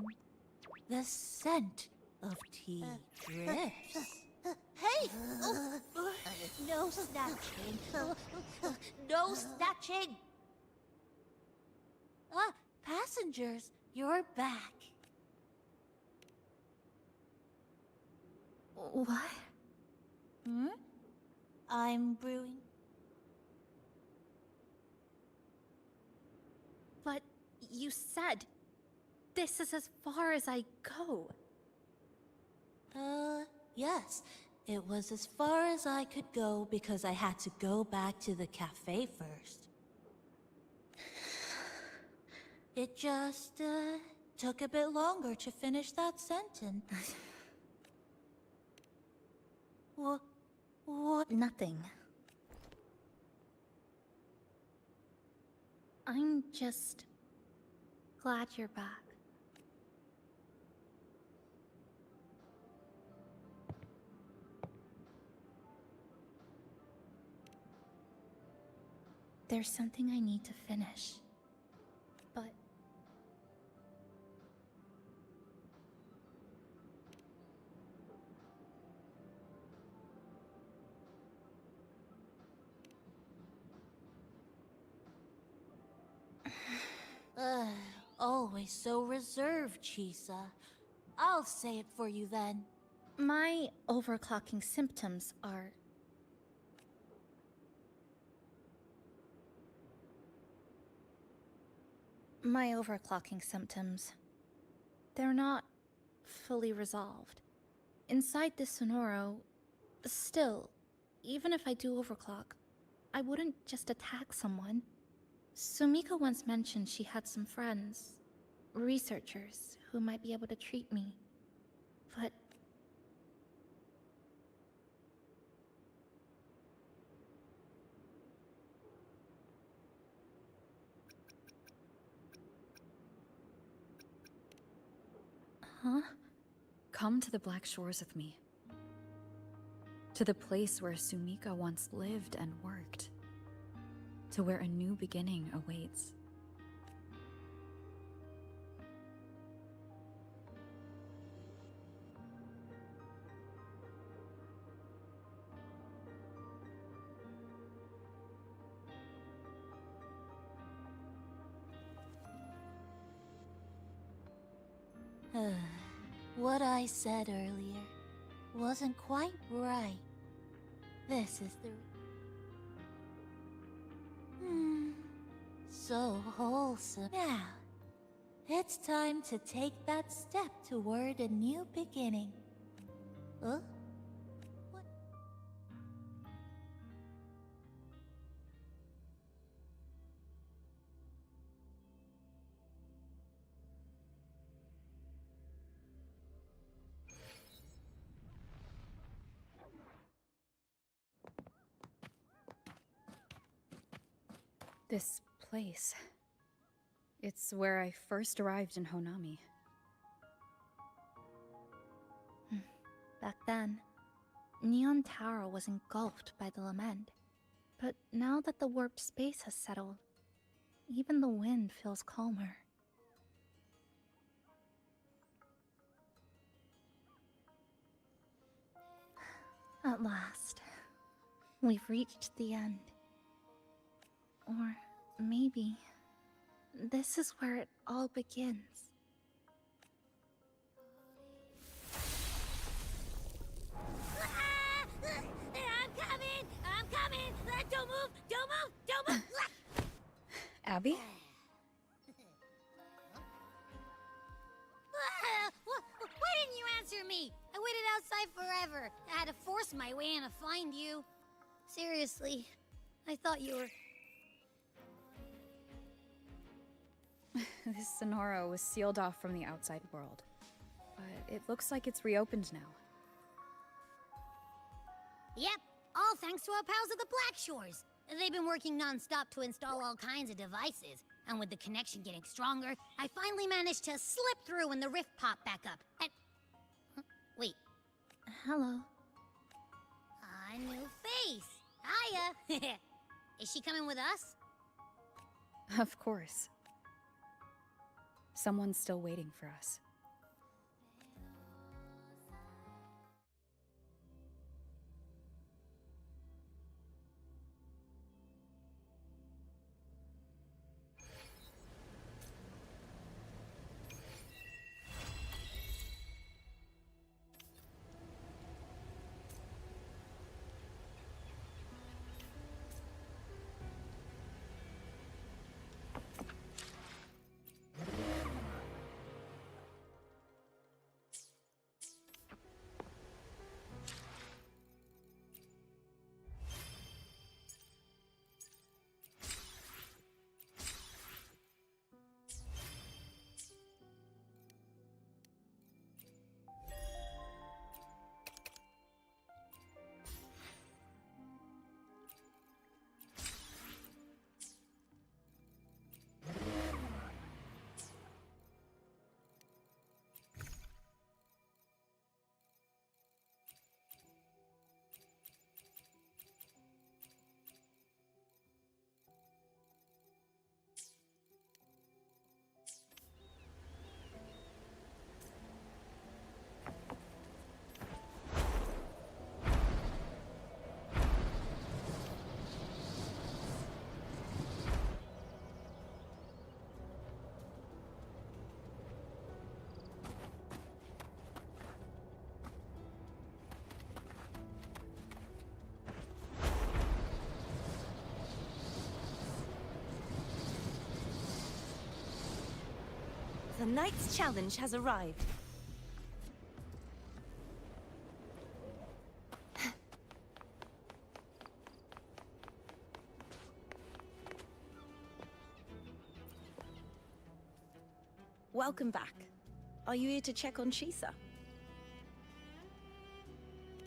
The scent of tea drifts. Hey! No snatching. No snatching! Ah, passengers, you're back. What? Hmm? I'm brewing. But you said this is as far as I go. Yes. It was as far as I could go because I had to go back to the cafe first. It just, took a bit longer to finish that sentence. What? Nothing. I'm just glad you're back. There's something I need to finish, but... Always so reserved, Chisa. I'll say it for you then. My overclocking symptoms are... My overclocking symptoms... They're not fully resolved. Inside this Sonoro... Still, even if I do overclock, I wouldn't just attack someone. Sumika once mentioned she had some friends, researchers, who might be able to treat me. But... Huh? Come to the Black Shores with me. To the place where Sumika once lived and worked. To where a new beginning awaits. What I said earlier wasn't quite right. This is the... So wholesome. Now, it's time to take that step toward a new beginning. Huh? What? This place. It's where I first arrived in Honami. Back then, Neon Tower was engulfed by the lament. But now that the warp space has settled, even the wind feels calmer. At last, we've reached the end. Or maybe this is where it all begins. I'm coming! Don't move! Don't move! Don't move! Abby? Why didn't you answer me? I waited outside forever. I had to force my way in to find you. Seriously, I thought you were... This Sonoro was sealed off from the outside world. But it looks like it's reopened now. Yep, All thanks to our pals at the Blackshores. They've been working non-stop to install all kinds of devices. And with the connection getting stronger, I finally managed to slip through when the rift popped back up. And... Huh? Wait. Hello. A new face. Hiya. Is she coming with us? Of course. Someone's still waiting for us. The Knight's challenge has arrived. Welcome back. Are you here to check on Chisa?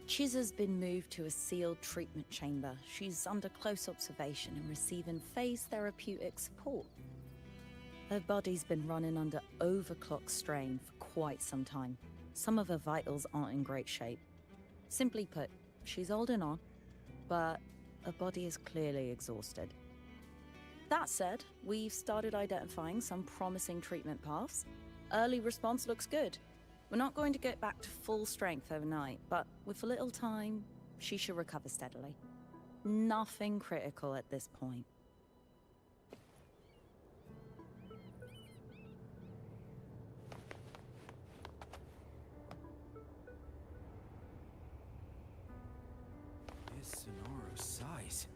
Chisa's been moved to a sealed treatment chamber. She's under close observation and receiving phase therapeutic support. Her body's been running under overclock strain for quite some time. Some of her vitals aren't in great shape. Simply put, she's holding on, but her body is clearly exhausted. That said, we've started identifying some promising treatment paths. Early response looks good. We're not going to get back to full strength overnight, but with a little time, she should recover steadily. Nothing critical at this point. Sonora's size.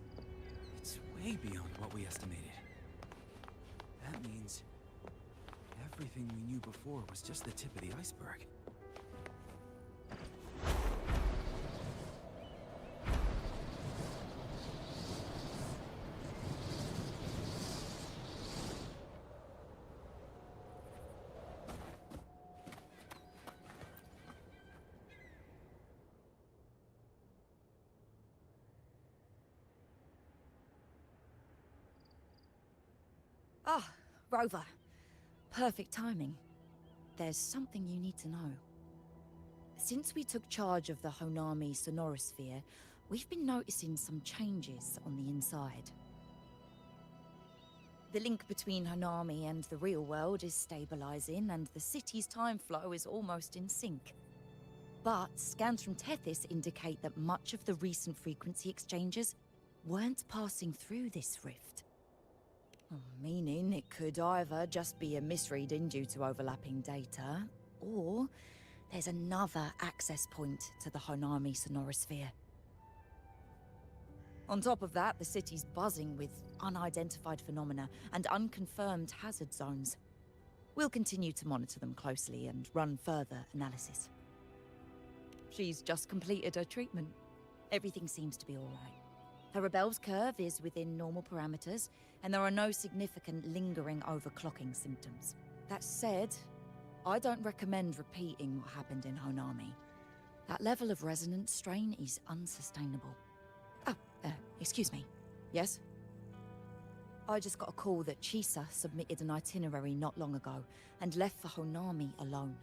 It's way beyond what we estimated. That means everything we knew before was just the tip of the iceberg. Ah, Rover. Perfect timing. There's something you need to know. Since we took charge of the Honami Sonorosphere, we've been noticing some changes on the inside. The link between Honami and the real world is stabilizing, and the city's time flow is almost in sync. But scans from Tethys indicate that much of the recent frequency exchanges weren't passing through this rift. Meaning it could either just be a misreading due to overlapping data, or there's another access point to the Honami Sonorosphere. On top of that, the city's buzzing with unidentified phenomena and unconfirmed hazard zones. We'll continue to monitor them closely and run further analysis. She's just completed her treatment. Everything seems to be all right. Her rebel's curve is within normal parameters, and there are no significant lingering overclocking symptoms. That said, I don't recommend repeating what happened in Honami. That level of resonance strain is unsustainable. Excuse me. Yes? I just got a call that Chisa submitted an itinerary not long ago and left for Honami alone.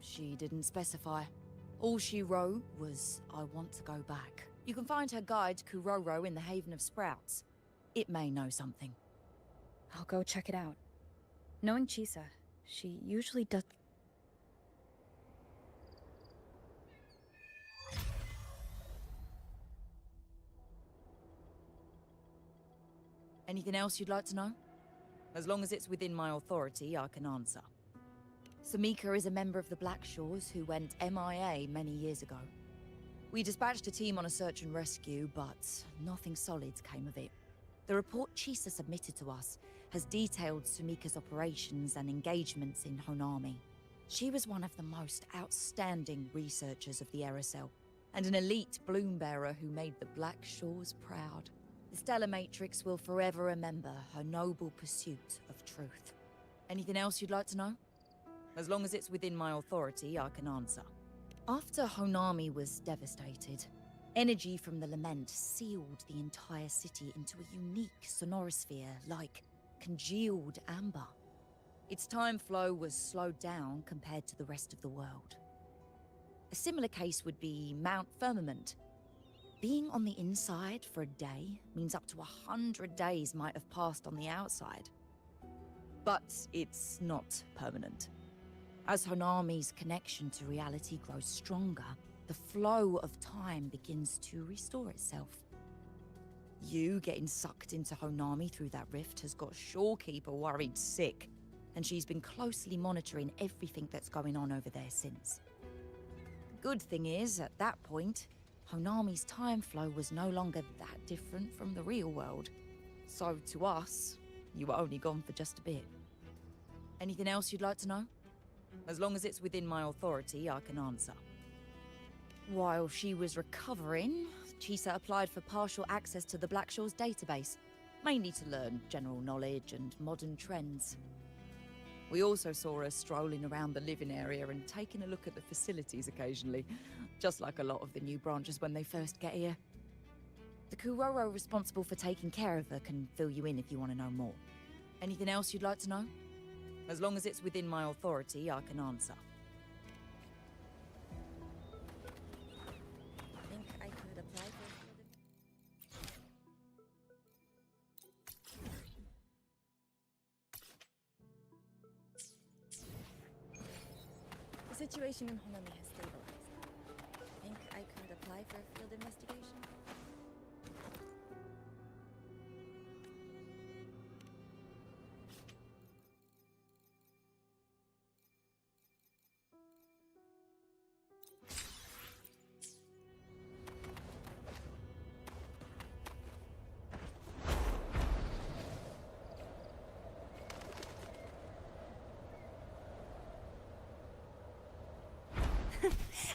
She didn't specify. All she wrote was, I want to go back. You can find her guide, Kuroro, in the Haven of Sprouts. It may know something. I'll go check it out. Knowing Chisa, she usually does. Anything else you'd like to know? As long as it's within my authority, I can answer. Samika is a member of the Blackshores who went MIA many years ago. We dispatched a team on a search and rescue, but nothing solid came of it. The report Chisa submitted to us has detailed Sumika's operations and engagements in Honami. She was one of the most outstanding researchers of the Aerosol, and an elite bloom bearer who made the Blackshores proud. The Stellar Matrix will forever remember her noble pursuit of truth. Anything else you'd like to know? As long as it's within my authority, I can answer. After Honami was devastated, energy from the lament sealed the entire city into a unique sonorosphere like congealed amber. Its time flow was slowed down compared to the rest of the world. A similar case would be Mount Firmament. Being on the inside for a day means up to 100 days might have passed on the outside. But it's not permanent. As Honami's connection to reality grows stronger, the flow of time begins to restore itself. You getting sucked into Honami through that rift has got Shorekeeper worried sick, and she's been closely monitoring everything that's going on over there since. The good thing is, at that point, Honami's time flow was no longer that different from the real world. So to us, you were only gone for just a bit. Anything else you'd like to know? As long as it's within my authority, I can answer. While she was recovering, Chisa applied for partial access to the Blackshores database, mainly to learn general knowledge and modern trends. We also saw her strolling around the living area and taking a look at the facilities occasionally, just like a lot of the new branches when they first get here. The Kuroro responsible for taking care of her can fill you in if you want to know more. Anything else you'd like to know? As long as it's within my authority, I can answer. I think I could apply for... The situation in Honami has stabilized. I think I could apply for a field investigation.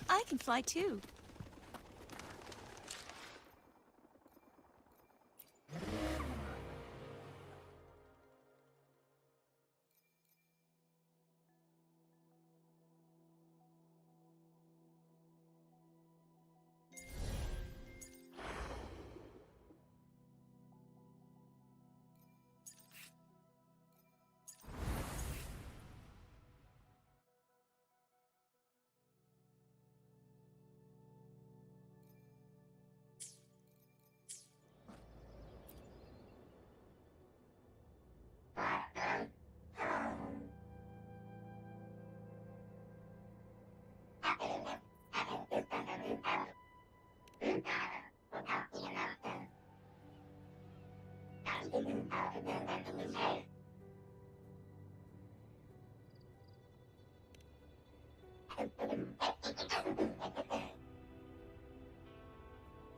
I can fly too.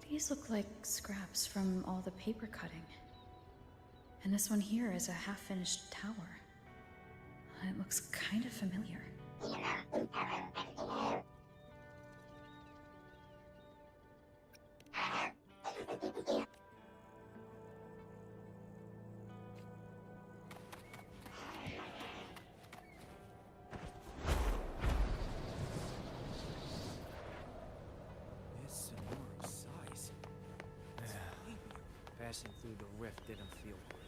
These look like scraps from all the paper cutting. And this one here is a half-finished tower. It looks kind of familiar. This Sonora's size. passing through the rift didn't feel worth it.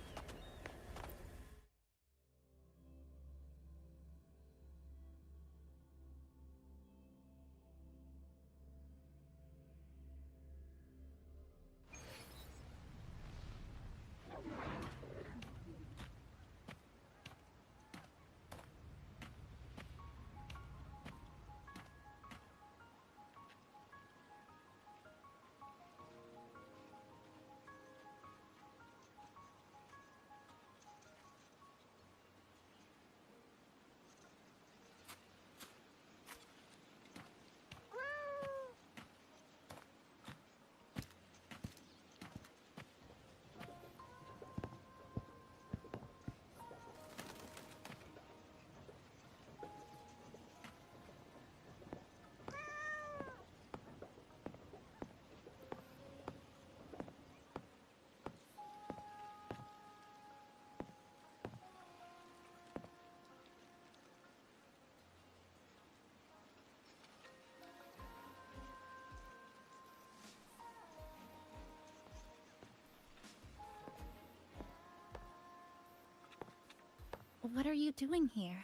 What are you doing here?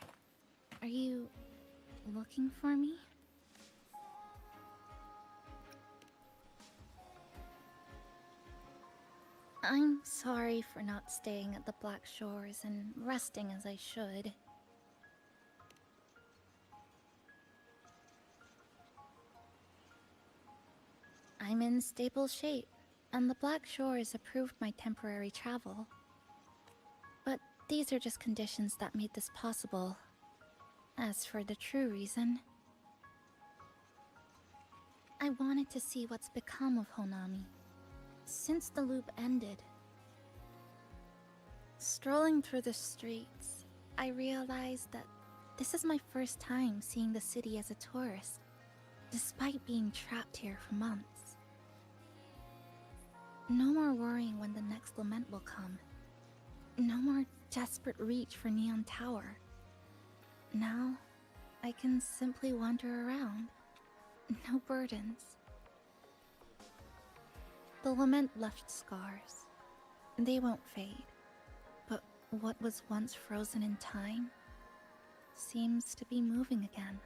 Are you looking for me? I'm sorry for not staying at the Black Shores and resting as I should. I'm in stable shape, and the Black Shores approved my temporary travel. But these are just conditions that made this possible. As for the true reason, I wanted to see what's become of Honami since the loop ended. Strolling through the streets, I realized that this is my first time seeing the city as a tourist, despite being trapped here for months. No more worrying when the next lament will come. No more desperate reach for Neon Tower. Now, I can simply wander around. No burdens. The lament left scars. They won't fade. But what was once frozen in time seems to be moving again.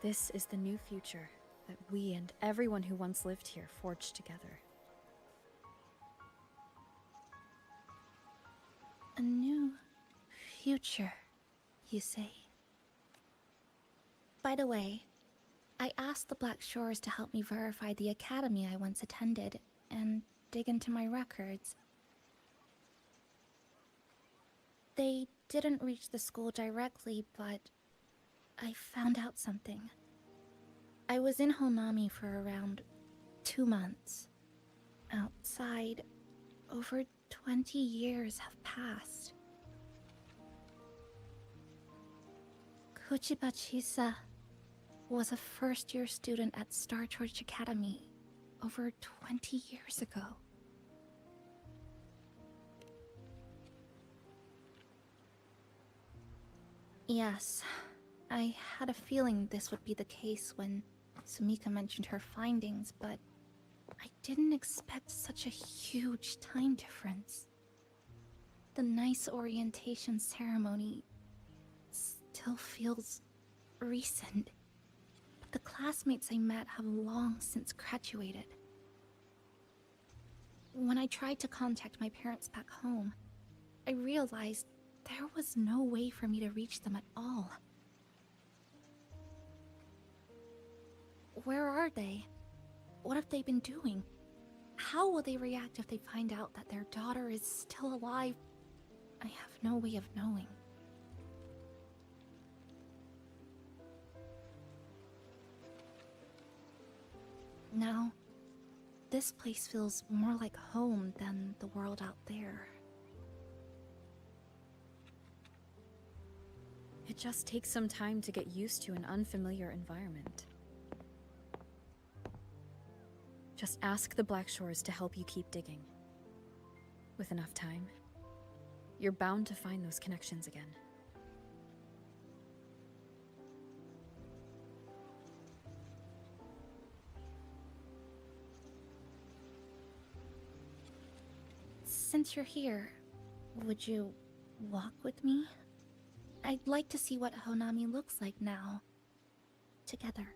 This is the new future that we and everyone who once lived here forged together. A new future, you say? By the way, I asked the Black Shores to help me verify the academy I once attended and dig into my records. They didn't reach the school directly, but I found out something. I was in Honami for around 2 months. Outside, over 20 years have passed. Kuchiba Chisa was a first-year student at Star Church Academy over 20 years ago. Yes, I had a feeling this would be the case when Sumika mentioned her findings, but I didn't expect such a huge time difference. The nice orientation ceremony still feels recent. The classmates I met have long since graduated. When I tried to contact my parents back home, I realized there was no way for me to reach them at all. Where are they? What have they been doing? How will they react if they find out that their daughter is still alive? I have no way of knowing. Now, this place feels more like home than the world out there. It just takes some time to get used to an unfamiliar environment. Just ask the Black Shores to help you keep digging. With enough time, you're bound to find those connections again. Since you're here, would you walk with me? I'd like to see what Honami looks like now. Together.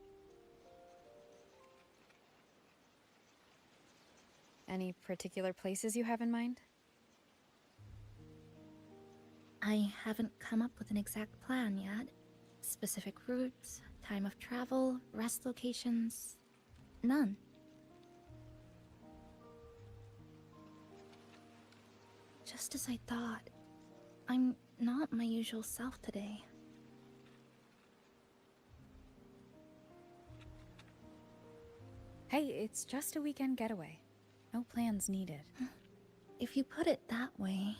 Any particular places you have in mind? I haven't come up with an exact plan yet. Specific routes, time of travel, rest locations... none. Just as I thought, I'm not my usual self today. Hey, it's just a weekend getaway. No plans needed. If you put it that way...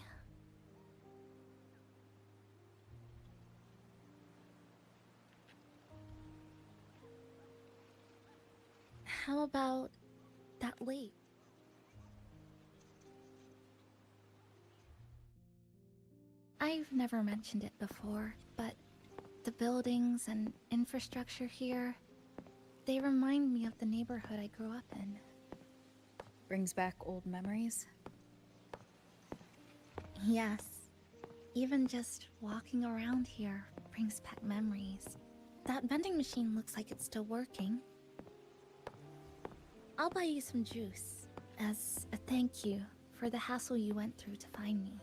How about that lake? I've never mentioned it before, but the buildings and infrastructure here, they remind me of the neighborhood I grew up in. Brings back old memories? Yes. Even just walking around here brings back memories. That vending machine looks like it's still working. I'll buy you some juice, as a thank you for the hassle you went through to find me.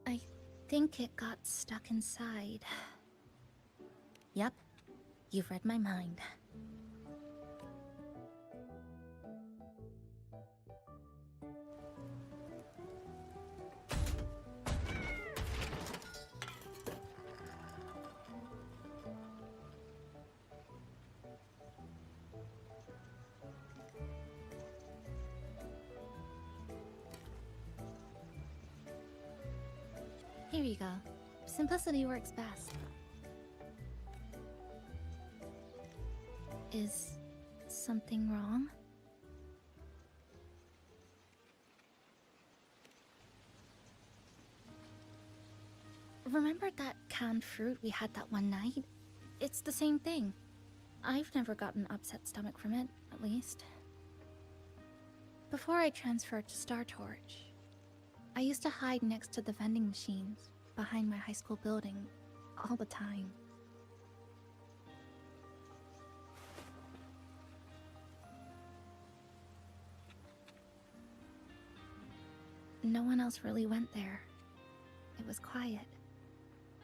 I think it got stuck inside. Yep, you've read my mind. Here you go. Simplicity works best. Is something wrong? Remember that canned fruit we had that one night? It's the same thing. I've never gotten upset stomach from it, at least. Before I transferred to Star Torch, I used to hide next to the vending machines behind my high school building all the time. No one else really went there. It was quiet.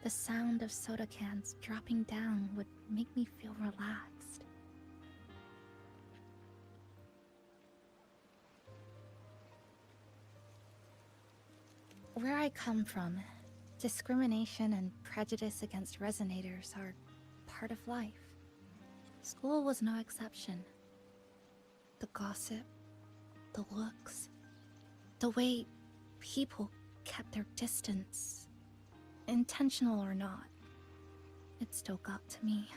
The sound of soda cans dropping down would make me feel relaxed. Where I come from, discrimination and prejudice against resonators are part of life. School was no exception. The gossip, the looks, the way people kept their distance, intentional or not, it still got to me.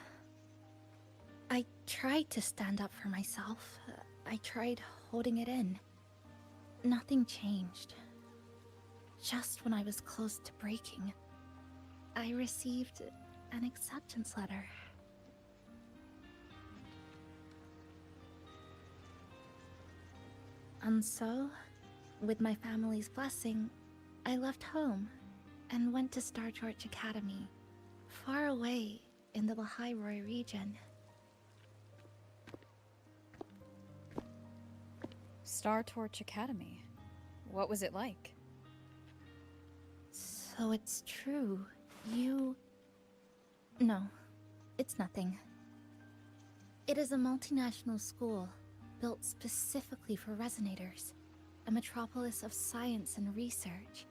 I tried to stand up for myself. I tried holding it in. Nothing changed. Just when I was close to breaking, I received an acceptance letter. And so, with my family's blessing, I left home and went to Star Torch Academy, far away in the Lahai region. Star Torch Academy? What was it like? So it's true. You... No, it's nothing. It is a multinational school, built specifically for resonators, a metropolis of science and research.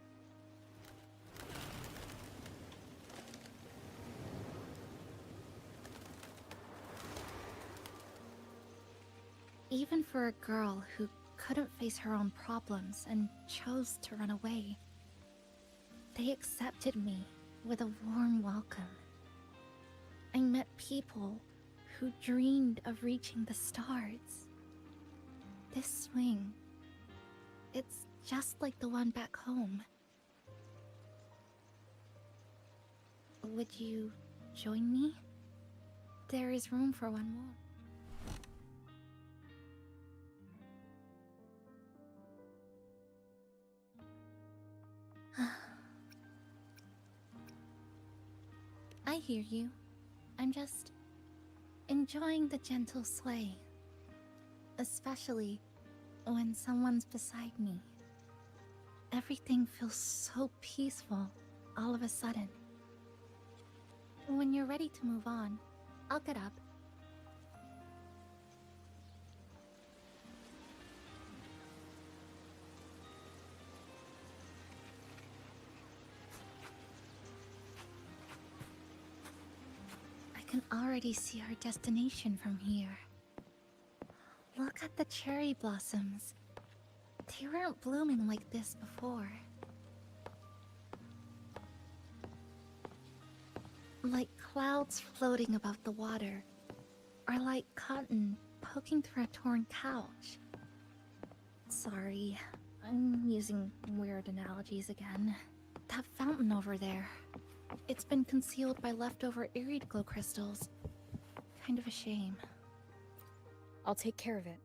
Even for a girl who couldn't face her own problems and chose to run away, they accepted me with a warm welcome. I met people who dreamed of reaching the stars. This swing, it's just like the one back home. Would you join me? there is room for one more. I hear you. I'm just enjoying the gentle sway. Especially when someone's beside me. Everything feels so peaceful all of a sudden. When you're ready to move on, I'll get up. I can already see our destination from here. Look at the cherry blossoms. They weren't blooming like this before. Like clouds floating above the water, or like cotton poking through a torn couch. Sorry, I'm using weird analogies again. That fountain over there, it's been concealed by leftover irid glow crystals. Kind of a shame. I'll take care of it.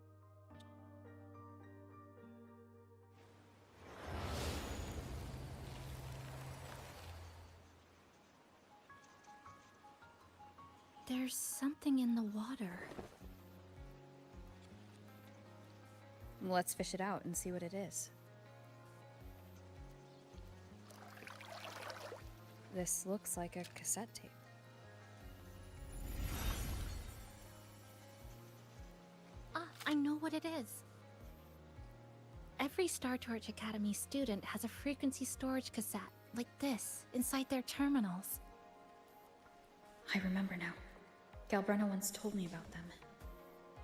There's something in the water. Let's fish it out and see what it is. This looks like a cassette tape. Ah, I know what it is. Every Star Torch Academy student has a frequency storage cassette, like this, inside their terminals. I remember now. Galbrena once told me about them.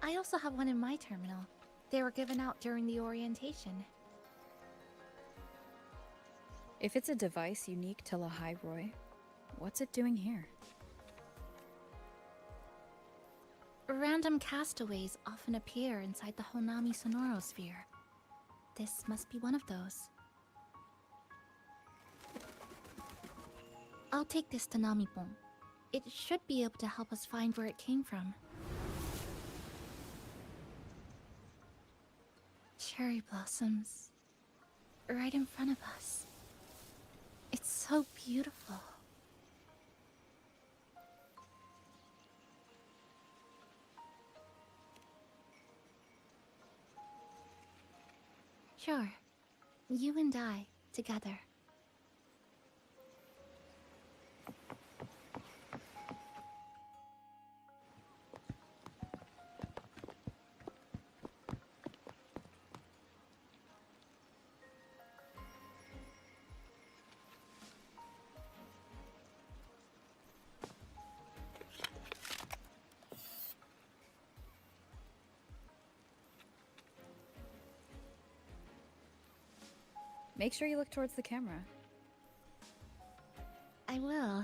I also have one in my terminal. They were given out during the orientation. If it's a device unique to Lahai Roy, what's it doing here? Random castaways often appear inside the Honami sonorosphere. This must be one of those. I'll take this to Namipon. It should be able to help us find where it came from. Cherry blossoms. Right in front of us. It's so beautiful. Sure. You and I, together. Make sure you look towards the camera. I will.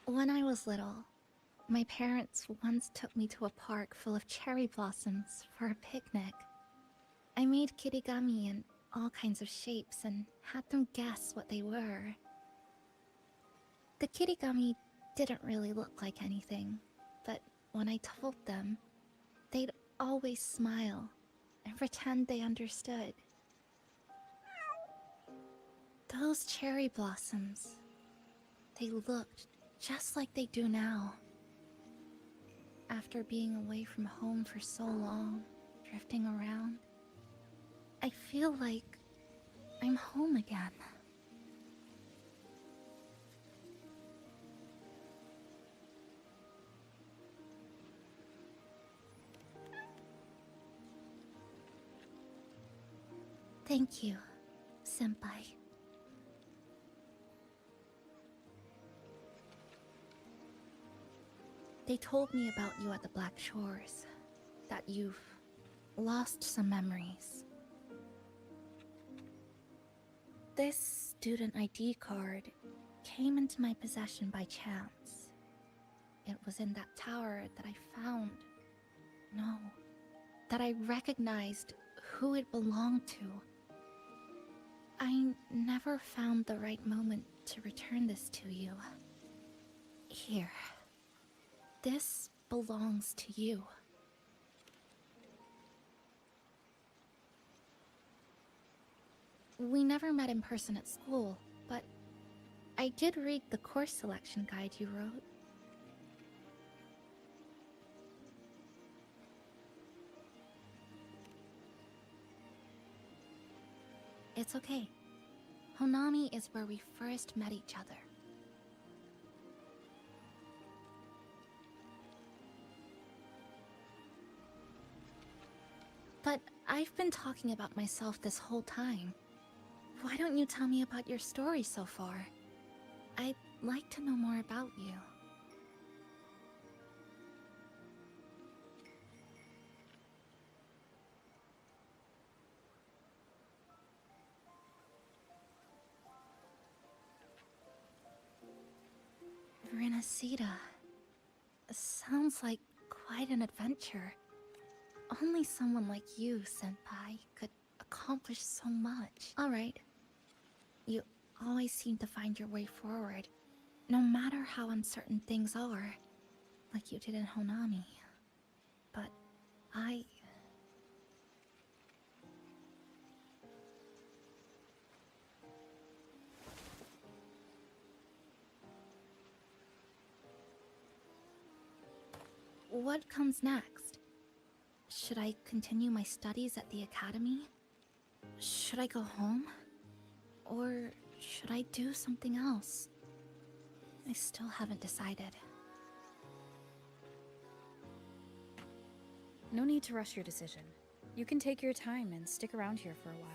When I was little, my parents once took me to a park full of cherry blossoms for a picnic. I made kirigami in all kinds of shapes and had them guess what they were. The kirigami didn't really look like anything, but when I told them, they'd always smile and pretend they understood. Those cherry blossoms, they looked just like they do now. After being away from home for so long, drifting around, I feel like I'm home again. Thank you, Senpai. They told me about you at the Black Shores, that you've lost some memories. This student ID card came into my possession by chance. It was in that tower that I found. No, that I recognized who it belonged to. I never found the right moment to return this to you. Here. This belongs to you. We never met in person at school, but I did read the course selection guide you wrote. It's okay. Honami is where we first met each other. But I've been talking about myself this whole time. Why don't you tell me about your story so far? I'd like to know more about you. Renacida. Sounds like quite an adventure. Only someone like you, Senpai, could accomplish so much. Alright. You always seem to find your way forward, no matter how uncertain things are, like you did in Honami. But I... What comes next? Should I continue my studies at the academy? Should I go home? Or should I do something else? I still haven't decided. No need to rush your decision. You can take your time and stick around here for a while.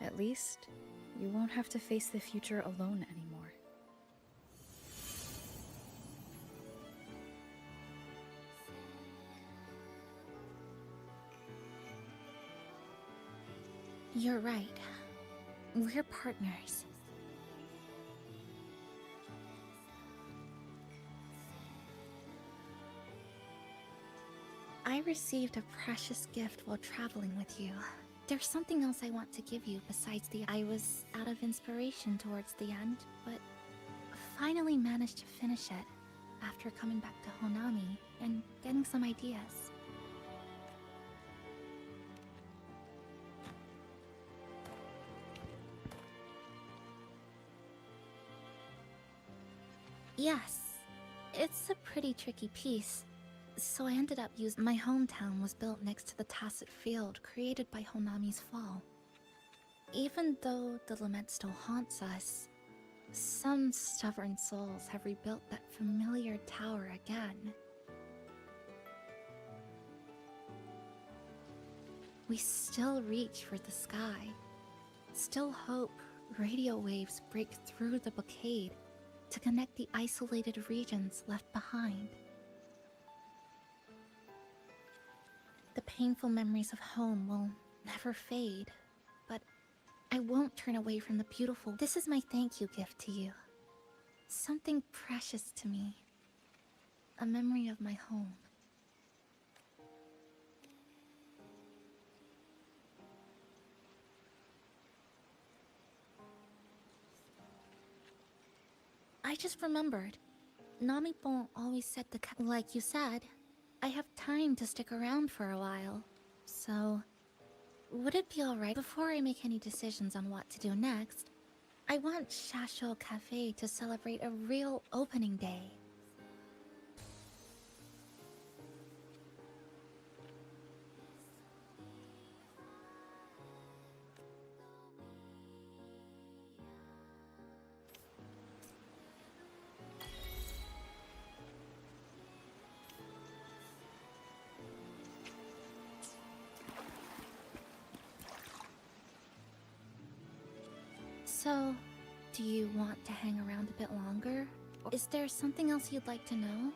At least, you won't have to face the future alone anymore. You're right. We're partners. I received a precious gift while traveling with you. There's something else I want to give you besides I was out of inspiration towards the end, but finally managed to finish it after coming back to Honami and getting some ideas. Yes, it's a pretty tricky piece. So I ended up using... My hometown was built next to the tacit field created by Honami's fall. Even though the lament still haunts us, some stubborn souls have rebuilt that familiar tower again. We still reach for the sky, still hope radio waves break through the blockade to connect the isolated regions left behind. The painful memories of home will never fade, but I won't turn away from the beautiful. This is my thank you gift to you. Something precious to me. A memory of my home. I just remembered. Namipon always said like you said, I have time to stick around for a while. So, would it be alright before I make any decisions on what to do next? I want Shasho Cafe to celebrate a real opening day. So, do you want to hang around a bit longer? Or is there something else you'd like to know?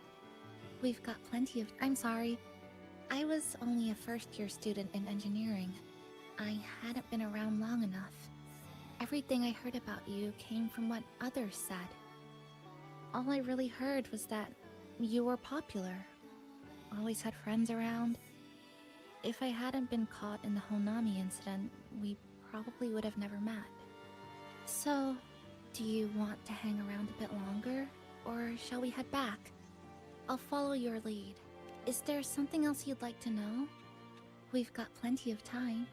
We've got plenty of— I'm sorry. I was only a first-year student in engineering. I hadn't been around long enough. Everything I heard about you came from what others said. All I really heard was that you were popular. Always had friends around. If I hadn't been caught in the Honami incident, we probably would have never met. So, do you want to hang around a bit longer? Or shall we head back? I'll follow your lead. Is there something else you'd like to know? We've got plenty of time.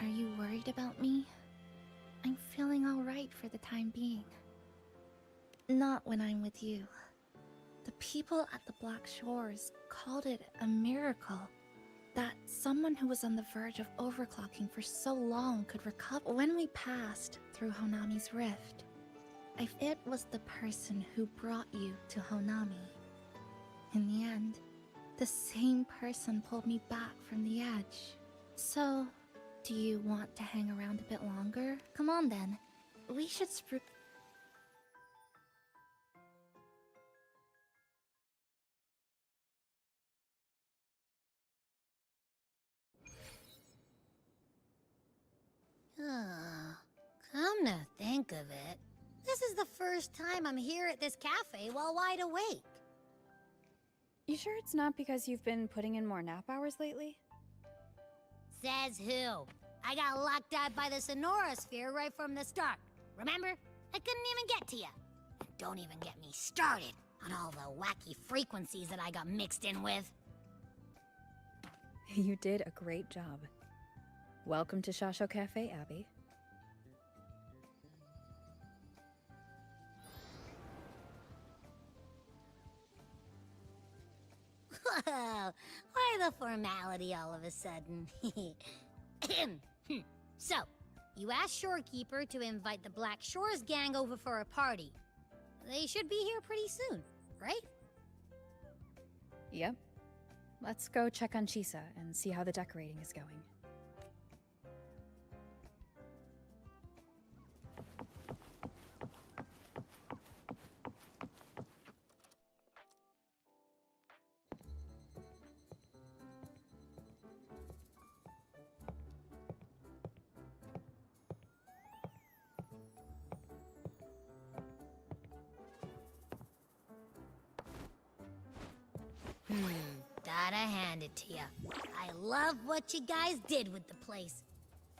Are you worried about me? I'm feeling alright for the time being. Not when I'm with you. The people at the Black Shores called it a miracle. That someone who was on the verge of overclocking for so long could recover. When we passed through Honami's rift, it was the person who brought you to Honami. In the end, the same person pulled me back from the edge. So, do you want to hang around a bit longer? Come on then. We should Come to think of it, this is the first time I'm here at this cafe while wide awake. You sure it's not because you've been putting in more nap hours lately? Says who? I got locked out by the Sonora Sphere right from the start. Remember? I couldn't even get to you. And don't even get me started on all the wacky frequencies that I got mixed in with. You did a great job. Welcome to Shasho Cafe, Abby. Whoa, why the formality all of a sudden? So, you asked Shorekeeper to invite the Black Shores gang over for a party. They should be here pretty soon, right? Yep. Let's go check on Chisa and see how the decorating is going. Gotta hand it to ya. I love what you guys did with the place.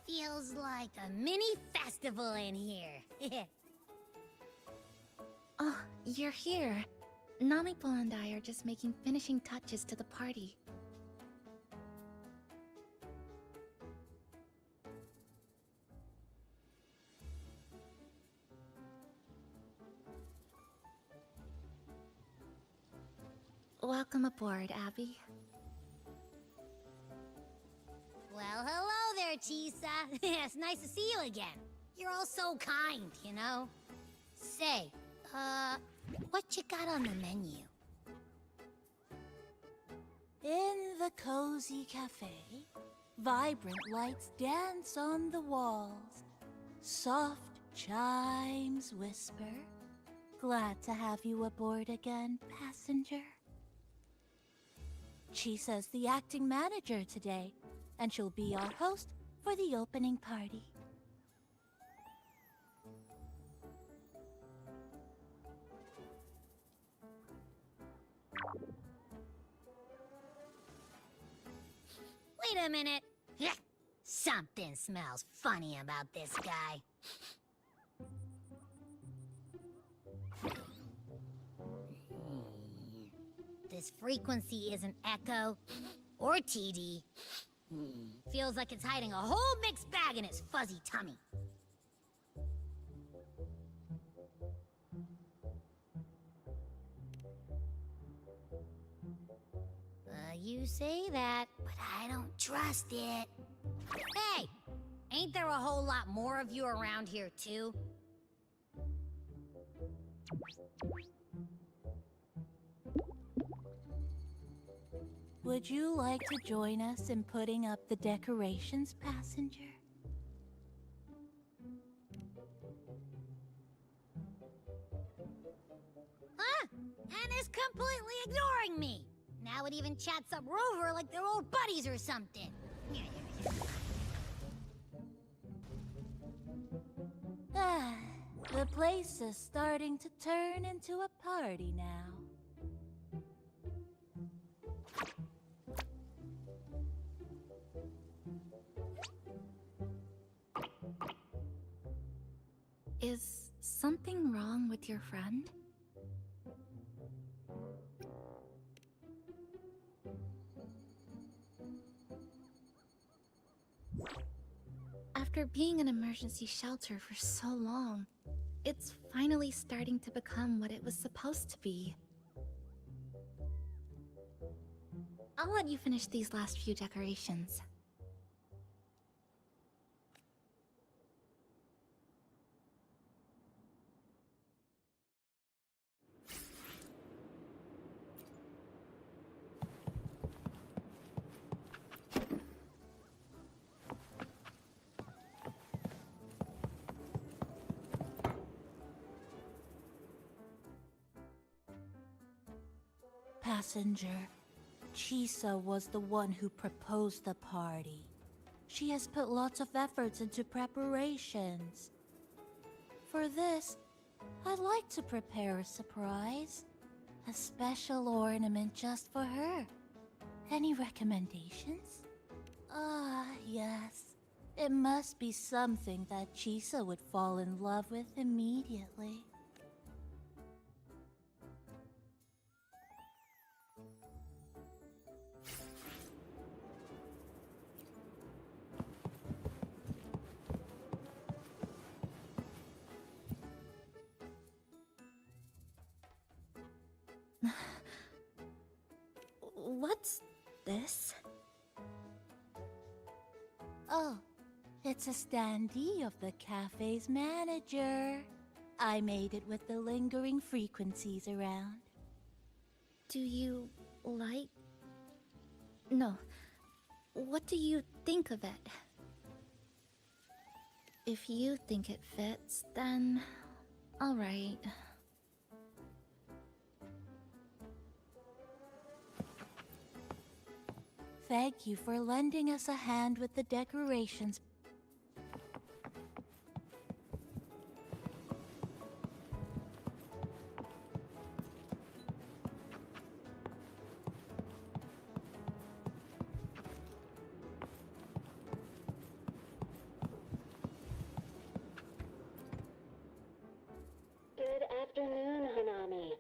Feels like a mini festival in here. Oh, you're here. Namipo and I are just making finishing touches to the party. Welcome aboard, Abby. Well, hello there, Chisa. It's nice to see you again. You're all so kind, you know? Say, what you got on the menu? In the cozy cafe, vibrant lights dance on the walls. Soft chimes whisper. Glad to have you aboard again, passenger. Chisa's the acting manager today, and she'll be our host for the opening party. Wait a minute. Something smells funny about this guy. This frequency isn't echo or TD. Feels like it's hiding a whole mixed bag in its fuzzy tummy. You say that, but I don't trust it. Hey! Ain't there a whole lot more of you around here, too? Would you like to join us in putting up the decorations, passenger? and is completely ignoring me. Now it even chats up Rover like they're old buddies or something. Ah, the place is starting to turn into a party now. Is something wrong with your friend? After being an emergency shelter for so long, it's finally starting to become what it was supposed to be. I'll let you finish these last few decorations. Passenger, Chisa was the one who proposed the party. She has put lots of efforts into preparations. For this, I'd like to prepare a surprise. A special ornament just for her. Any recommendations? Ah, yes. It must be something that Chisa would fall in love with immediately. What's this? Oh, it's a standee of the cafe's manager. I made it with the lingering frequencies around. Do you like... No. What do you think of it? If you think it fits, then... alright. Thank you for lending us a hand with the decorations. Good afternoon, Hanami.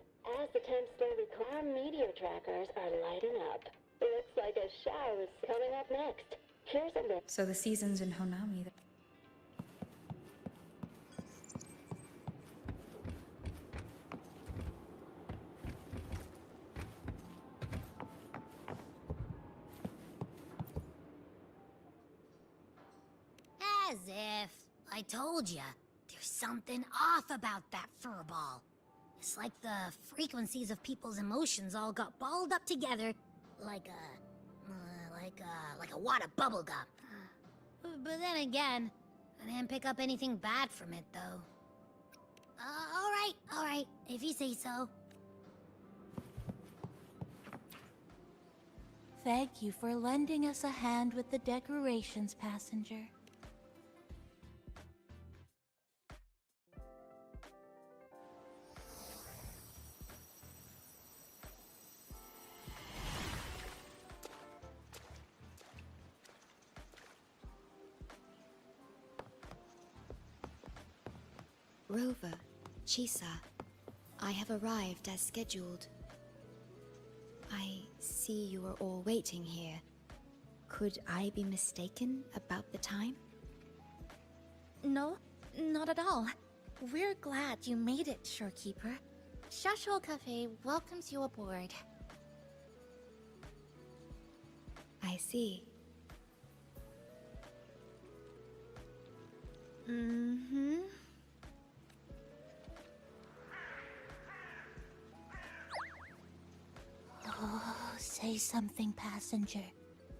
As the temps slowly our meteor trackers are lighting up. Looks like a shower is coming up next. Here's a look. So the seasons in Honami. As if. I told ya. There's something off about that furball. It's like the frequencies of people's emotions all got balled up together like a wad of bubble gum. But then again, I didn't pick up anything bad from it, though. All right, if you say so. Thank you for lending us a hand with the decorations, passenger. Rover, Chisa, I have arrived as scheduled. I see you are all waiting here. Could I be mistaken about the time? No, not at all. We're glad you made it, Shorekeeper. Shasho Cafe welcomes you aboard. I see. Mm-hmm. Oh, say something, passenger.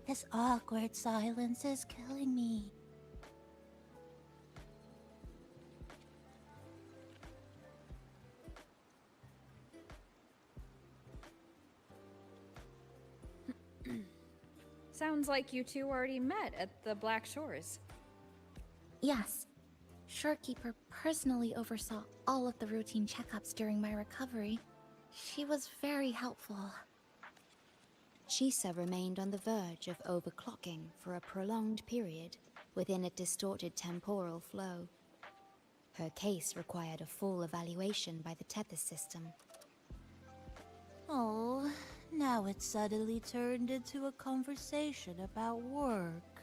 This awkward silence is killing me. Sounds like you two already met at the Black Shores. Yes. Shorekeeper personally oversaw all of the routine checkups during my recovery. She was very helpful. Chisa remained on the verge of overclocking for a prolonged period within a distorted temporal flow. Her case required a full evaluation by the Tethys system. Oh, now it's suddenly turned into a conversation about work.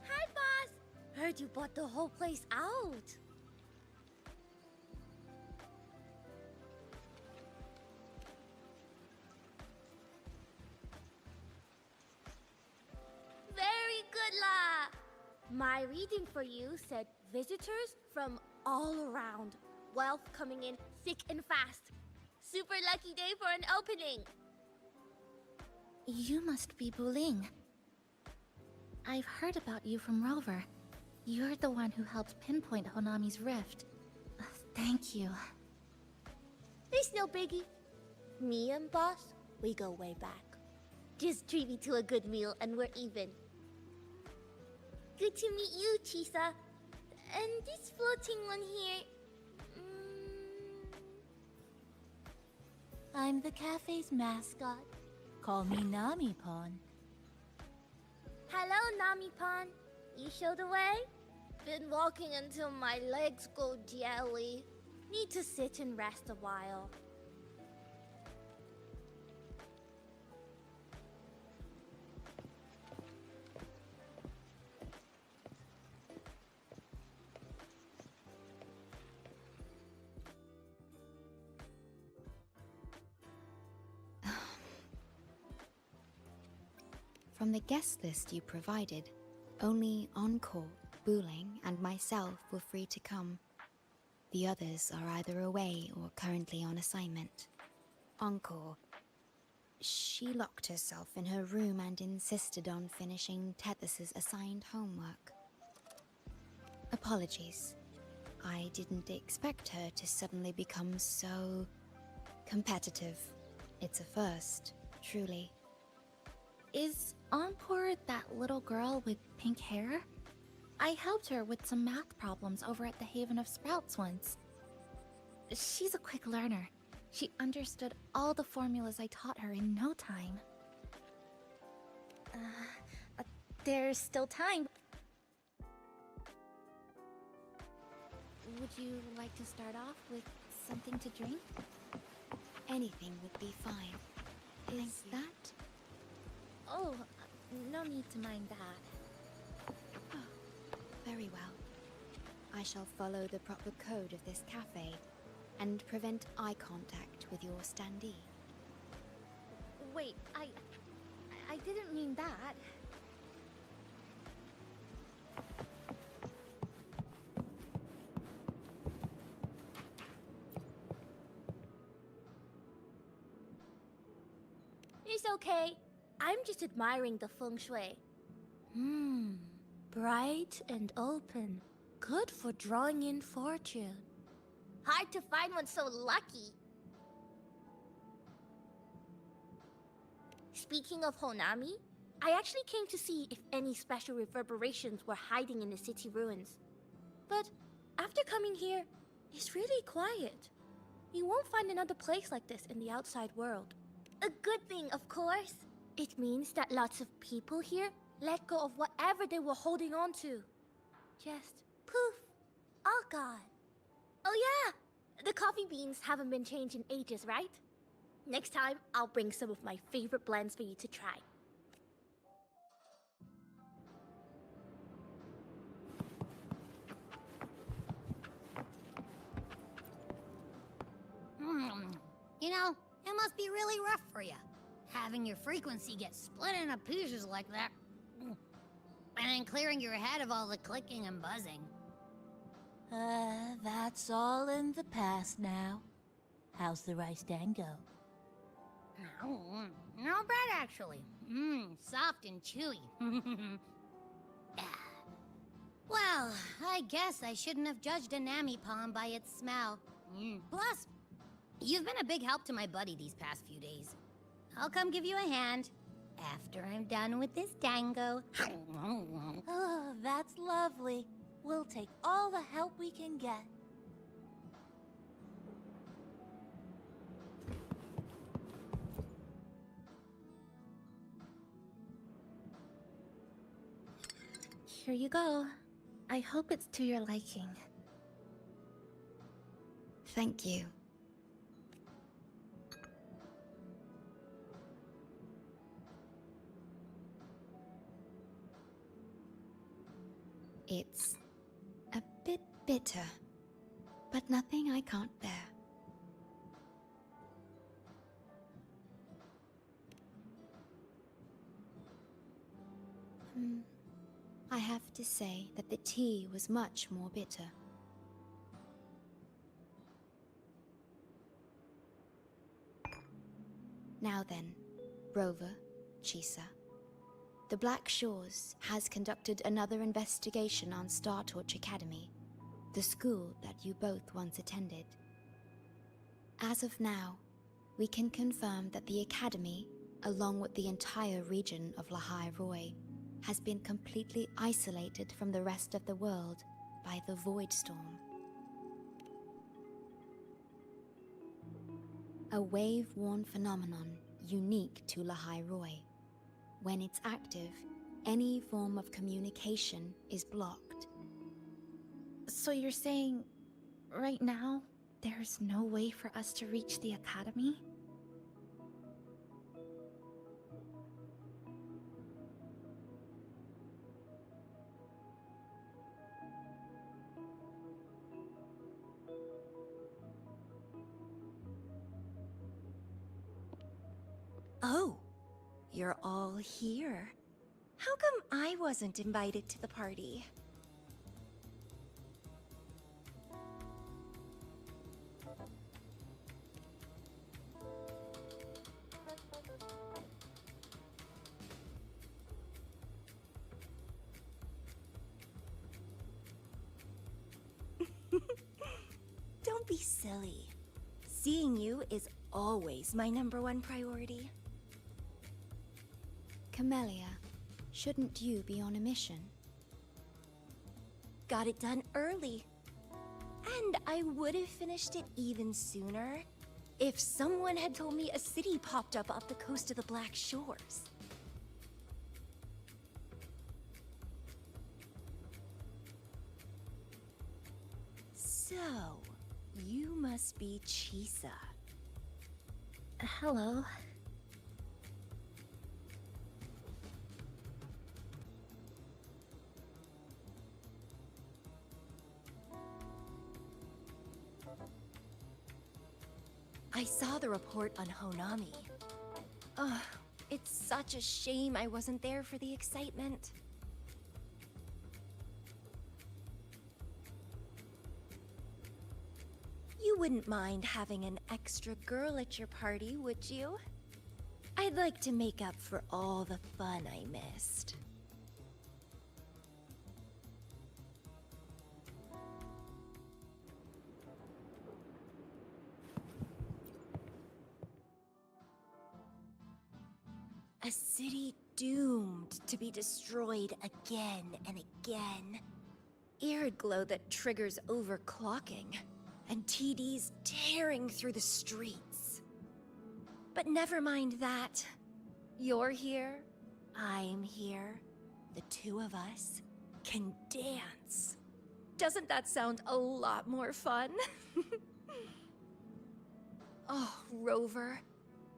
Hi, boss! Heard you bought the whole place out. Very good, La! My reading for you said visitors from all around. Wealth coming in thick and fast. Super lucky day for an opening. You must be Buling. I've heard about you from Rover. You're the one who helped pinpoint Honami's rift. Thank you. It's no biggie. Me and boss, we go way back. Just treat me to a good meal and we're even. Good to meet you, Chisa. And this floating one here... I'm the cafe's mascot. Call me Nami-pon. Hello, Nami-pon. You show the way? Been walking until my legs go jelly. Need to sit and rest a while. From the guest list you provided, only Encore, Buling, and myself were free to come. The others are either away or currently on assignment. Encore. She locked herself in her room and insisted on finishing Tethys's assigned homework. Apologies. I didn't expect her to suddenly become so competitive. It's a first, truly. Is Encore that little girl with pink hair? I helped her with some math problems over at the Haven of Sprouts once. She's a quick learner. She understood all the formulas I taught her in no time. There's still time. Would you like to start off with something to drink? Anything would be fine. Is that? Oh, no need to mind that. Oh, very well. I shall follow the proper code of this cafe and prevent eye contact with your standee. Wait, I didn't mean that. It's okay. I'm just admiring the feng shui. Bright and open. Good for drawing in fortune. Hard to find one so lucky. Speaking of Honami, I actually came to see if any special reverberations were hiding in the city ruins. But after coming here, it's really quiet. You won't find another place like this in the outside world. A good thing, of course. It means that lots of people here let go of whatever they were holding on to. Just poof, all gone. Oh yeah, the coffee beans haven't been changed in ages, right? Next time, I'll bring some of my favorite blends for you to try. You know, it must be really rough for you, having your frequency get split into pieces like that. And then clearing your head of all the clicking and buzzing. That's all in the past now. How's the rice dango? Not bad, actually. Soft and chewy. Well, I guess I shouldn't have judged a Nami palm by its smell. Plus, You've been a big help to my buddy these past few days. I'll come give you a hand after I'm done with this dango. Oh, that's lovely. We'll take all the help we can get. Here you go. I hope it's to your liking. Thank you. It's a bit bitter, but nothing I can't bear. I have to say that the tea was much more bitter. Now then, Rover, Chisa. The Black Shores has conducted another investigation on Star Torch Academy, the school that you both once attended. As of now, we can confirm that the Academy, along with the entire region of Lahai Roi, has been completely isolated from the rest of the world by the Void Storm. A wave-worn phenomenon unique to Lahai Roi. When it's active, any form of communication is blocked. So you're saying, right now, there's no way for us to reach the Academy? Oh, you're all here. How come I wasn't invited to the party? Don't be silly. Seeing you is always my #1 priority. Camellia, shouldn't you be on a mission? Got it done early. And I would have finished it even sooner if someone had told me a city popped up off the coast of the Black Shores. So, you must be Chisa. Hello. I saw the report on Honami. Ugh, it's such a shame I wasn't there for the excitement. You wouldn't mind having an extra girl at your party, would you? I'd like to make up for all the fun I missed. A city doomed to be destroyed again and again. Arid glow that triggers overclocking, and TDs tearing through the streets. But never mind that. You're here, I'm here. The two of us can dance. Doesn't that sound a lot more fun? Oh, Rover,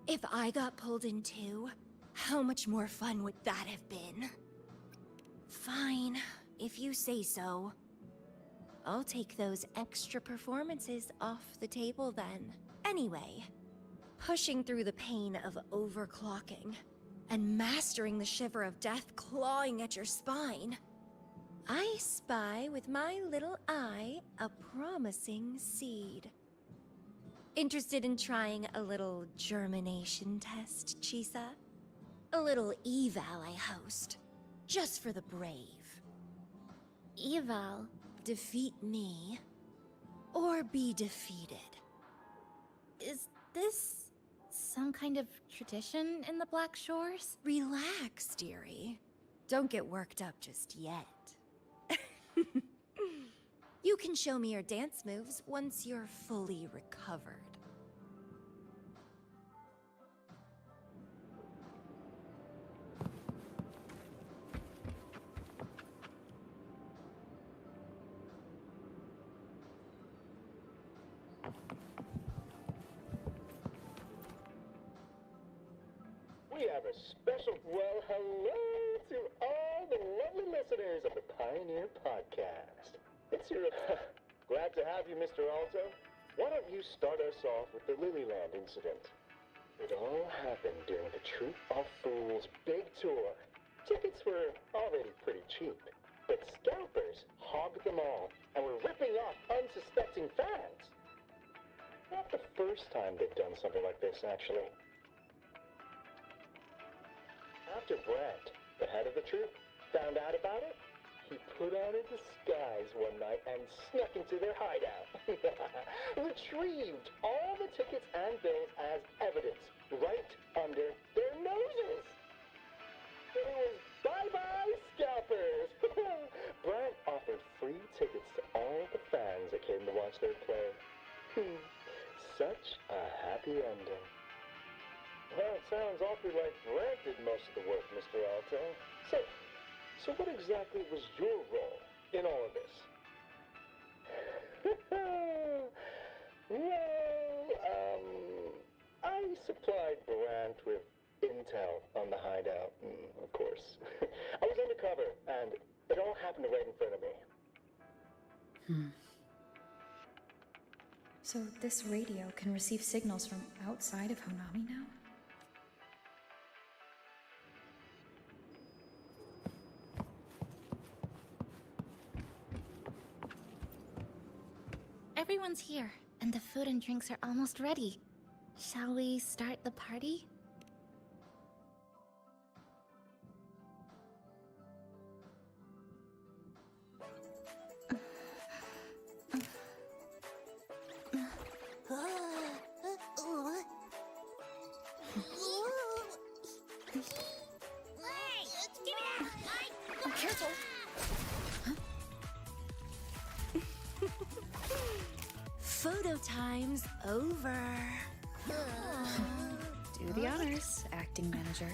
if I got pulled in too, how much more fun would that have been? Fine, if you say so. I'll take those extra performances off the table then. Anyway, pushing through the pain of overclocking and mastering the shiver of death clawing at your spine, I spy with my little eye a promising seed. Interested in trying a little germination test, Chisa? A little eval I host, just for the brave. Eval? Defeat me, or be defeated. Is this some kind of tradition in the Black Shores? Relax, dearie. Don't get worked up just yet. You can show me your dance moves once you're fully recovered. We have a special, well, hello to all the lovely listeners of the Pioneer Podcast. It's your, glad to have you, Mr. Alto. Why don't you start us off with the Lilyland incident? It all happened during the Troop of Fools big tour. Tickets were already pretty cheap, but scalpers hogged them all and were ripping off unsuspecting fans. Not the first time they've done something like this, actually. After Brent, the head of the troop, found out about it, he put on a disguise one night and snuck into their hideout. Retrieved all the tickets and bills as evidence right under their noses. It was bye-bye scalpers. Brent offered free tickets to all the fans that came to watch their play. Such a happy ending. Well, it sounds awfully like Brent did most of the work, Mr. Alto. So what exactly was your role in all of this? I supplied Brent with intel on the hideout, of course. I was undercover, and it all happened right in front of me. So this radio can receive signals from outside of Honami now? Everyone's here, and the food and drinks are almost ready. Shall we start the party? Careful! Photo time's over. Do the honors, acting manager.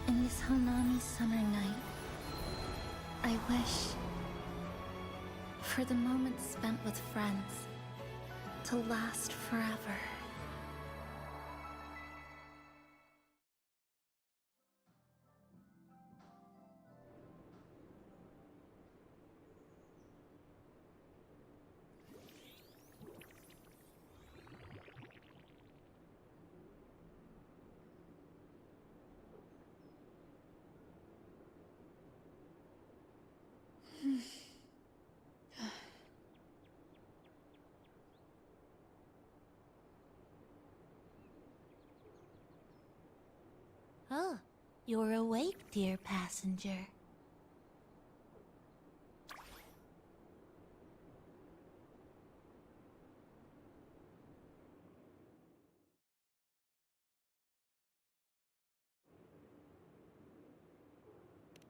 In this Honami summer night, I wish for the moments spent with friends to last forever. Oh, you're awake, dear passenger.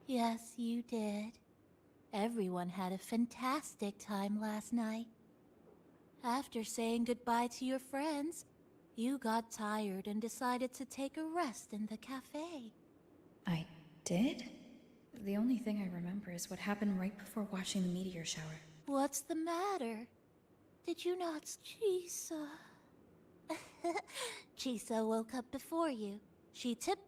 Yes, you did. Everyone had a fantastic time last night. After saying goodbye to your friends, you got tired and decided to take a rest in the cafe. I did? The only thing I remember is what happened right before watching the meteor shower. What's the matter? Did you not... Chisa... Chisa woke up before you. She tipped...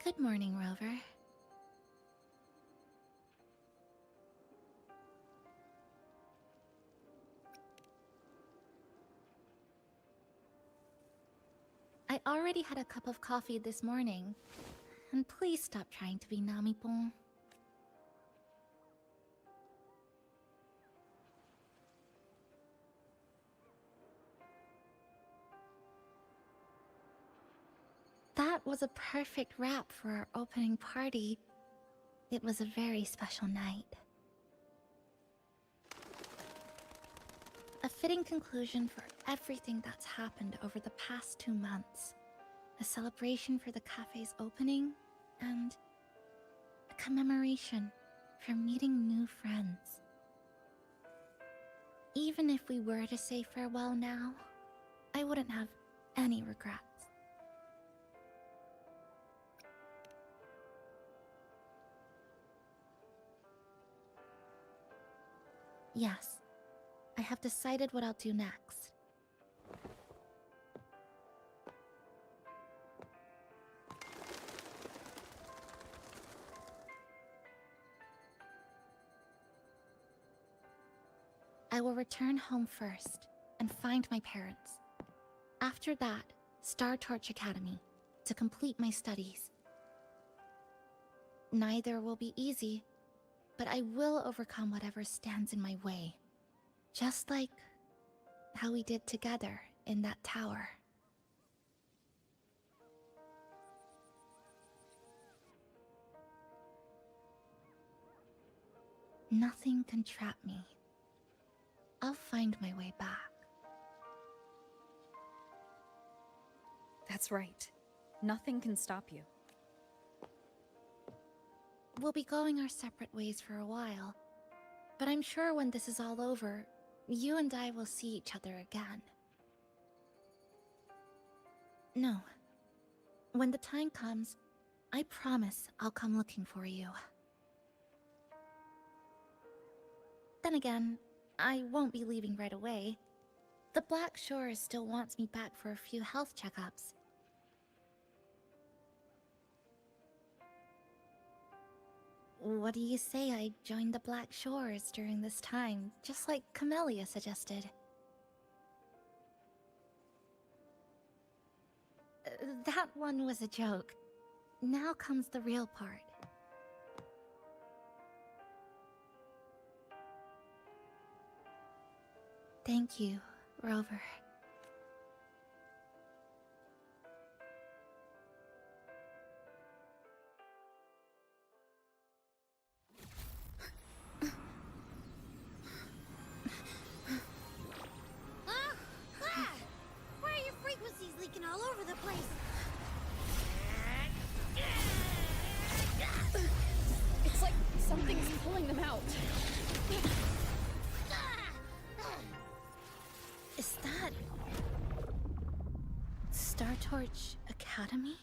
Good morning, Rover. I already had a cup of coffee this morning. And please stop trying to be Namipon. That was a perfect wrap for our opening party. It was a very special night. A fitting conclusion for everything that's happened over the past 2 months. A celebration for the cafe's opening, and a commemoration for meeting new friends. Even if we were to say farewell now, I wouldn't have any regrets. Yes, I have decided what I'll do next. I will return home first and find my parents. After that, Star Torch Academy to complete my studies. Neither will be easy, but I will overcome whatever stands in my way. Just like how we did together in that tower. Nothing can trap me. I'll find my way back. That's right. Nothing can stop you. We'll be going our separate ways for a while, but I'm sure when this is all over, you and I will see each other again. No. When the time comes, I promise I'll come looking for you. Then again, I won't be leaving right away. The Black Shores still wants me back for a few health checkups. What do you say I joined the Black Shores during this time, just like Camellia suggested? That one was a joke. Now comes the real part. Thank you, Rover. Why are your frequencies leaking all over the place? It's like something's pulling them out. Is that... Academy?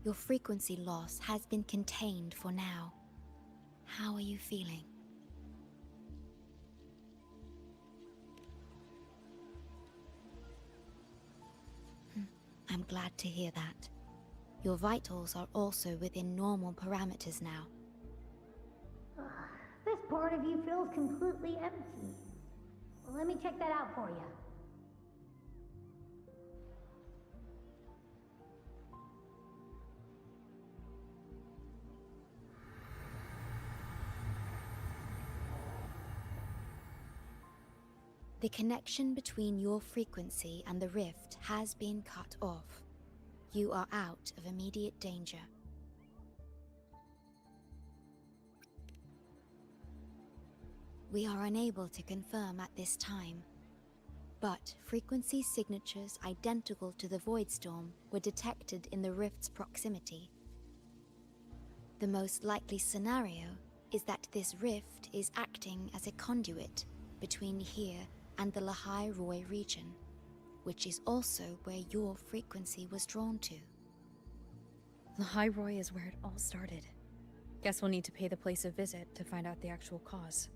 Your frequency loss has been contained for now. How are you feeling? I'm glad to hear that. Your vitals are also within normal parameters now. This part of you feels completely empty. Well, let me check that out for you. The connection between your frequency and the rift has been cut off. You are out of immediate danger. We are unable to confirm at this time, but frequency signatures identical to the Void Storm were detected in the rift's proximity. The most likely scenario is that this rift is acting as a conduit between here and the Lahai Roi region, which is also where your frequency was drawn to. Lahai Roi is where it all started. Guess we'll need to pay the place a visit to find out the actual cause.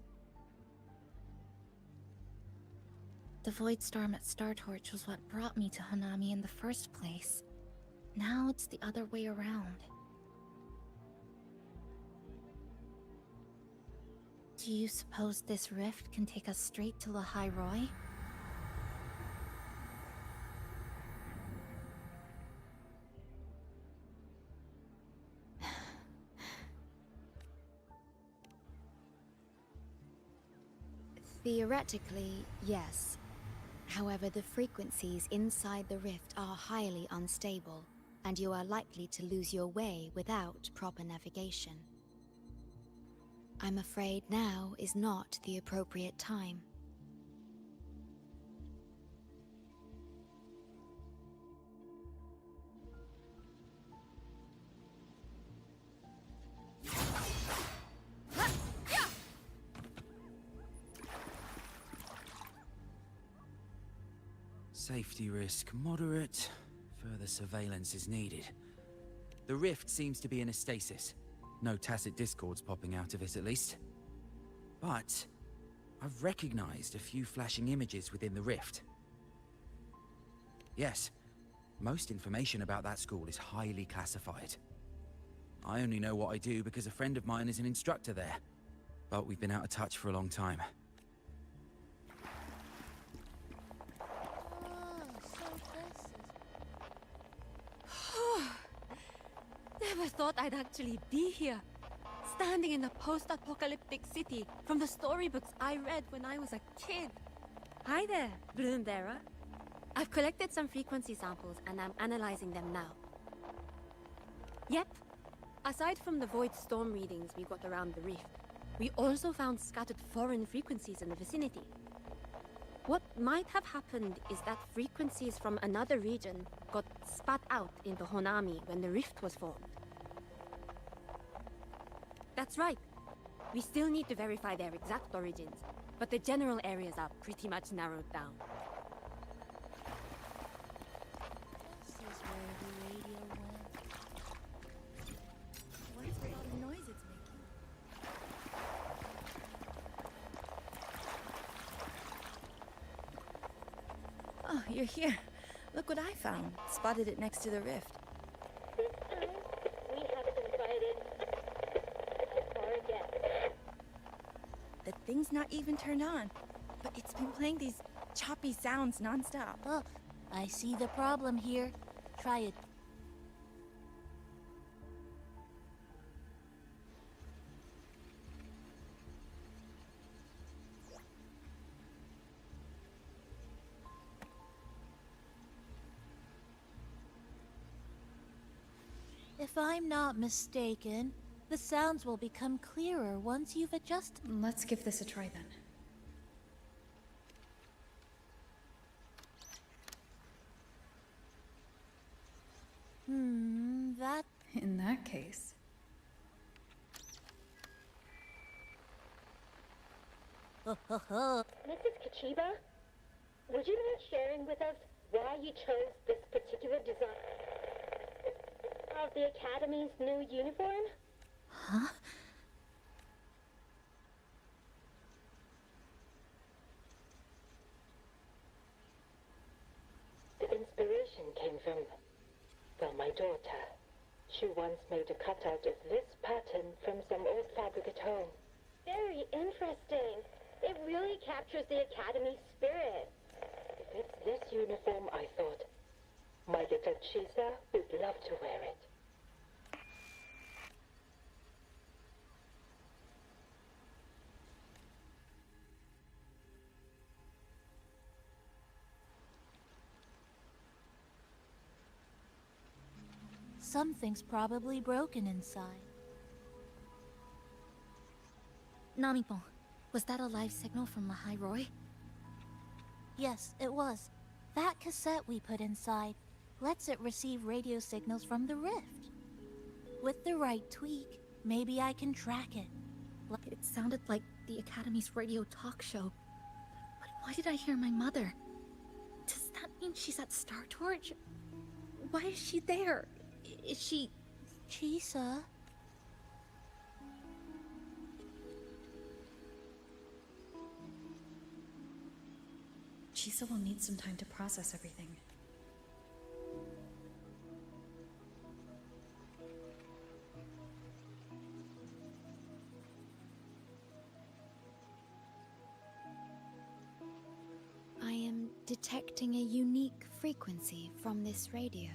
The Void Storm at Star Torch was what brought me to Hanami in the first place. Now it's the other way around. Do you suppose this rift can take us straight to Lahai Roi? Theoretically, yes. However, the frequencies inside the rift are highly unstable, and you are likely to lose your way without proper navigation. I'm afraid now is not the appropriate time. Safety risk moderate. Further surveillance is needed. The rift seems to be in a stasis. No tacit discords popping out of it, at least. But I've recognized a few flashing images within the rift. Yes, most information about that school is highly classified. I only know what I do because a friend of mine is an instructor there. But we've been out of touch for a long time. Never thought I'd actually be here. Standing in a post-apocalyptic city from the storybooks I read when I was a kid. Hi there, Bloombearer. I've collected some frequency samples and I'm analyzing them now. Yep. Aside from the Void Storm readings we got around the rift, we also found scattered foreign frequencies in the vicinity. What might have happened is that frequencies from another region got spat out into Honami when the rift was formed. That's right. We still need to verify their exact origins, but the general areas are pretty much narrowed down. This is where the radio went. What's with all the noise it's making? Oh, you're here. Look what I found. Spotted it next to the rift. This time, we haven't been sighted as far as yet. The thing's not even turned on, but it's been playing these choppy sounds nonstop. Oh, I see the problem here. Try it. If I'm not mistaken, the sounds will become clearer once you've adjusted. Let's give this a try then. In that case... Mrs. Kachiba, would you mind sharing with us why you chose this particular design of the Academy's new uniform? Huh? The inspiration came from, well, my daughter. She once made a cutout of this pattern from some old fabric at home. Very interesting. It really captures the Academy spirit. If it's this uniform, I thought, my little Chisa would love to wear it. Something's probably broken inside. Namipon, was that a live signal from Lahai Roy? Yes, it was. That cassette we put inside lets it receive radio signals from the rift. With the right tweak, maybe I can track it. It sounded like the Academy's radio talk show. But why did I hear my mother? Does that mean she's at Star Torch? Why is she there? Is she... Chisa? Chisa will need some time to process everything. I am detecting a unique frequency from this radio.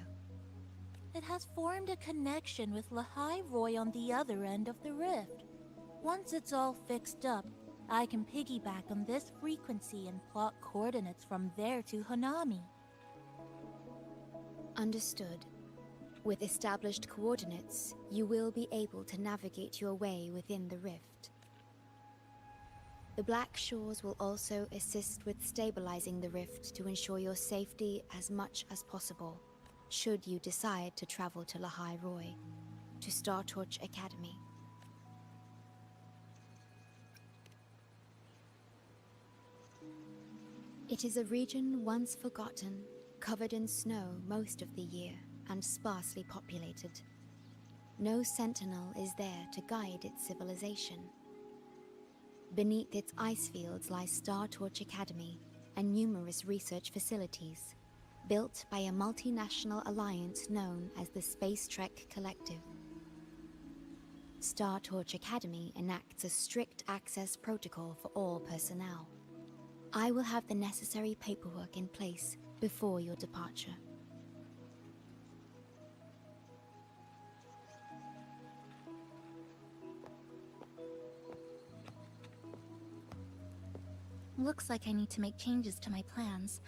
It has formed a connection with Lahai Roy on the other end of the rift. Once it's all fixed up, I can piggyback on this frequency and plot coordinates from there to Hanami. Understood. With established coordinates, you will be able to navigate your way within the rift. The Black Shores will also assist with stabilizing the rift to ensure your safety as much as possible, should you decide to travel to Lahai Roy, to Star Torch Academy. It is a region once forgotten, covered in snow most of the year, and sparsely populated. No sentinel is there to guide its civilization. Beneath its ice fields lies Star Torch Academy and numerous research facilities, built by a multinational alliance known as the Space Trek Collective. Star Torch Academy enacts a strict access protocol for all personnel. I will have the necessary paperwork in place before your departure. Looks like I need to make changes to my plans.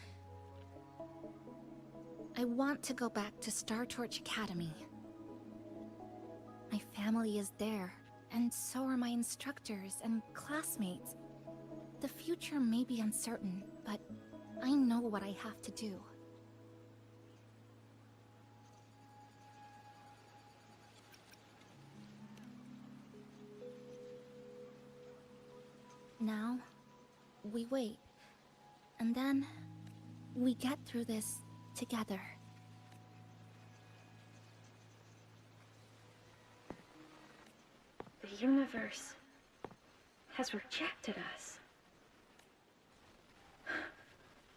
I want to go back to Star Torch Academy. My family is there, and so are my instructors and classmates. The future may be uncertain, but I know what I have to do. Now, we wait. And then, we get through this together. The universe has rejected us.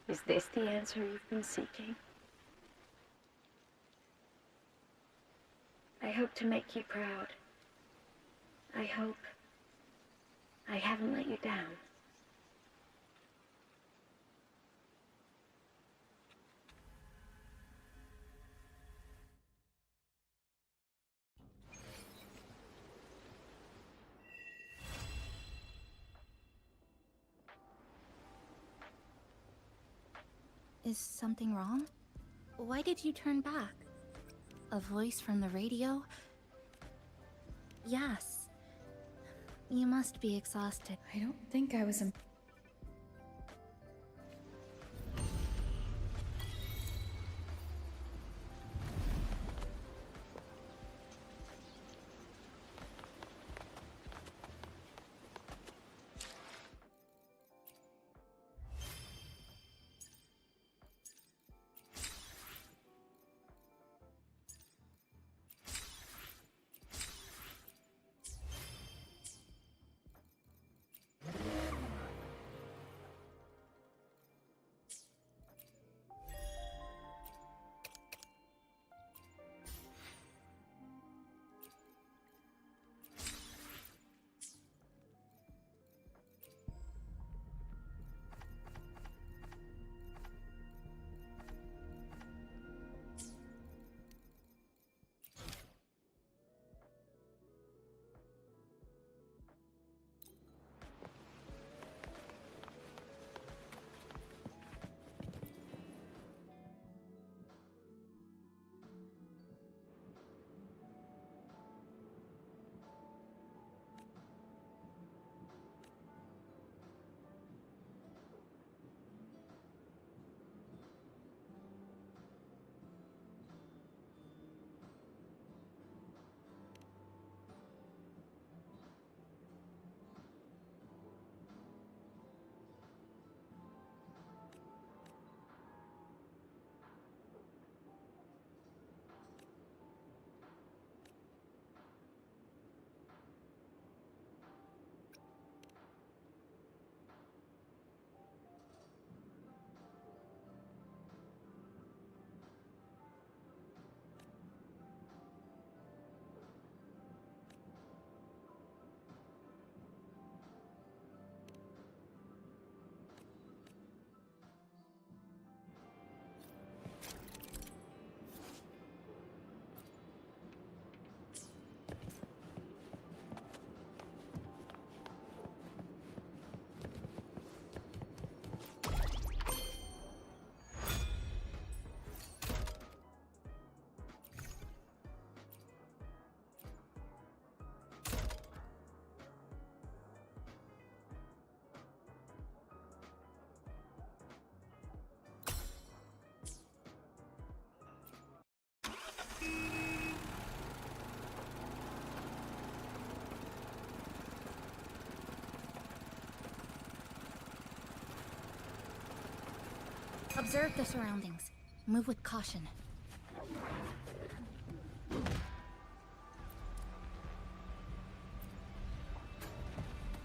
Is this the answer you've been seeking? I hope to make you proud. I hope I haven't let you down. Is something wrong? Why did you turn back? A voice from the radio? Yes. You must be exhausted. I don't think I was Observe the surroundings. Move with caution.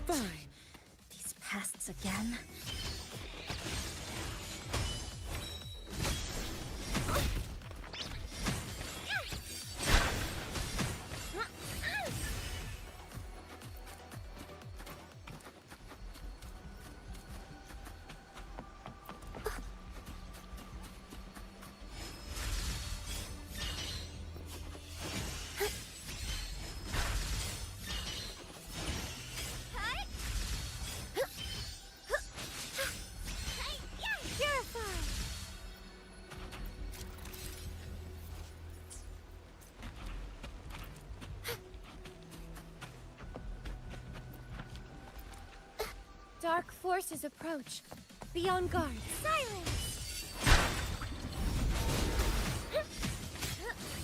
Fine. These pests again. Dark forces approach. Be on guard. Silence!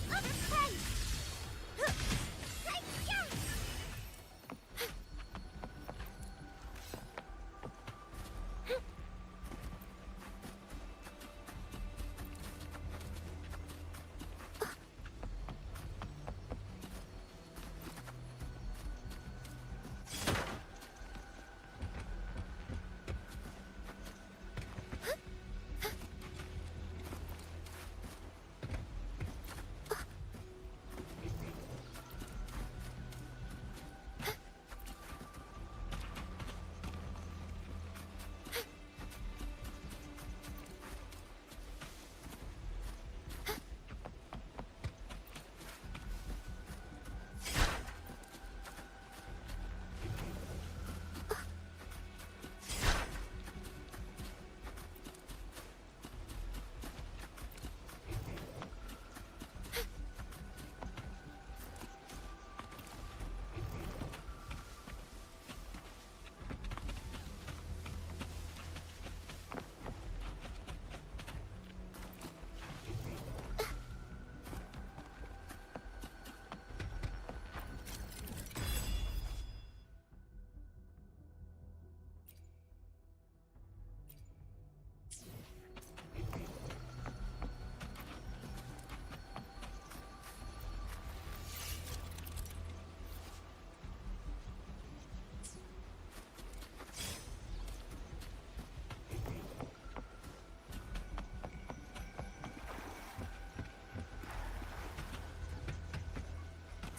Other place!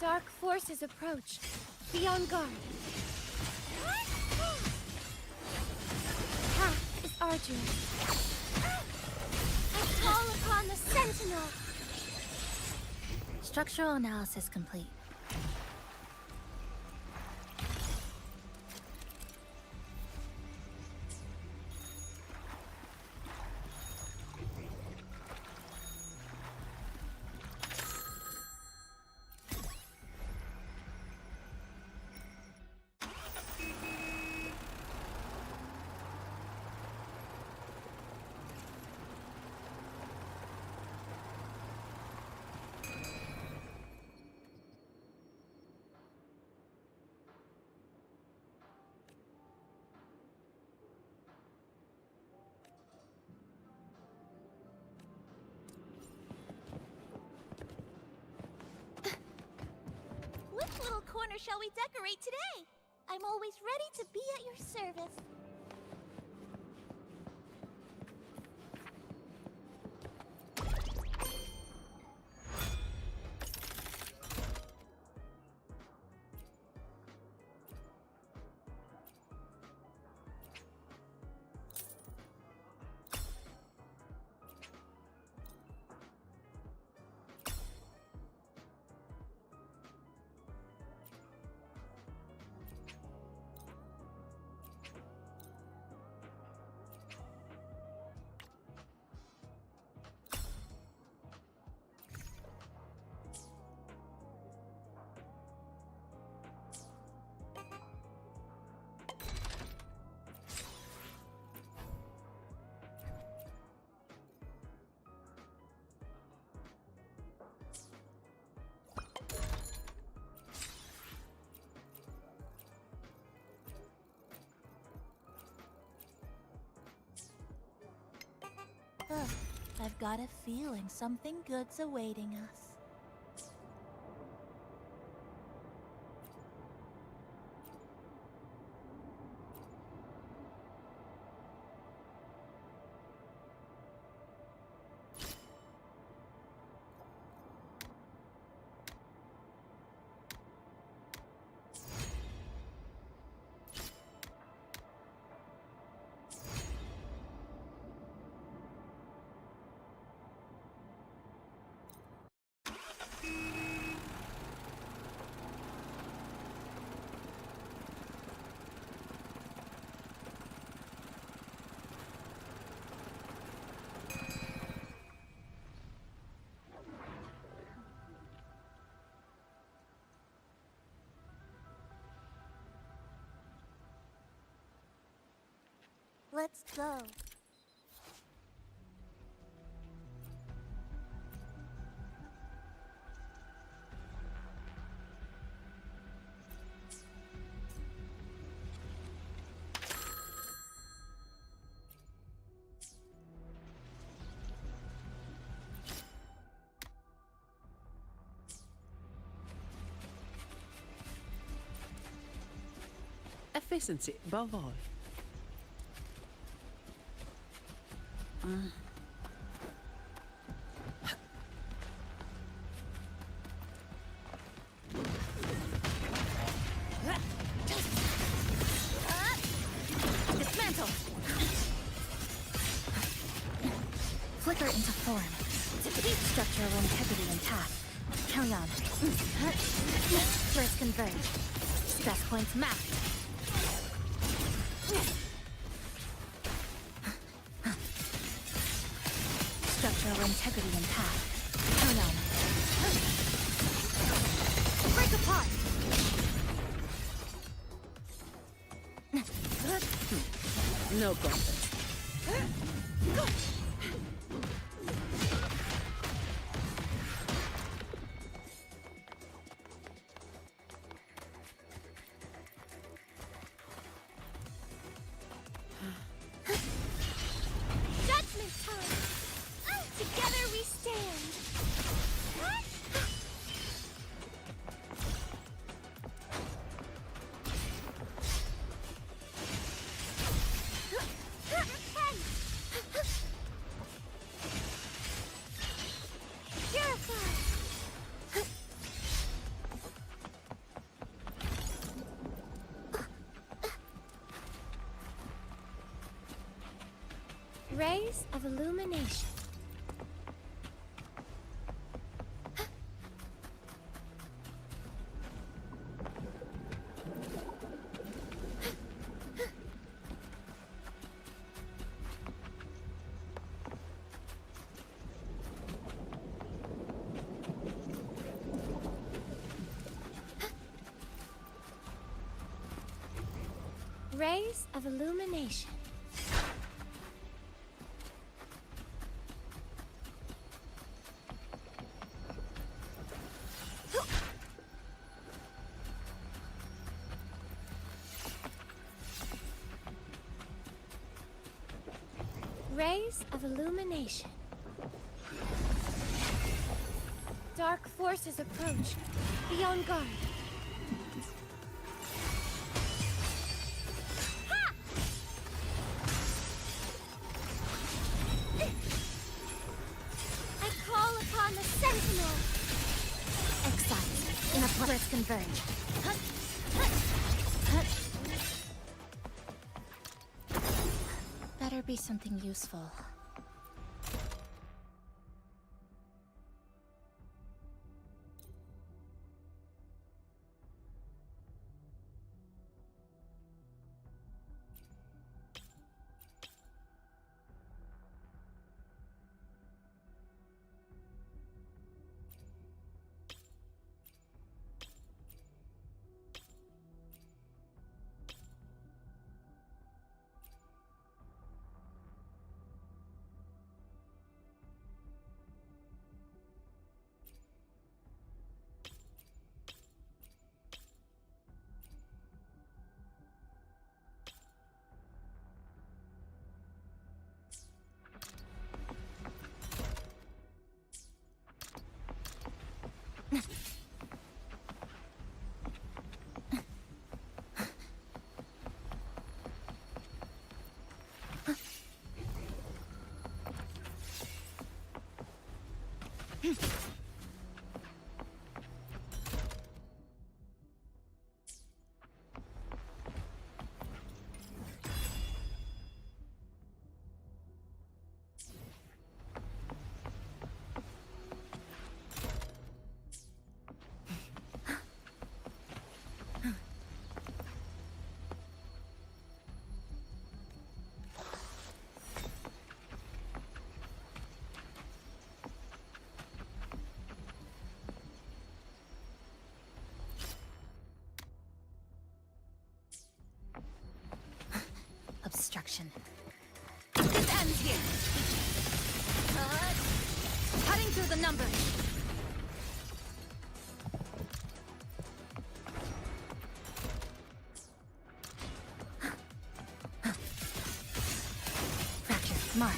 Dark forces approach. Be on guard. Path is arduous. I call upon the Sentinel! Structural analysis complete. Which little corner shall we decorate today? I'm always ready to be at your service. Ugh, I've got a feeling something good's awaiting us. Let's go. Efficiency above all. Dismantle! Flicker into form. Structural integrity intact. Carry on. First converge. Stress points mapped. Structural integrity intact. Carry on. Break apart! No contest. Judgment time! Together we stand! Rays of illumination. Rays of illumination. Rays of illumination. Dark forces approach. Be on guard. Ha! I call upon the Sentinel. Exiles. In a first converge. Better be something useful. Obstruction. This ends here. Cutting through the numbers. Fracture. Mark.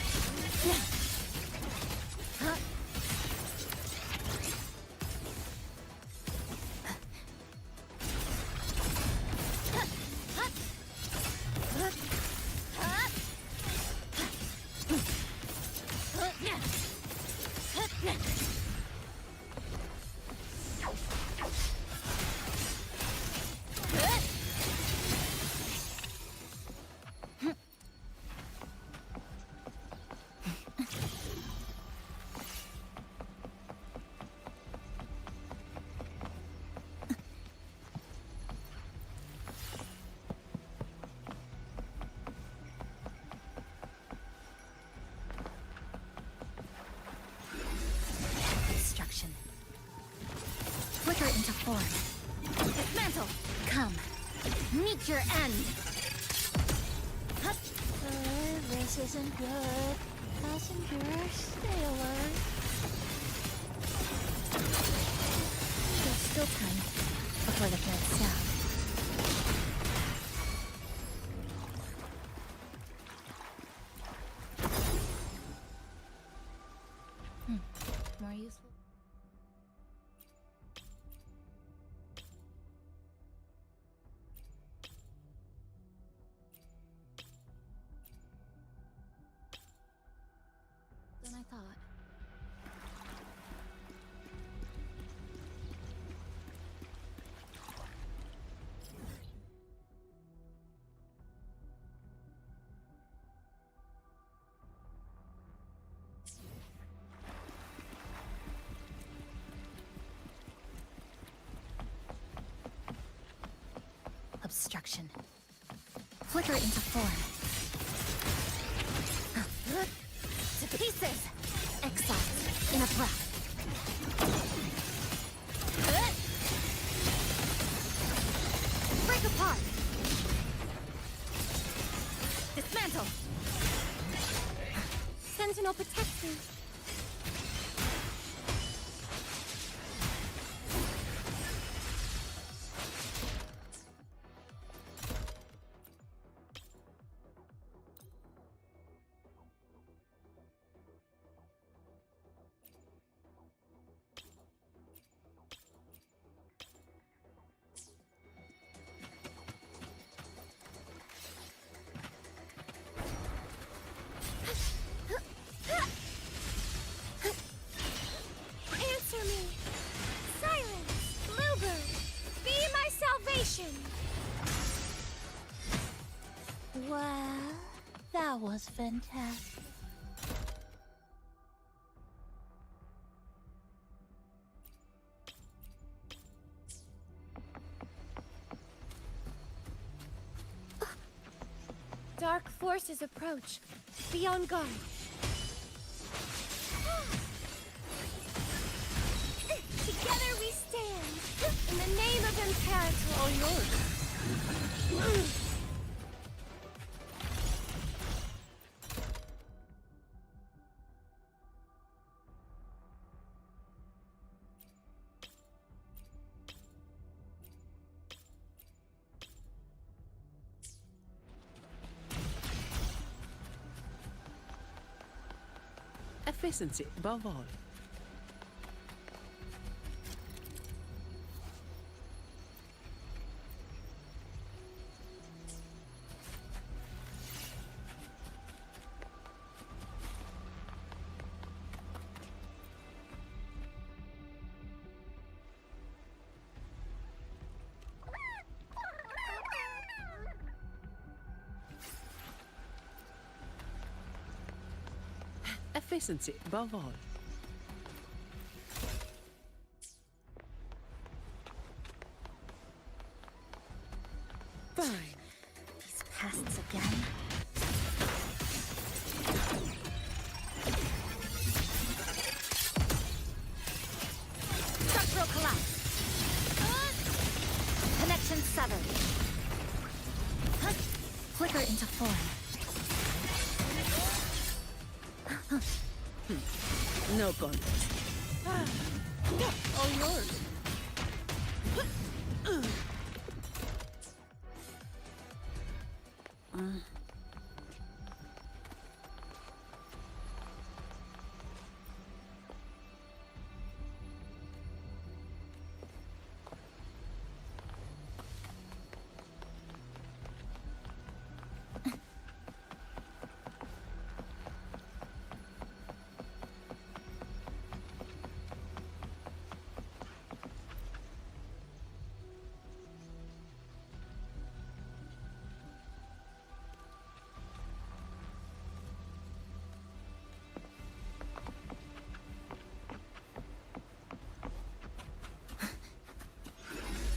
Flicker into form. Dismantle! Come. Meet your end! This isn't good. Passengers, stay alert. There's still time before the threat stops. More useful. Than I thought. Obstruction. Flicker into form. To pieces! Exile in a breath. Break apart! Dismantle! Sentinel protects me. Answer me! Silence! Bluebird! Be my salvation! Well, that was fantastic. Dark forces approach. Be on guard. Together we stand. In the name of Imperator. All yours. Efficiency above all. efficiency above all. Fine. These pests again. Structural collapse. Connection severed. Flicker into form. No contest. All yours.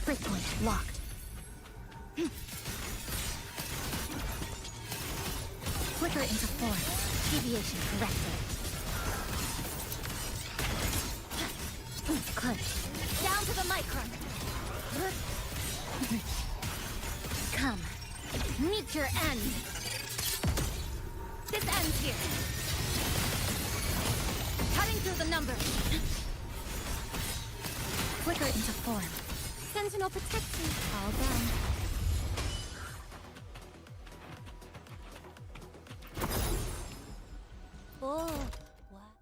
Breakpoint locked. Flicker into form. Deviation corrected. Clench. Down to the micron. Come. Meet your end. This ends here. Cutting through the numbers. Flicker into form. Sentinel protection. All done. Oh, what?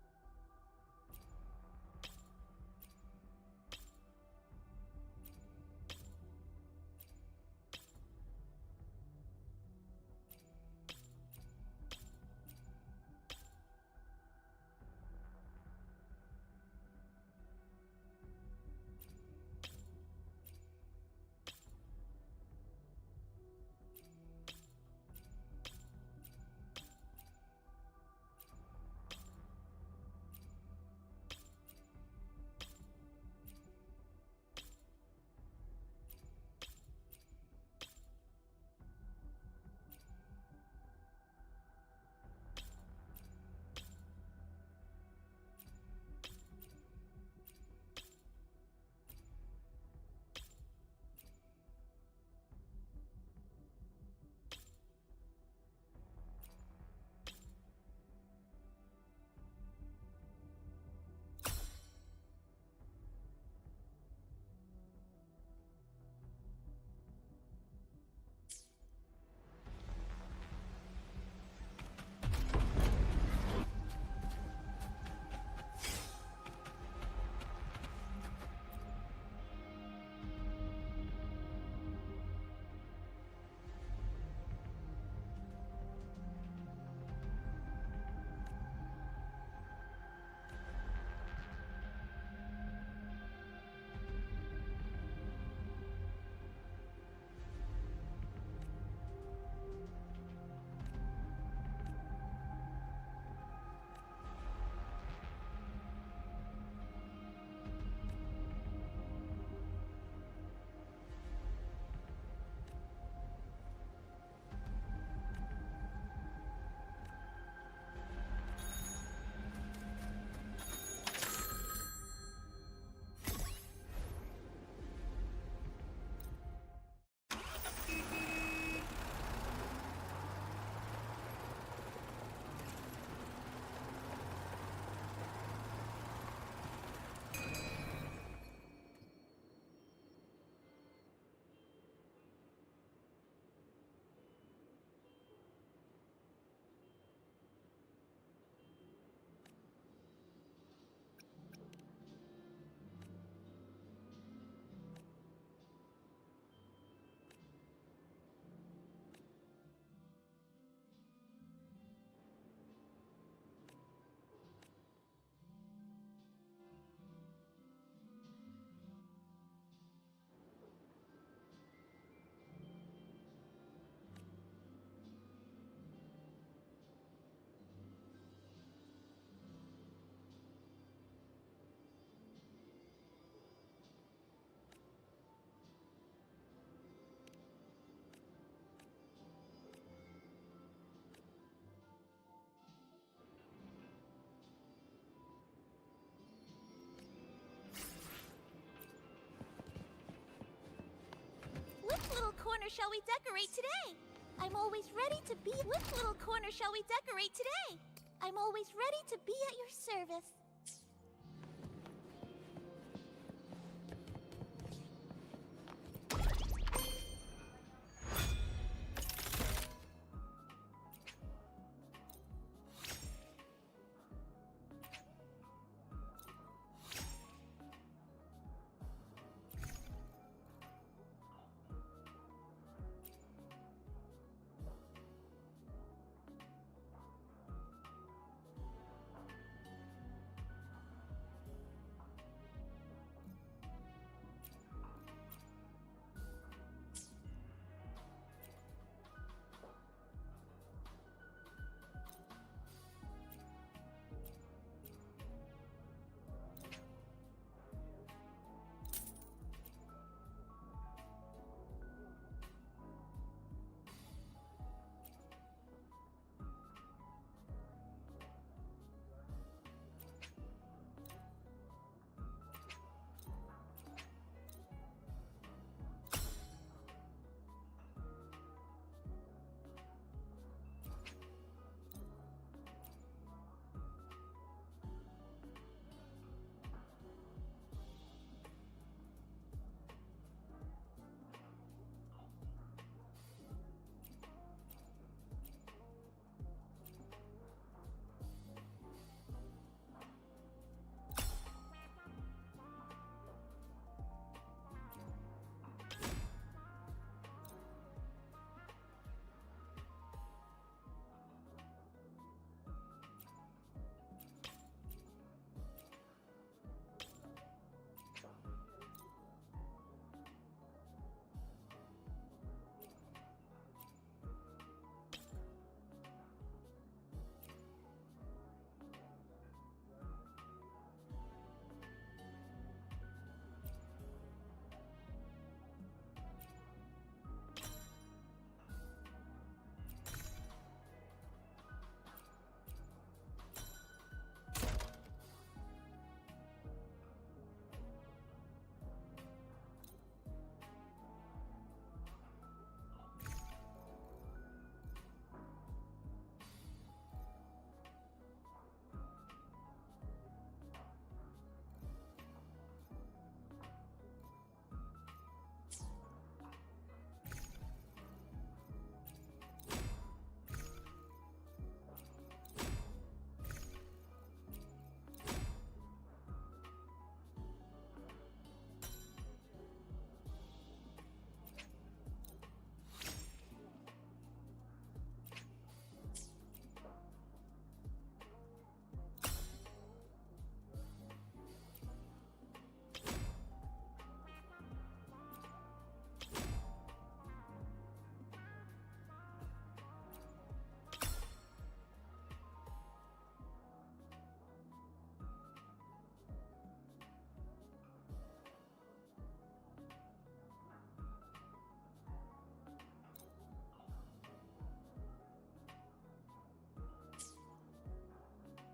corner shall we decorate today? I'm always ready to be. Which little corner shall we decorate today? I'm always ready to be at your service.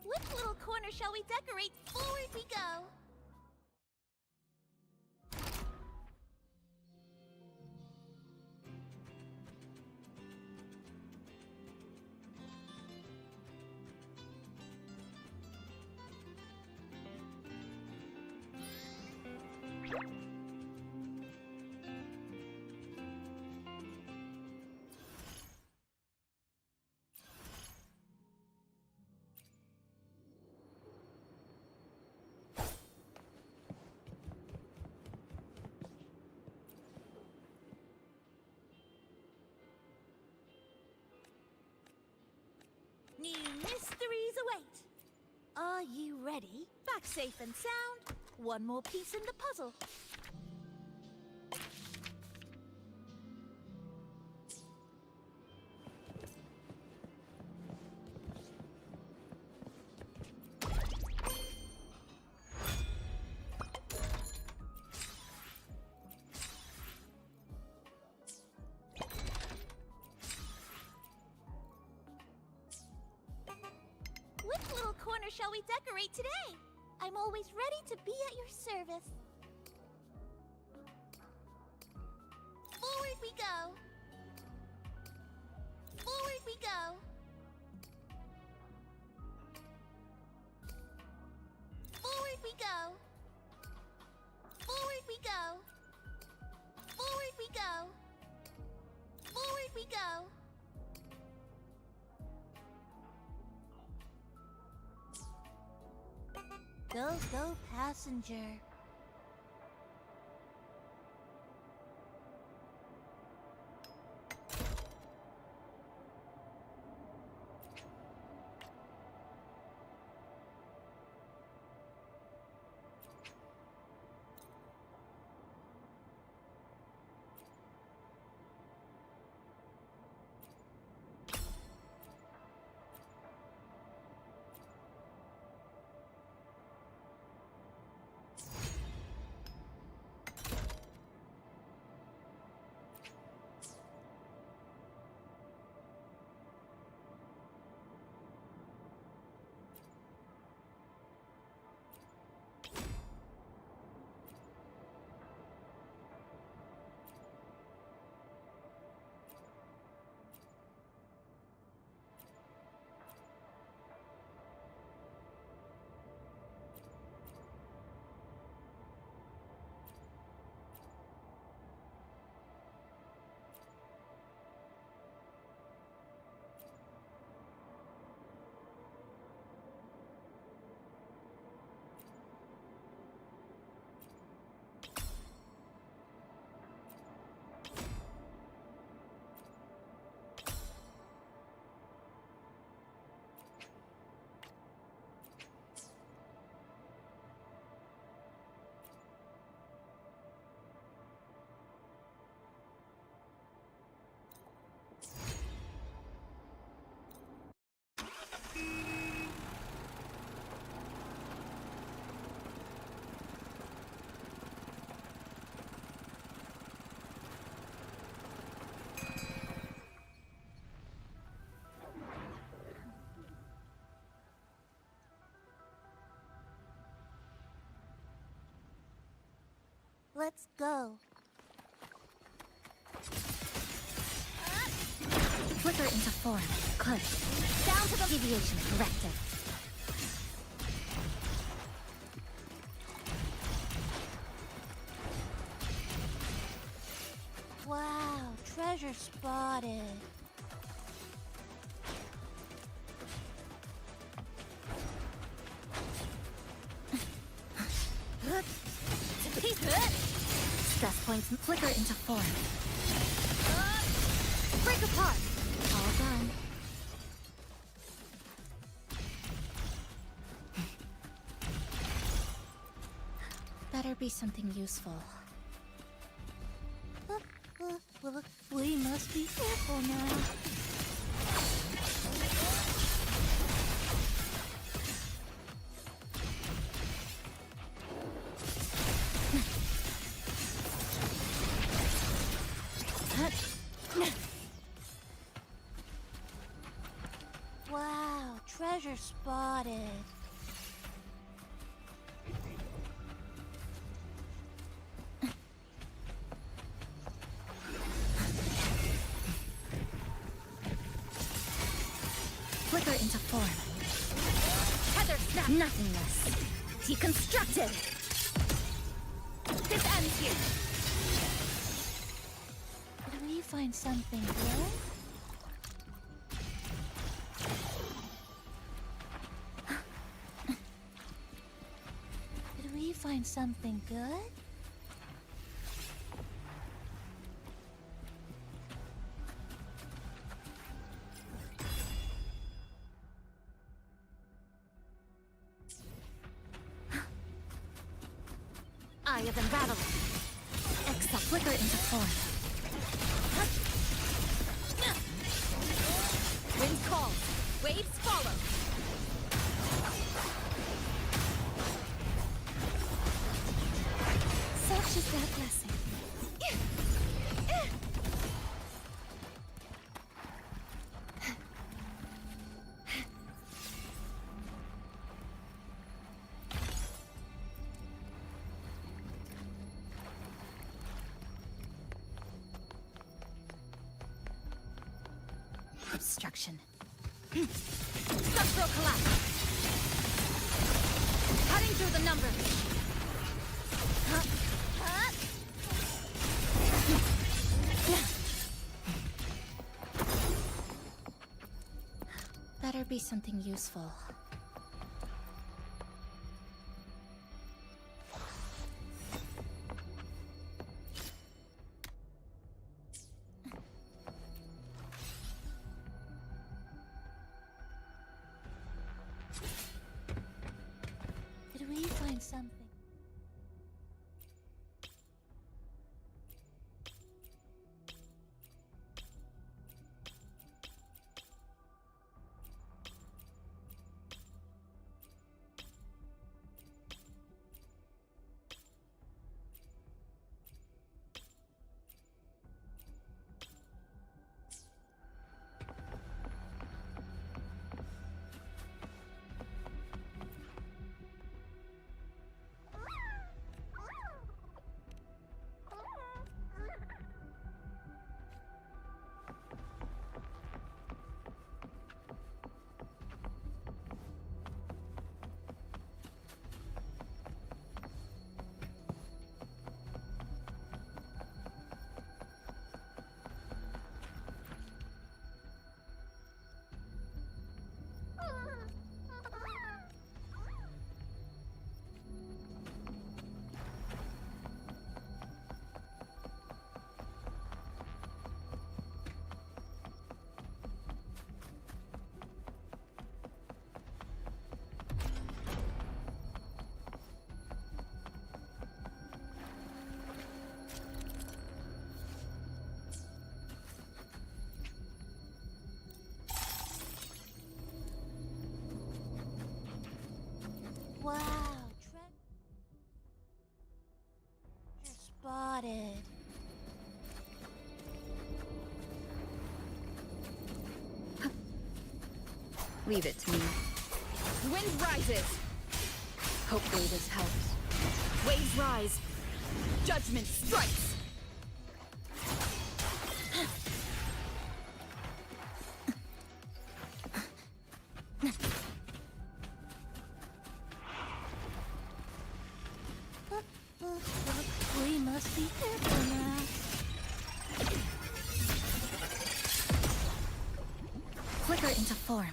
Which little corner shall we decorate? Forward we go! New mysteries await! Are you ready? Back safe and sound. One more piece in the puzzle. Which little corner shall we decorate today? I'm always ready to be at your service. Forward we go! go. Forward we go. Go, go, passenger. Let's go. Flicker into form. Click. Down to the deviation corrected. Wow, treasure spotted. Stress points flicker into form. Break apart. All done. Better be something useful. We must be careful now. Wow, treasure spotted. Flicker into form. Tether snap. Nothingness. Deconstructed. This ends here. Did we find something good? Did we find something good? Eye of Unraveling. Except flicker into form. Wind calls. Waves follow. Such is that blessing. Obstruction. Structural collapse. Cutting through the numbers. be something useful. Did we find something? Wow, treasure spotted. Leave it to me. The wind rises! Hopefully this helps. Waves rise! Judgment strikes! We must be careful now. Flicker into form.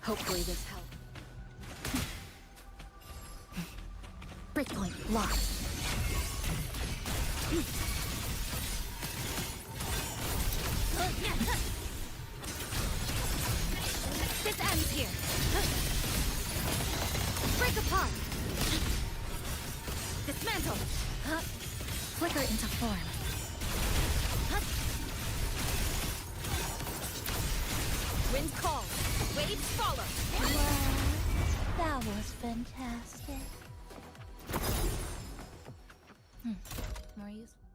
Hopefully this helps. Breakpoint locked. This ends here. Break apart. Dismantle. Flicker into form. Wind calls. Waves follow. Wow, that was fantastic. More useful.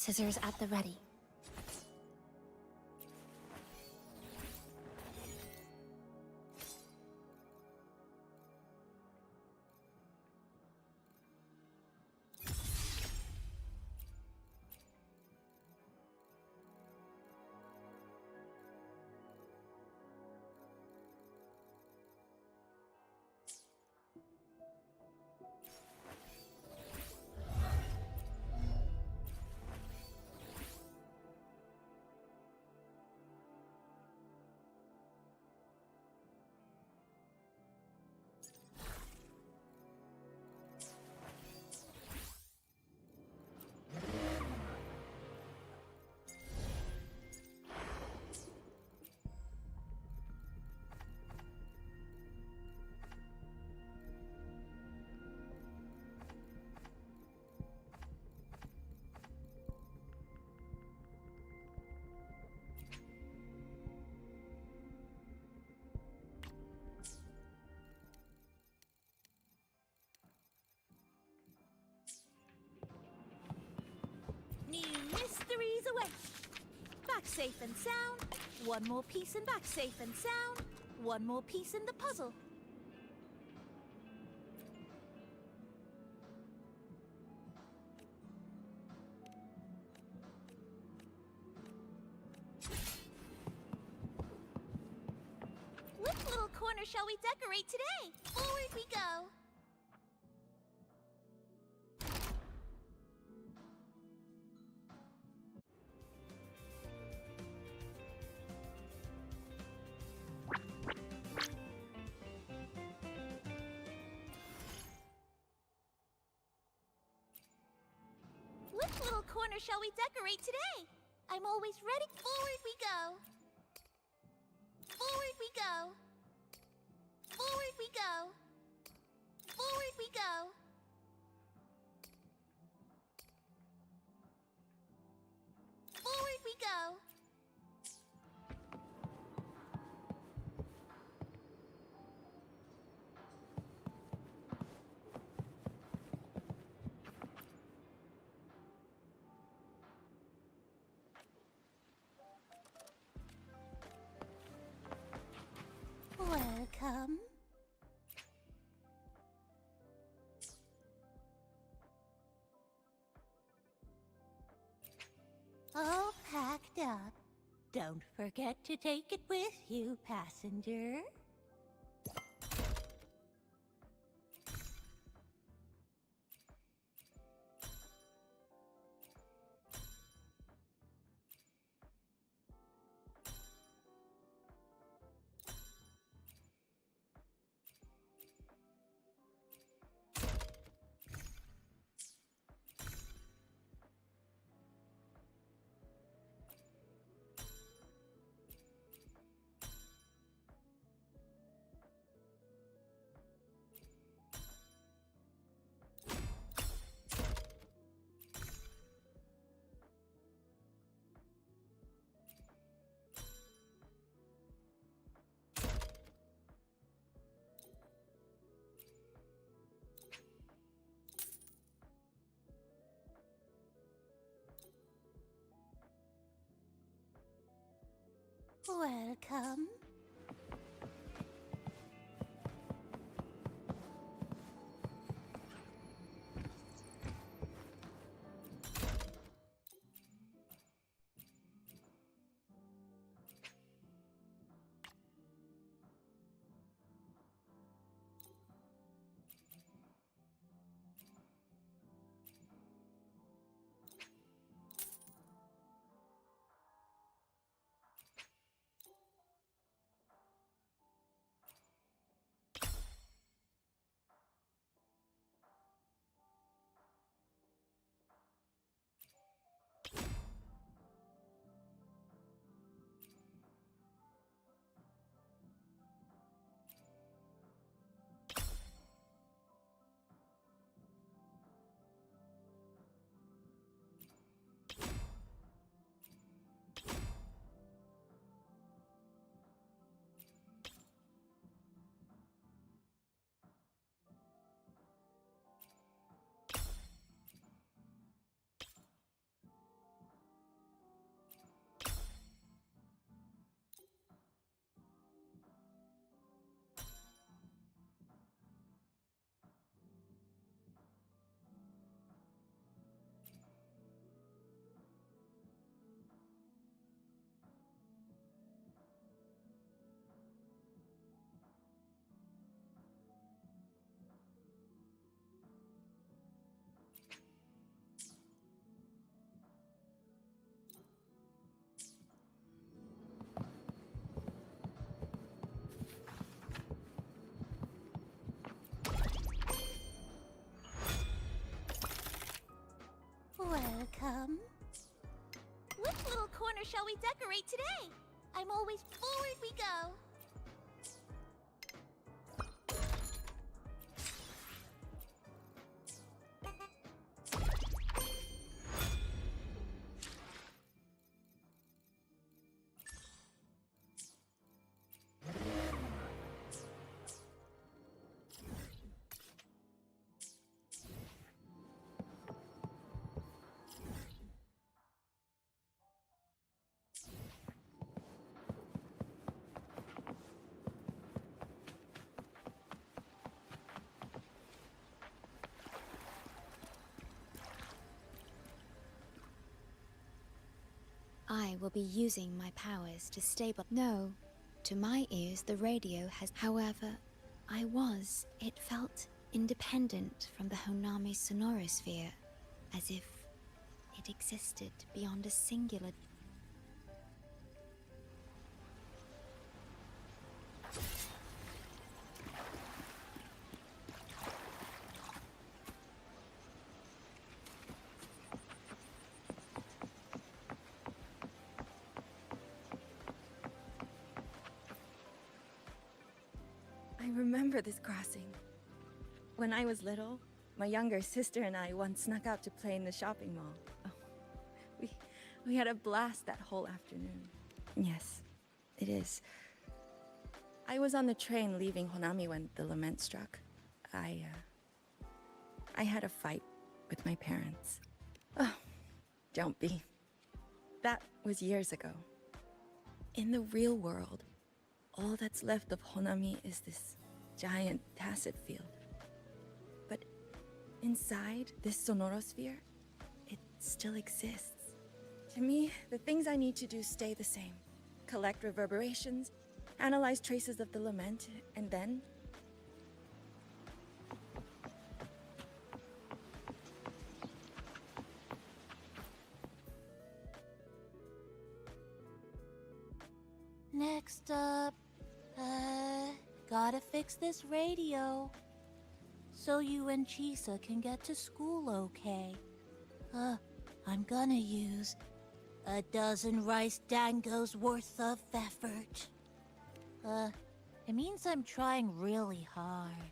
Scissors at the ready. New mysteries away. Back safe and sound. One more piece and back safe and sound. One more piece in the puzzle. Which little corner shall we decorate today? Forward we go. Which little corner shall we decorate today? I'm always ready. Forward we go. Forward we go. Forward we go. Forward we go. Forward we go. Welcome. All packed up. Don't forget to take it with you, passenger. Welcome. shall we decorate today? I'm always forward we go. I will be using my powers to stabilize. No, to my ears, the radio has. However, it felt independent from the Honami sonorosphere, as if it existed beyond a singular. I remember this crossing. When I was little, my younger sister and I once snuck out to play in the shopping mall. Oh, we had a blast that whole afternoon. Yes, it is. I was on the train leaving Honami when the lament struck. I had a fight with my parents. Oh, don't be. That was years ago. In the real world, all that's left of Honami is this giant tacit field. But inside this sonorosphere, it still exists. To me, the things I need to do stay the same. Collect reverberations, analyze traces of the lament, and then... Next up, gotta fix this radio. So you and Chisa can get to school okay. I'm gonna use a dozen rice dangos worth of effort. It means I'm trying really hard.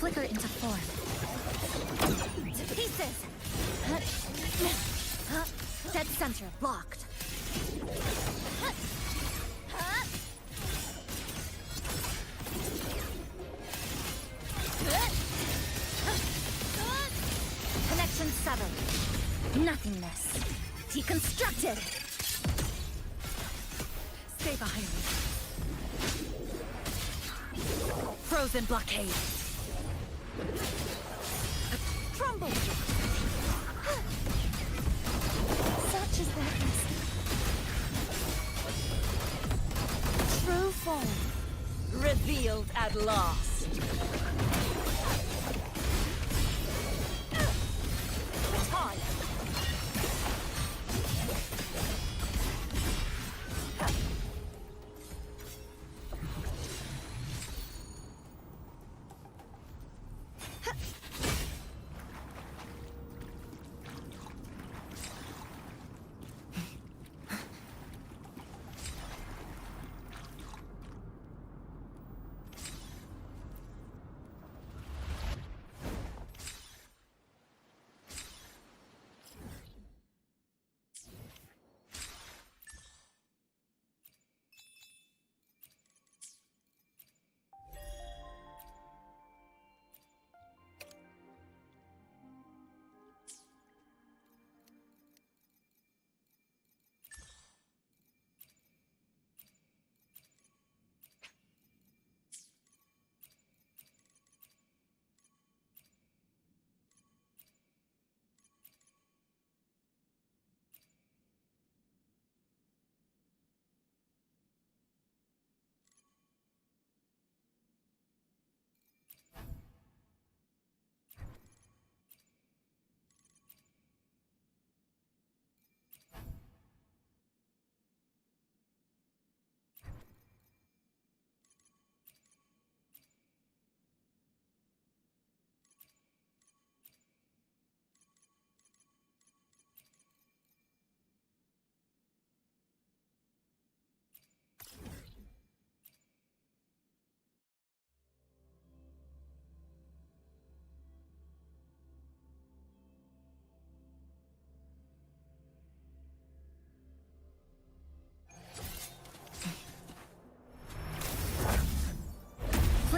Flicker into form. To pieces! Dead center blocked. Connection severed. Nothingness. Deconstructed. Stay behind me. Frozen blockade. Crumble! Such is darkness. True form. Revealed at last. Retire.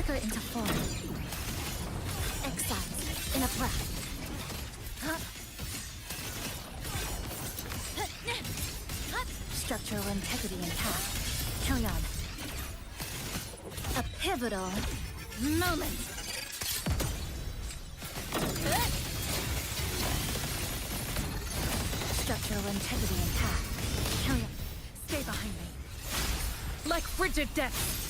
Flicker into form. Exiles in a breath. Structural integrity intact. Carry on. A pivotal moment. Structural integrity intact. Carry on. Stay behind me. Like frigid death.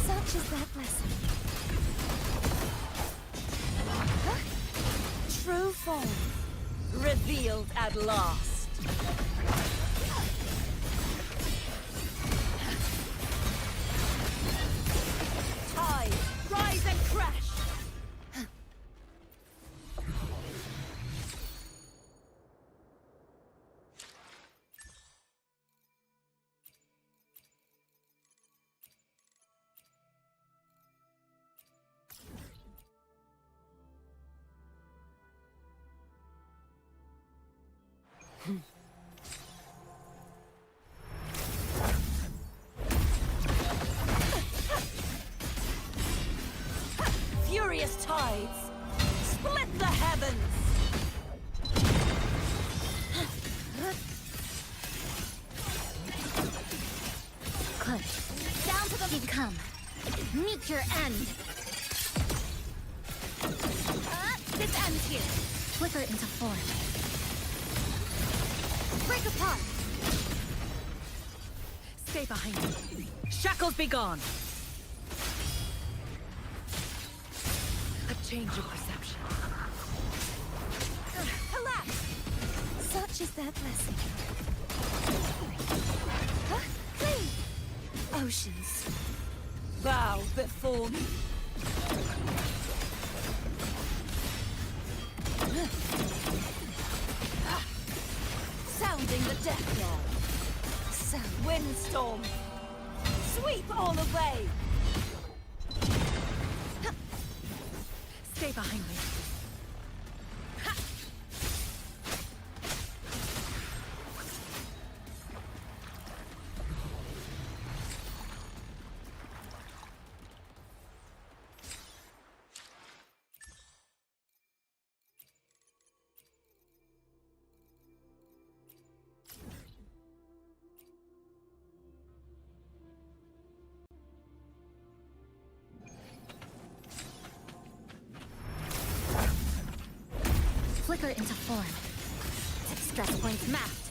Such is that blessing. True form. Revealed at last. Tide, rise and crash. Furious tides, split the heavens! Good. Down to the you come. Meet your end. This ends here. Flicker into form. Break apart. Stay behind me. Shackles be gone. A change of perception. Collapse. Such is that blessing. Clean. Oceans. Bow before me. Sounding the death knell. Windstorm. Sweep all away. Stay behind me. Flicker into form. Stress points mapped.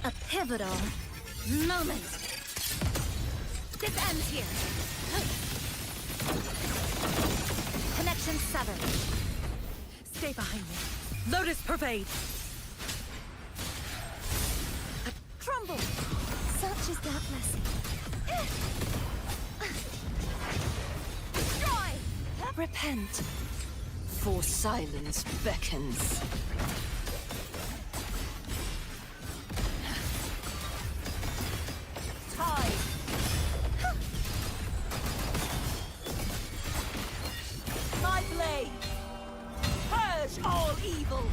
A pivotal moment. This ends here. Connection severed. Stay behind me. Lotus pervade. Crumble. Such is that blessing. Destroy. Repent, for silence beckons. Tide. My blade. Purge all evil.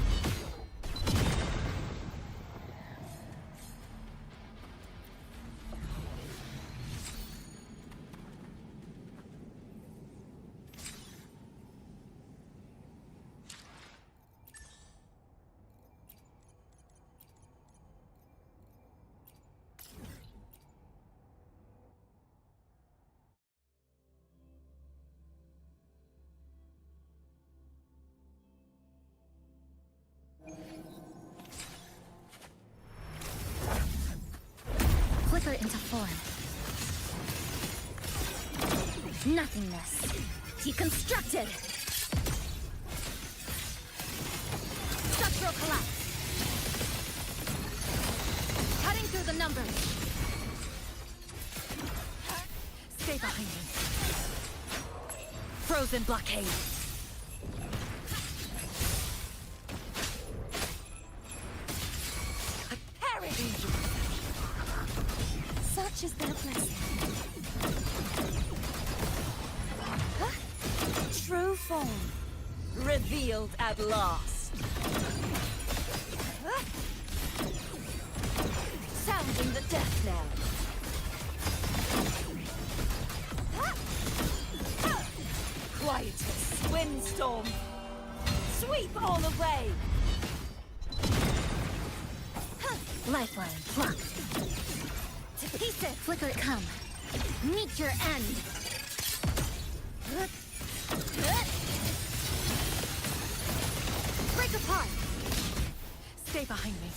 Flicker into form. Nothingness. Deconstructed. Structural collapse. Cutting through the numbers. Stay behind me. Frozen blockade. Such is their blessing. True form. Revealed at last. Death knell. Quietus, windstorm. Sweep all away. Lifeline, block. To pieces! Flicker it come. Meet your end. Break apart! Stay behind me.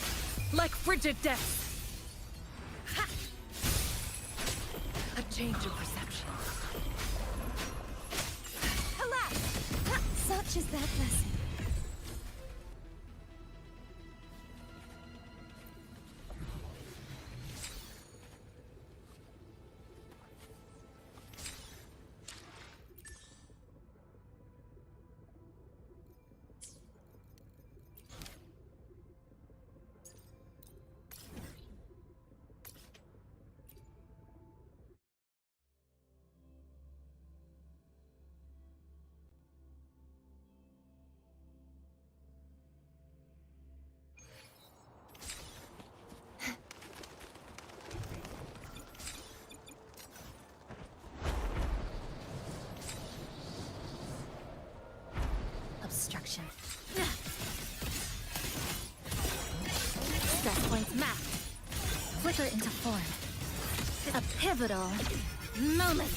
Like frigid death. A change of perception. Such is that lesson. Obstruction. Stress points mapped. Flicker into form. A pivotal moment.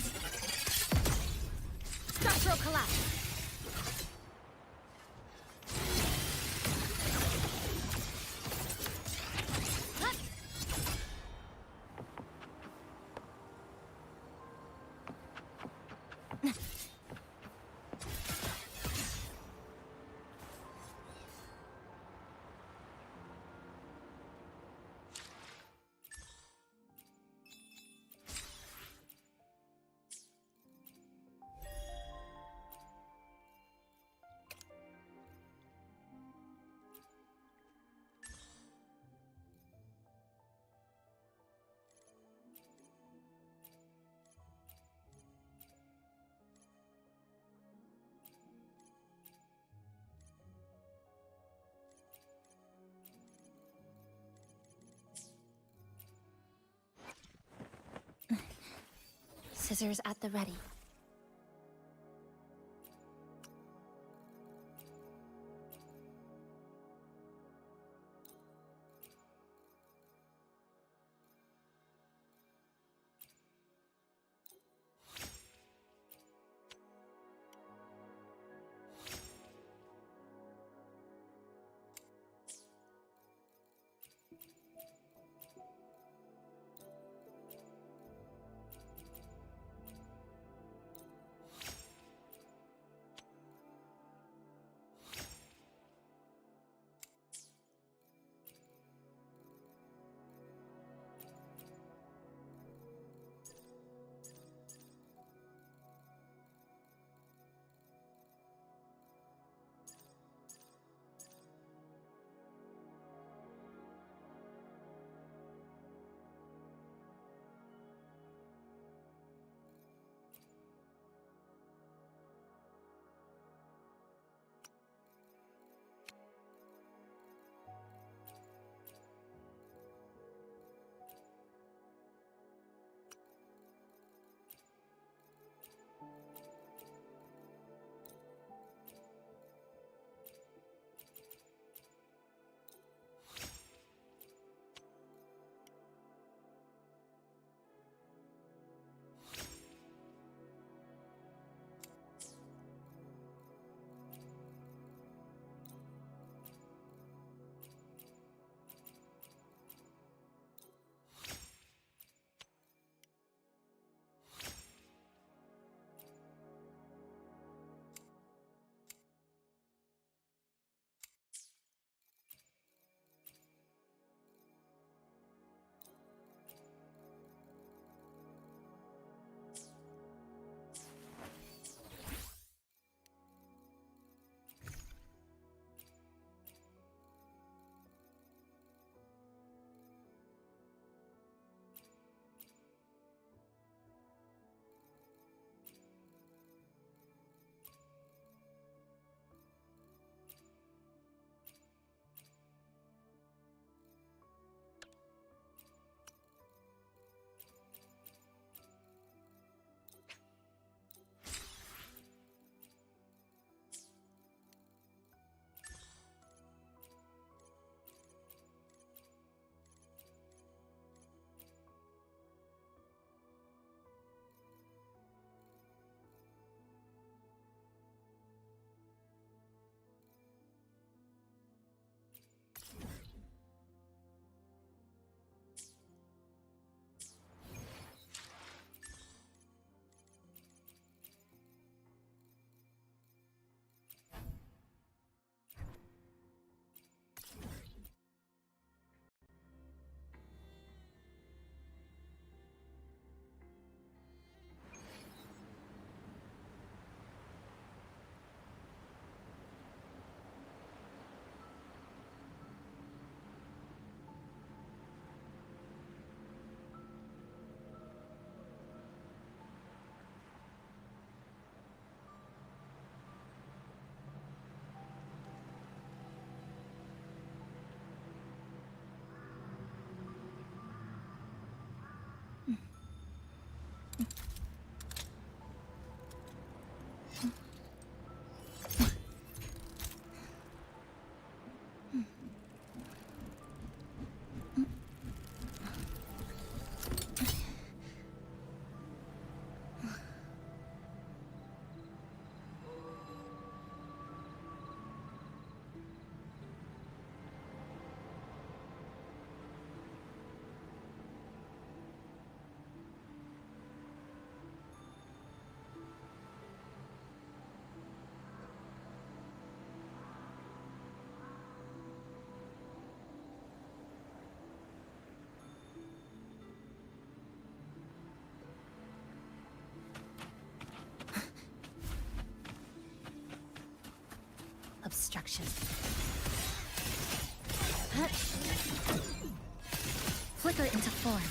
Structural collapse. Scissors at the ready. Obstruction. Flicker into form.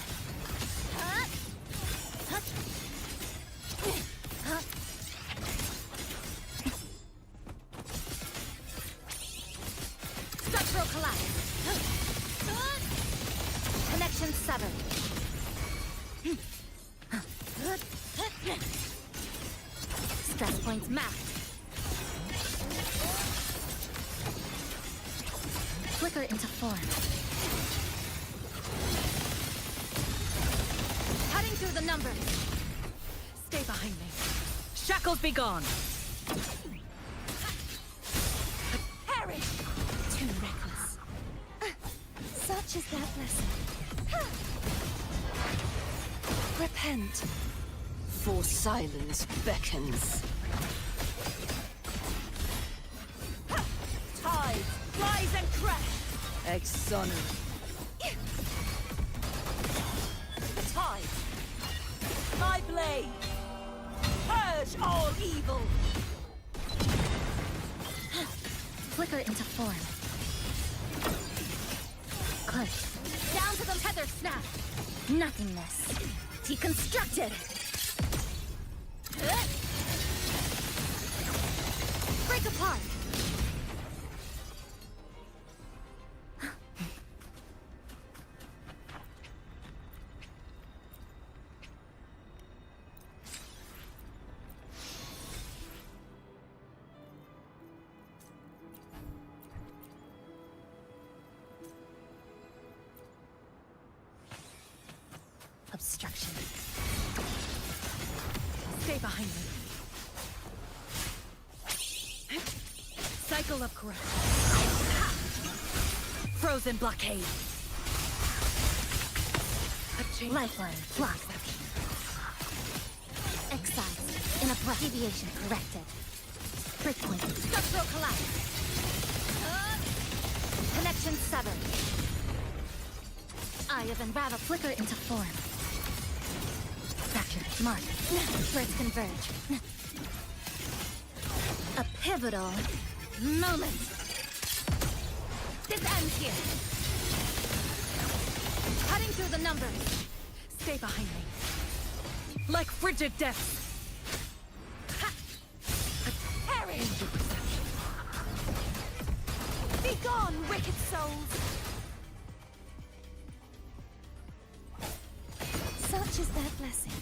Structural collapse. Connection severed. Stress points mapped. Flicker into form. Cutting through the numbers. Stay behind me. Shackles be gone. Perish! Too reckless. Such is that blessing. Repent. For silence beckons. Tide, rise and crash! Exonerate. Tide! My blade! Purge all evil! Flicker into form. Close. Down to the tether snap! Nothingness. Deconstructed! Break apart! Obstruction. Stay behind me. Cycle of corruption. Frozen blockade. Lifeline blocked. Excised. In a breath. Deviation corrected. Breakpoint. Structural collapse. Connection severed. Eye of Unravel. Flicker into form. Fracture. Mark. Threads converge. A pivotal moment. This ends here. Cutting through the numbers. Stay behind me. Like frigid depths. Perish! Be gone, wicked souls! Such is their blessing.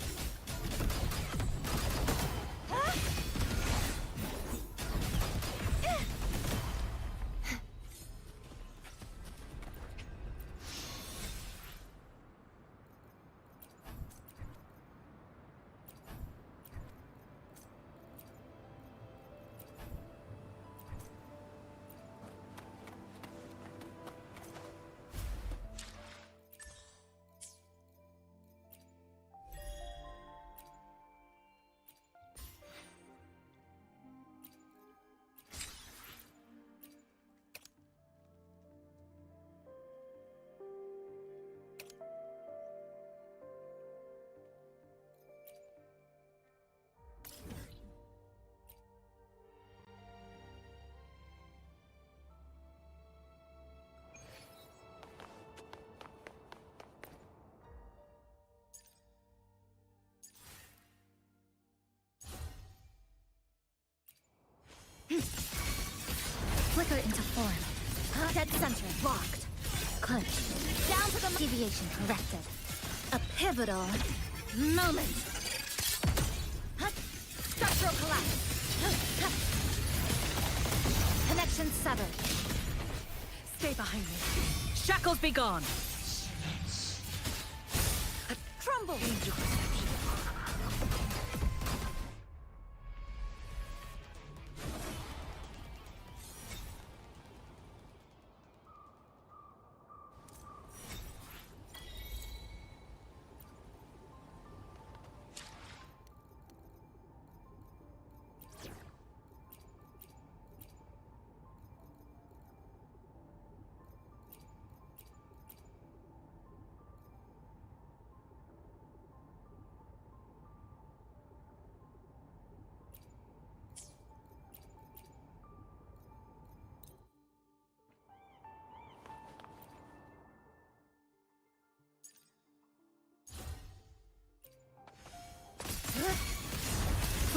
Flicker into form. Dead center locked. Clenched. Down to the deviation corrected. A pivotal moment. Structural collapse. Connection severed. Stay behind me. Shackles be gone. Crumble.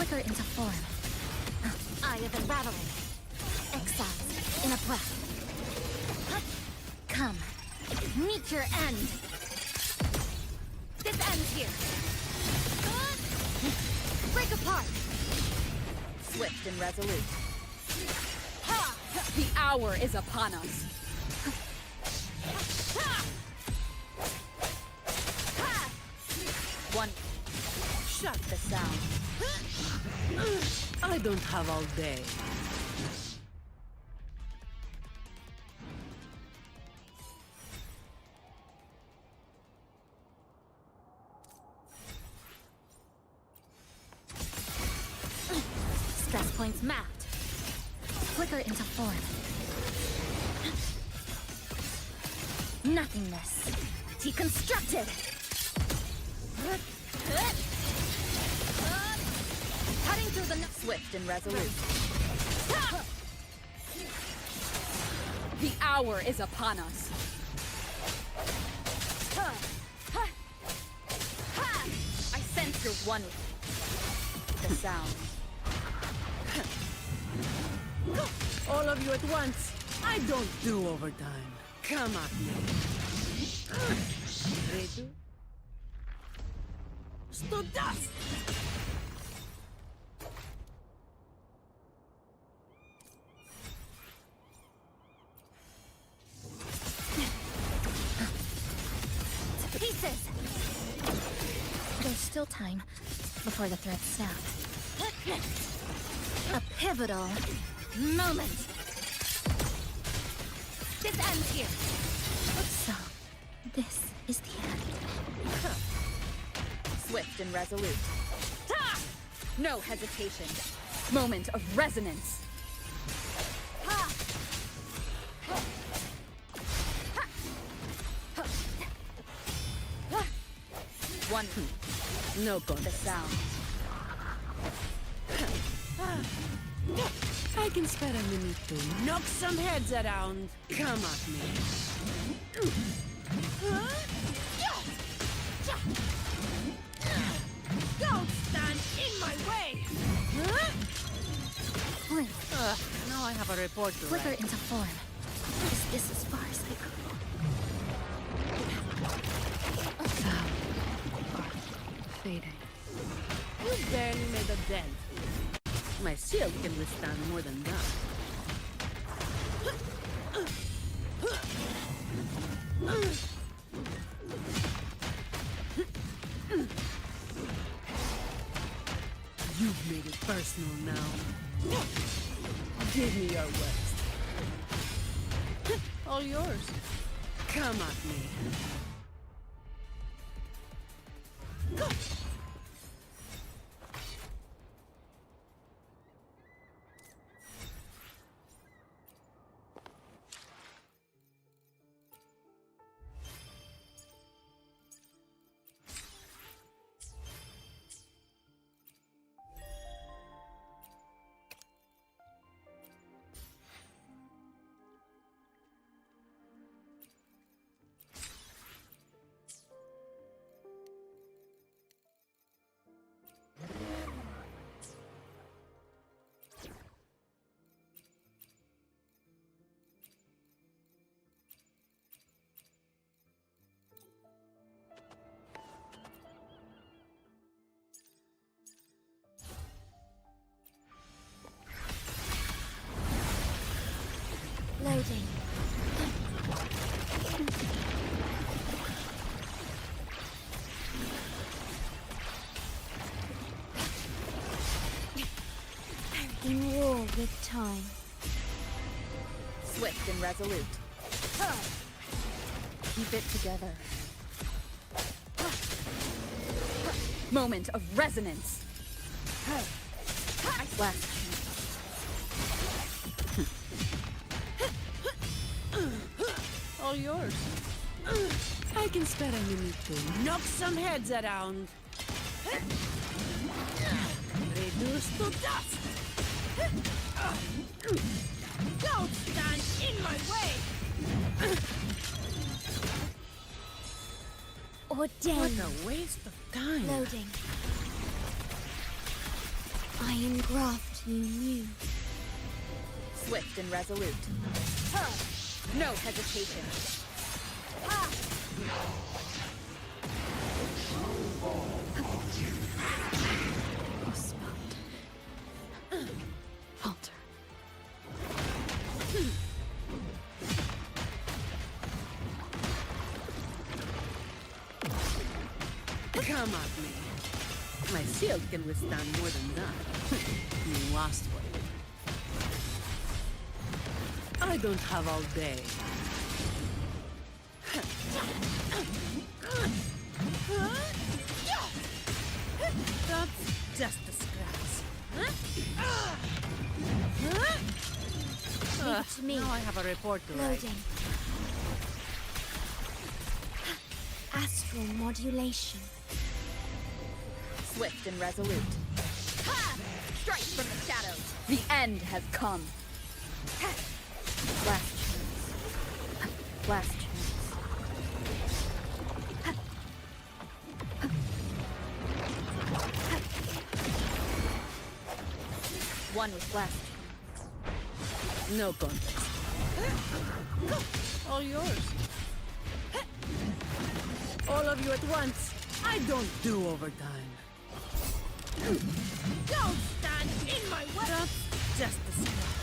Flicker into form. Eye of unraveling. Exiles in a breath. Come, meet your end. This ends here. Break apart. Swift and resolute. Ha! The hour is upon us. One. Shut the sound. I don't have all day. Stress points mapped. Flicker into form. Nothingness. Deconstructed. Cutting through the swift and resolute. The hour is upon us. I sense your one. The sound. All of you at once. I don't do overtime. Come at me. Ready? To dust! To pieces! There's still time before the thread snaps. A pivotal moment. This ends here. So, this is the end. Swift and resolute. No hesitation. Moment of resonance. One. No point. The sound. I can spare a minute to knock some heads around. Come at me. Don't stand in my way! Blink. Now I have a report to Flicker write. into form. Is this as far as I go? Sound. Fading. You barely made a dent. My shield can withstand more than that. You've made it personal now. Give me your worst. All yours. Come at me. Loading. In war with time. Swift and resolute. Keep it together. Moment of resonance. Last All yours. I can spare a minute to knock some heads around. Reduce to dust. Don't stand in my way. Ordained. What a waste of time. Loading. I engraft you new. Swift and resolute. No hesitation. Falter. Come at me. My shield can withstand more than that. You asked for it. I don't have all day. That's just a scratch. Leave it to me. Now I have a report to write. Loading. Astral modulation. Swift and resolute. Strike from the shadows. The end has come. Last chance. Last chance. One with last chance. No contest. All yours. All of you at once. I don't do overtime. Don't stand in my way! That's just a scratch.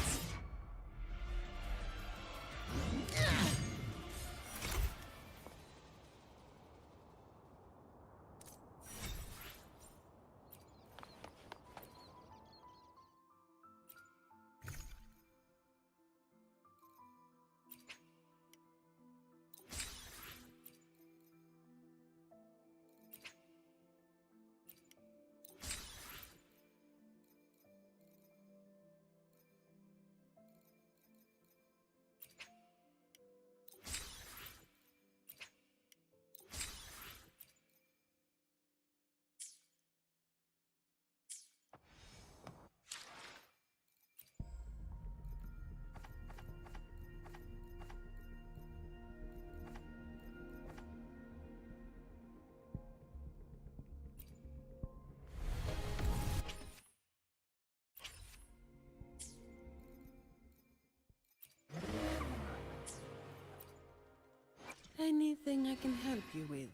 Anything I can help you with?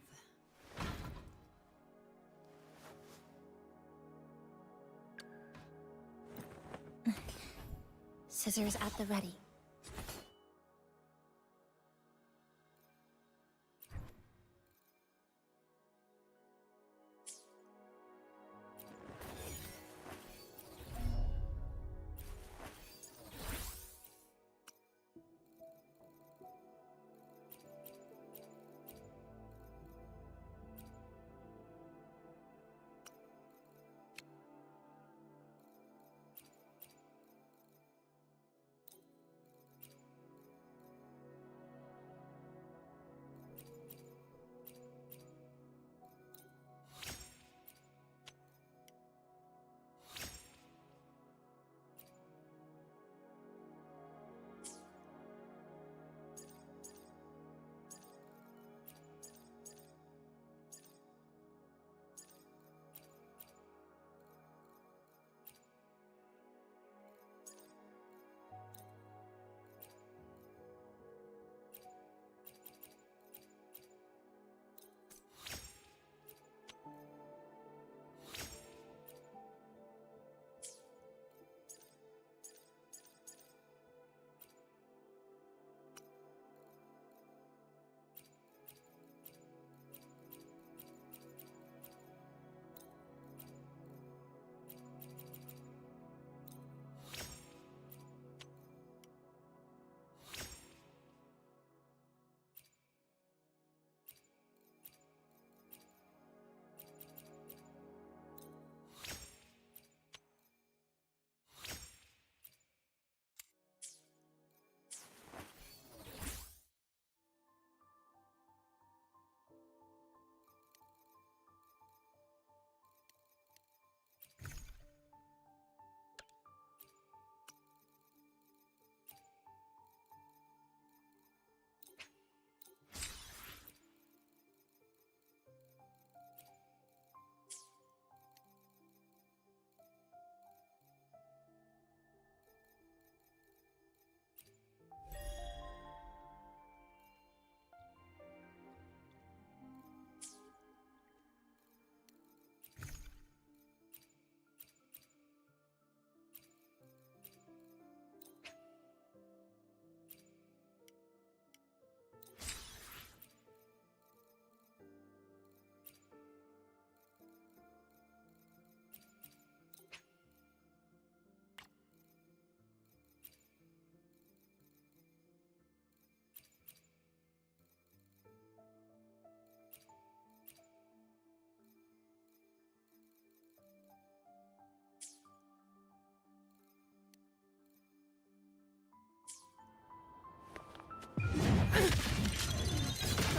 Scissors at the ready.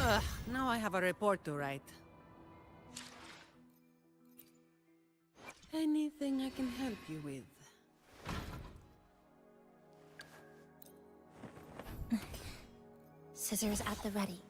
Ugh, now I have a report to write. Anything I can help you with? Scissors at the ready.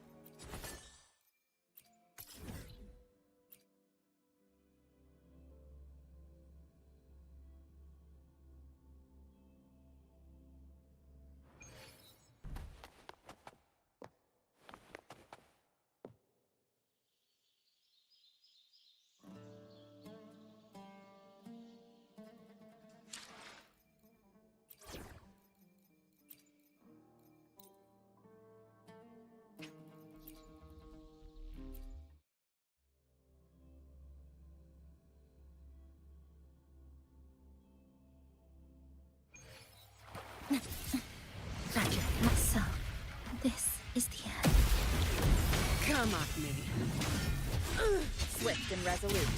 Roger. So, this is the end. Come at me. Swift and resolute.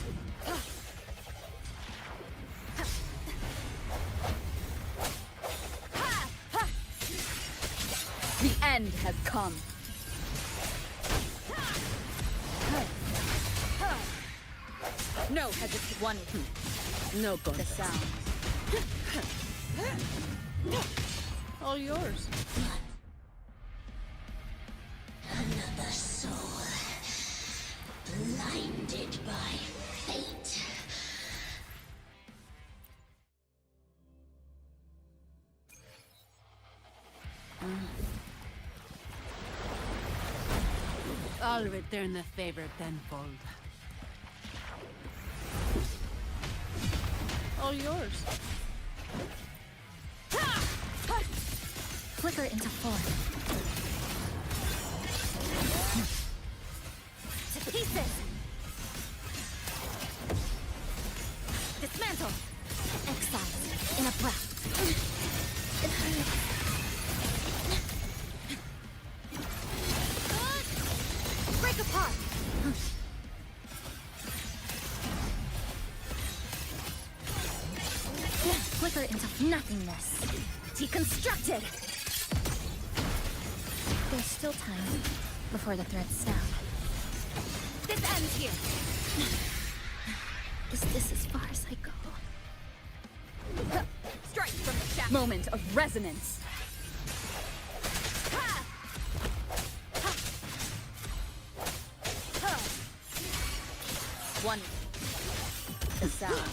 The end has come. No hesitation. One with me. No The contest. sound. All yours. Another soul, blinded by fate. I'll return the favor tenfold. All yours. Flicker into form. To pieces! Dismantle! Exile in a breath. Break apart! Flicker into nothingness. Deconstructed! There's still time before the threads snap. This ends here! Is this as far as I go? Strike from the shaft. Moment of resonance. One. The sound.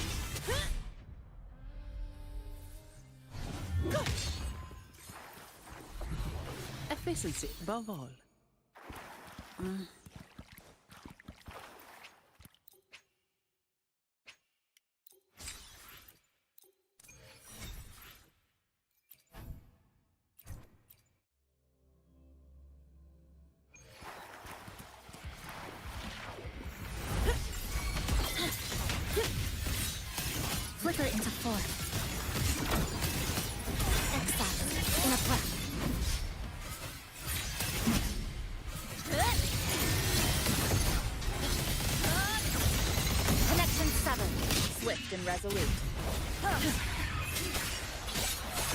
Efficiency above all. Flicker into form. Exile in a breath. Connection severed. Swift and resolute.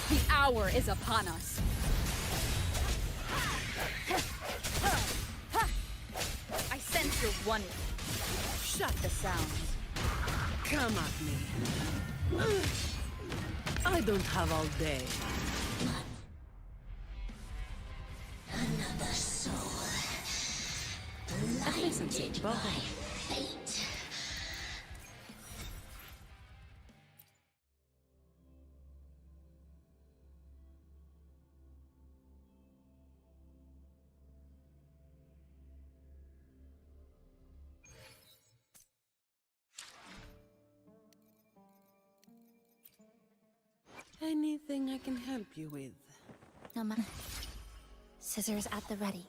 The hour is upon us. I sense your one. Shut the sounds. Come at me. I don't have all day. Another soul, blinded by fate. Anything I can help you with? No matter. Scissors at the ready.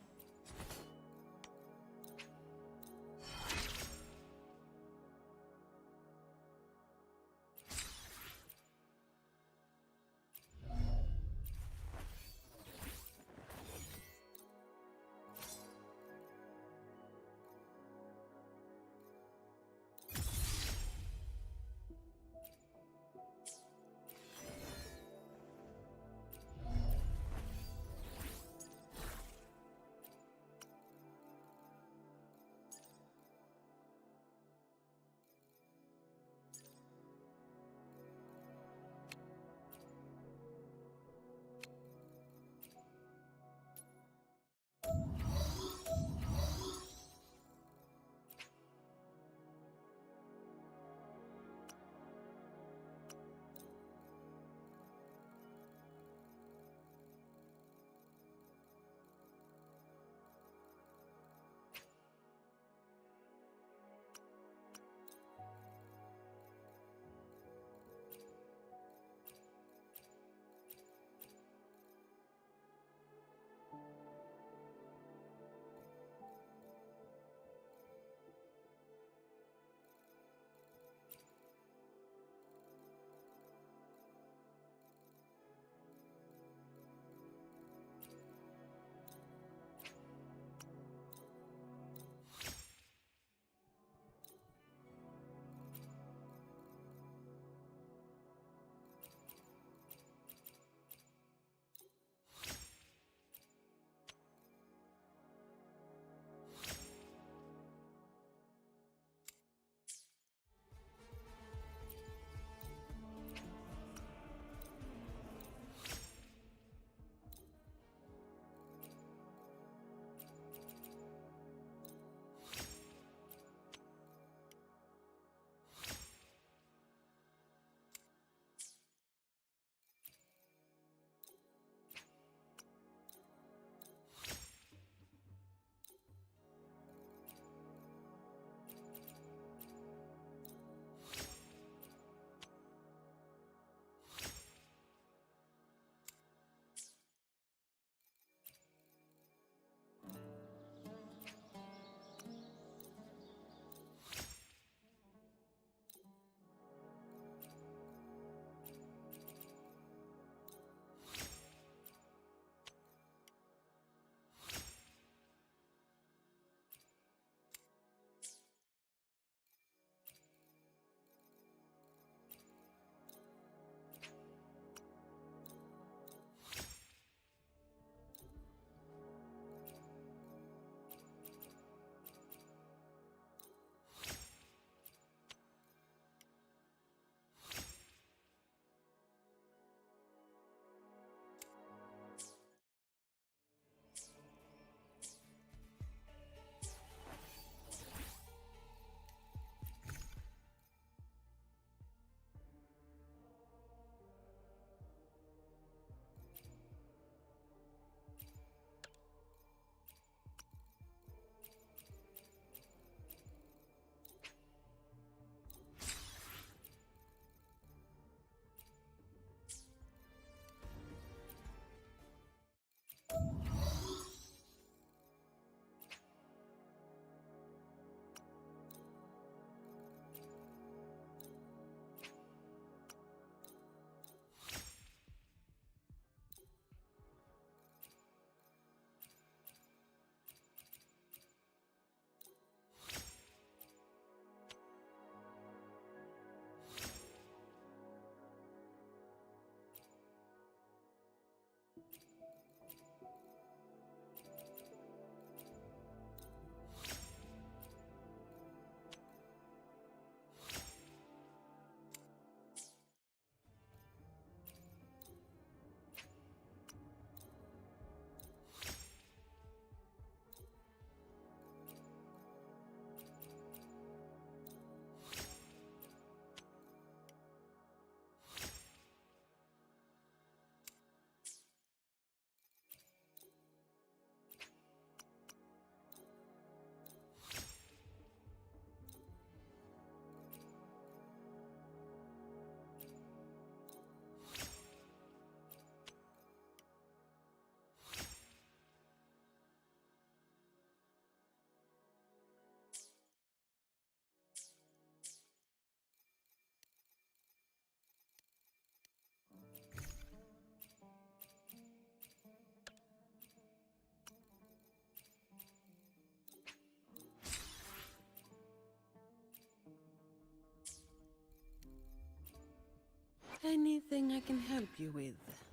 Anything I can help you with?